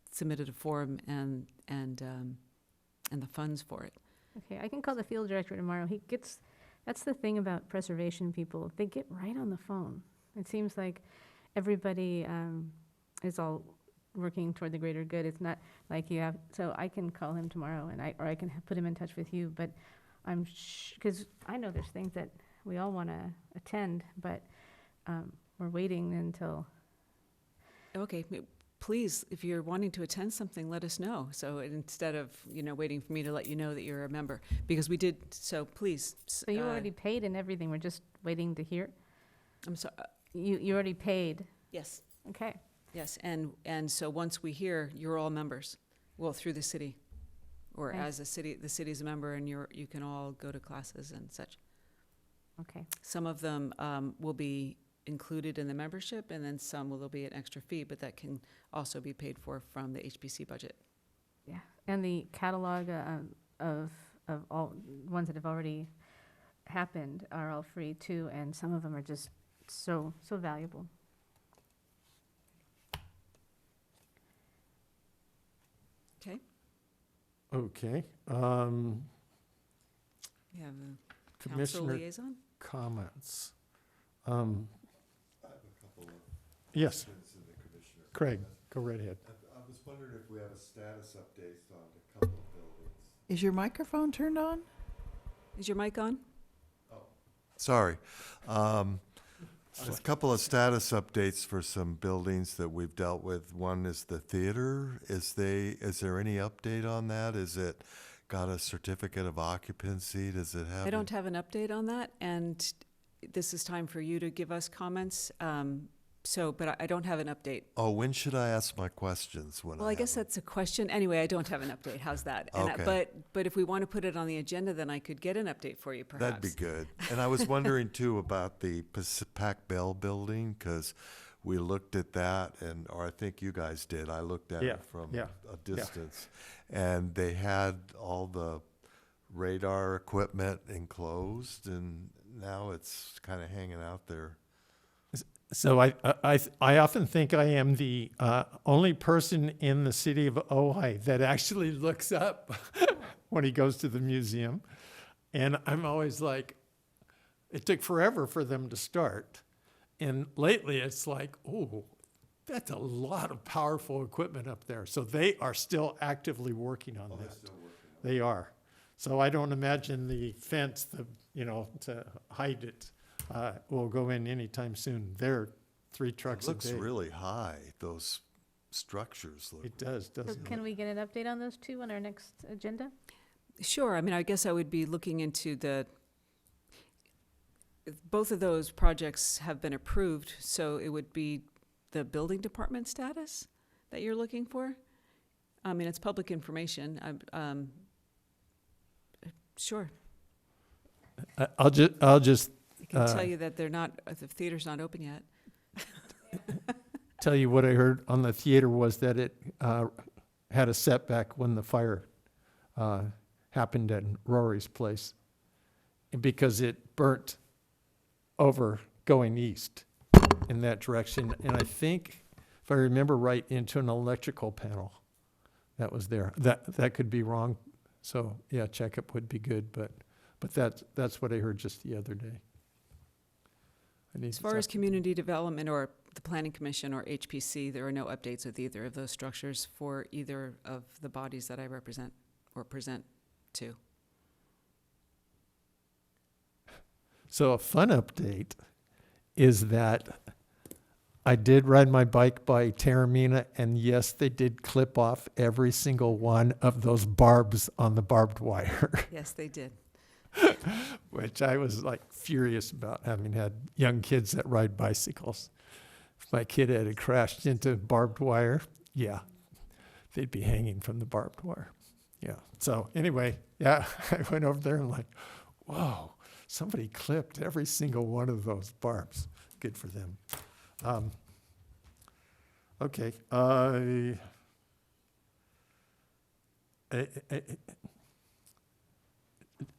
submitted a form and the funds for it. Okay, I can call the field director tomorrow. That's the thing about preservation people. They get right on the phone. It seems like everybody is all working toward the greater good. It's not like you have, so I can call him tomorrow and I can put him in touch with you, but because I know there's things that we all want to attend, but we're waiting until. Okay, please, if you're wanting to attend something, let us know. So instead of, waiting for me to let you know that you're a member, because we did, so please. So you already paid and everything, we're just waiting to hear? I'm sorry. You already paid? Yes. Okay. Yes, and so once we hear, you're all members, well, through the city, or Okay. as the city's a member, and you can all go to classes and such. Okay. Some of them will be included in the membership, and then some will be an extra fee, but that can also be paid for from the HPC budget. Yeah, and the catalog of all ones that have already happened are all free too, and some of them are just so valuable. Okay, Okay. we have a council Commissioner liaison. comments. I have a couple of Yes, questions in the commissioner. Craig, go right ahead. I was wondering if we have a status update on a couple of buildings. Is your microphone turned on? Is your mic on? Sorry. A couple of status updates for some buildings that we've dealt with. One is the theater. Is there any update on that? Is it got a certificate of occupancy? Does it have? I don't have an update on that, and this is time for you to give us comments. But I don't have an update. Oh, when should I ask my questions? When Well, I guess have that's a question. Anyway, I don't have an update. How's that? And Okay. But if we want to put it on the agenda, then I could get an update for you, perhaps. That'd be good. And I was wondering too about the Pac Bell building, because we looked at that, or I think you guys did. I looked at Yeah, it from yeah, a distance, and they had all the radar equipment enclosed, and now it's kind of hanging out there. So I often think I am the only person in the city of Ojai that actually looks up when he goes to the museum. And I'm always like, it took forever for them to start. And lately it's like, oh, that's a lot of powerful equipment up there. So they are still actively working on that. Still working they are. So I don't imagine the fence, to hide it, will go in anytime soon. They're 3 trucks It a looks day. really high, those structures look. It does, So doesn't can it? we get an update on those two on our next agenda? Sure, I mean, I guess I would be looking into both of those projects have been approved, so it would be the building department status that you're looking for? I mean, it's public information. Sure. I'll just I can tell you that the theater's not open yet. tell you what I heard on the theater was that it had a setback when the fire happened at Rory's place, because it burnt over going east in that direction. And I think, if I remember right, into an electrical panel that was there. That could be wrong. So yeah, checkup would be good, but that's what I heard just the other day. As far as community development or the Planning Commission or HPC, there are no updates with either of those structures for either of the bodies that I represent or present to. So a fun update is that I did ride my bike by Taramina, and yes, they did clip off every single one of those barbs on the barbed wire, Yes, they did. which I was like furious about, having had young kids that ride bicycles. If my kid had crashed into barbed wire, yeah, they'd be hanging from the barbed wire. Yeah. So anyway, yeah, I went over there and like, whoa, somebody clipped every single one of those barbs. Good for them. Okay.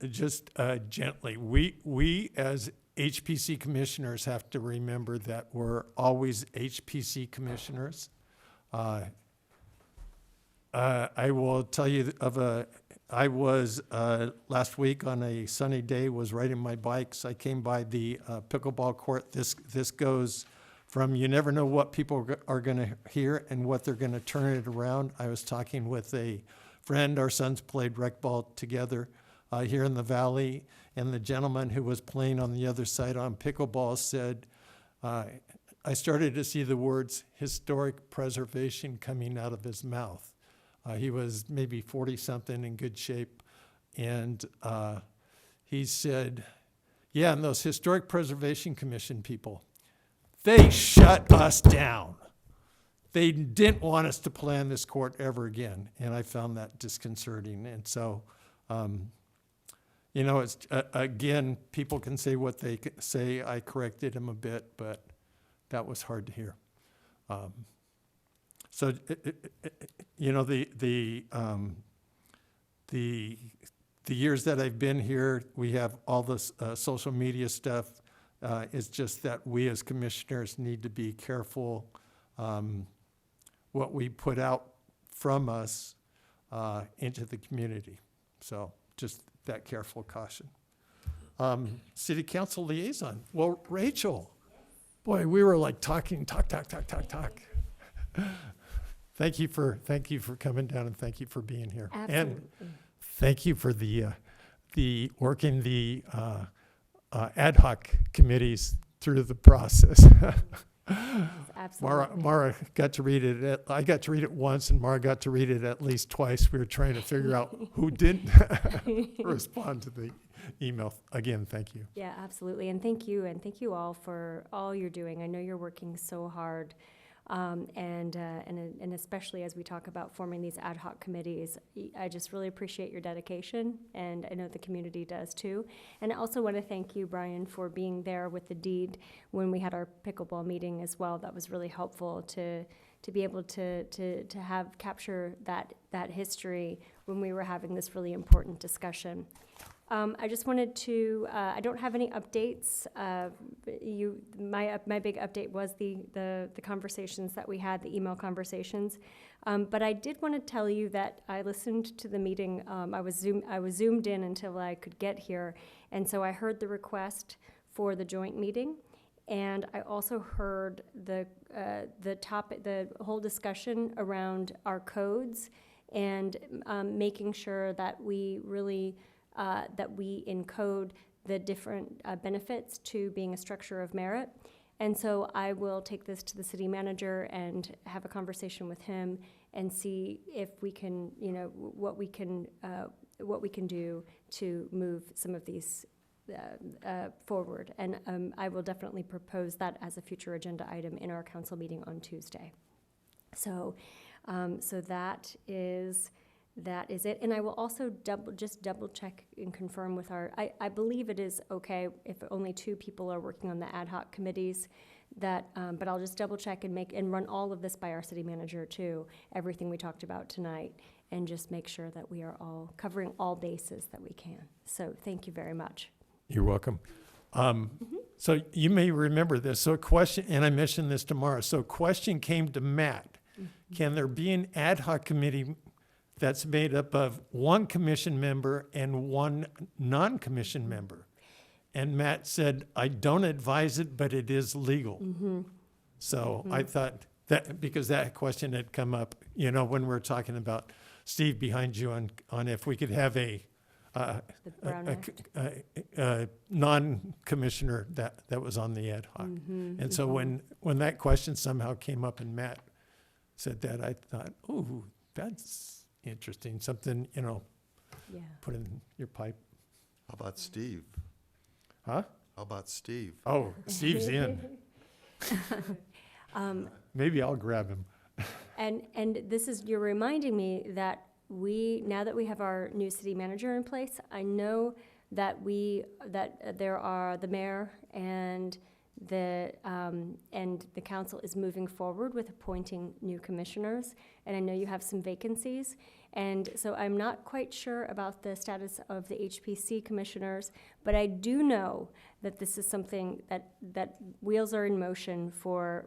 Just gently, we as HPC commissioners have to remember that we're always HPC commissioners. I will tell you I was last week on a sunny day, was riding my bikes. I came by the pickleball court. This goes from, you never know what people are going to hear and what they're going to turn it around. I was talking with a friend. Our sons played rec ball together here in the valley, and the gentleman who was playing on the other side on pickleball said, I started to see the words historic preservation coming out of his mouth. He was maybe 40-something, in good shape, and he said, yeah, and those Historic Preservation Commission people, they shut us down. They didn't want us to play on this court ever again, and I found that disconcerting. And so, it's again, people can say what they say. I corrected him a bit, but that was hard to hear. So, the years that I've been here, we have all this social media stuff. It's just that we as commissioners need to be careful what we put out from us into the community. So just that careful caution. City Council liaison. Well, Rachel, boy, we were like talk. Thank you for coming down, and thank you for being here. Absolutely. And thank you for the working the ad hoc committees through the process. Absolutely. Mara got to read it. I got to read it once, and Mara got to read it at least twice. We were trying to figure out who didn't respond to the email. Again, thank you. Yeah, absolutely. And thank you all for all you're doing. I know you're working so hard. And especially as we talk about forming these ad hoc committees, I just really appreciate your dedication, and I know the community does too. And I also want to thank you, Brian, for being there with the deed when we had our pickleball meeting as well. That was really helpful to be able to have capture that history when we were having this really important discussion. I just wanted to, I don't have any updates. My big update was the conversations that we had, the email conversations. But I did want to tell you that I listened to the meeting. I was zoomed in until I could get here. And so I heard the request for the joint meeting. And I also heard the whole discussion around our codes and making sure that we really, that we encode the different benefits to being a structure of merit. And so I will take this to the city manager and have a conversation with him and see if we can, you know, what we can do to move some of these forward. And I will definitely propose that as a future agenda item in our council meeting on Tuesday. So, so that is it. And I will also double check and confirm with I believe it is okay if only 2 people are working on the ad hoc committees, that, but I'll just double check and run all of this by our city manager too, everything we talked about tonight, and just make sure that we are all covering all bases that we can. So thank you very much. You're welcome. So you may remember this. So a question, and I mentioned this tomorrow. So a question came to Matt. Can there be an ad hoc committee that's made up of 1 commission member and 1 non-commission member? And Matt said, I don't advise it, but it is legal. So I thought that, because that question had come up, you know, when we were talking about Steve behind you on if we could have a non-commissioner that was on the ad hoc. And so when that question somehow came up and Matt said that, I thought, ooh, that's interesting. Something, you know, Yeah. put in your pipe. How about Steve? Huh? How about Steve? Oh, Steve's in. Maybe I'll grab him. And this is, you're reminding me that now that we have our new city manager in place, I know that there are the mayor and the council is moving forward with appointing new commissioners, and I know you have some vacancies, and so I'm not quite sure about the status of the HPC commissioners, but I do know that this is something that wheels are in motion for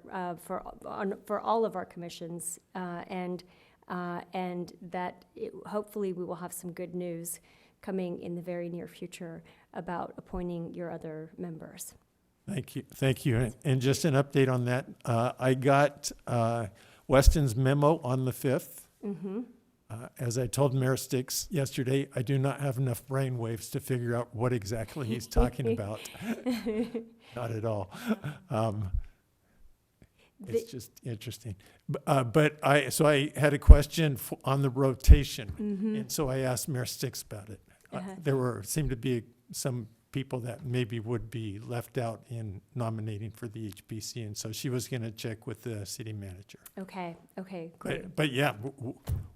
all of our commissions, and that hopefully we will have some good news coming in the very near future about appointing your other members. Thank you. And just an update on that. I got Weston's memo on the 5th. As I told Mayor Sticks yesterday, I do not have enough brain waves to figure out what exactly he's talking about. Not at all. It's just interesting. So I had a question on the rotation, and so I asked Mayor Sticks about it. There seemed to be some people that maybe would be left out in nominating for the HPC, and so she was going to check with the city manager. Okay, great. But yeah,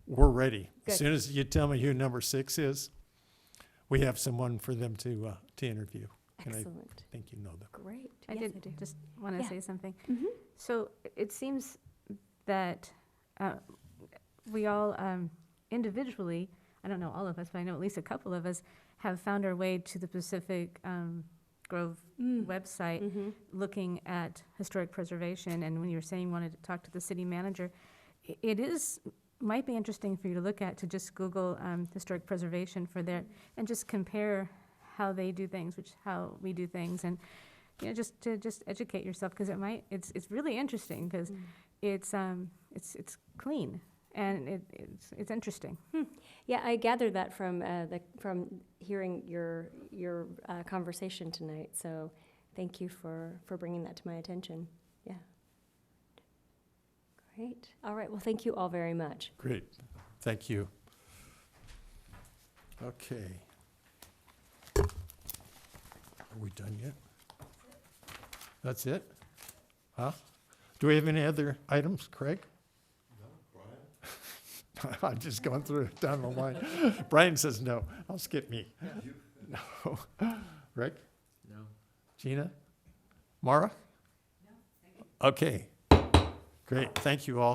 we're ready. Good. As soon as you tell me who number 6 is, we have someone for them to interview. And Excellent. I think you know them. Great. I Yes, did just want to Yeah. say something. Mhm. So it seems that we all individually, I don't know all of us, but I know at least a couple of us, have found our way to the Pacific Grove website looking at historic preservation. And when you were saying you wanted to talk to the city manager, might be interesting for you to look at, to just Google historic preservation for there and just compare how they do things, how we do things, and you know, just to educate yourself, because it's really interesting, because it's clean and it's interesting. Yeah, I gathered that from hearing your conversation tonight. So, thank you for bringing that to my attention. Yeah. Great. All right. Well, thank you all very much. Great. Thank you. Okay. Are we done yet? That's it? Huh? Do we have any other items, Craig? I'm just going through it down the line. Brian says no. I'll skip me. No. Rick? No. Gina? Mara? No. Okay. Great. Thank you all.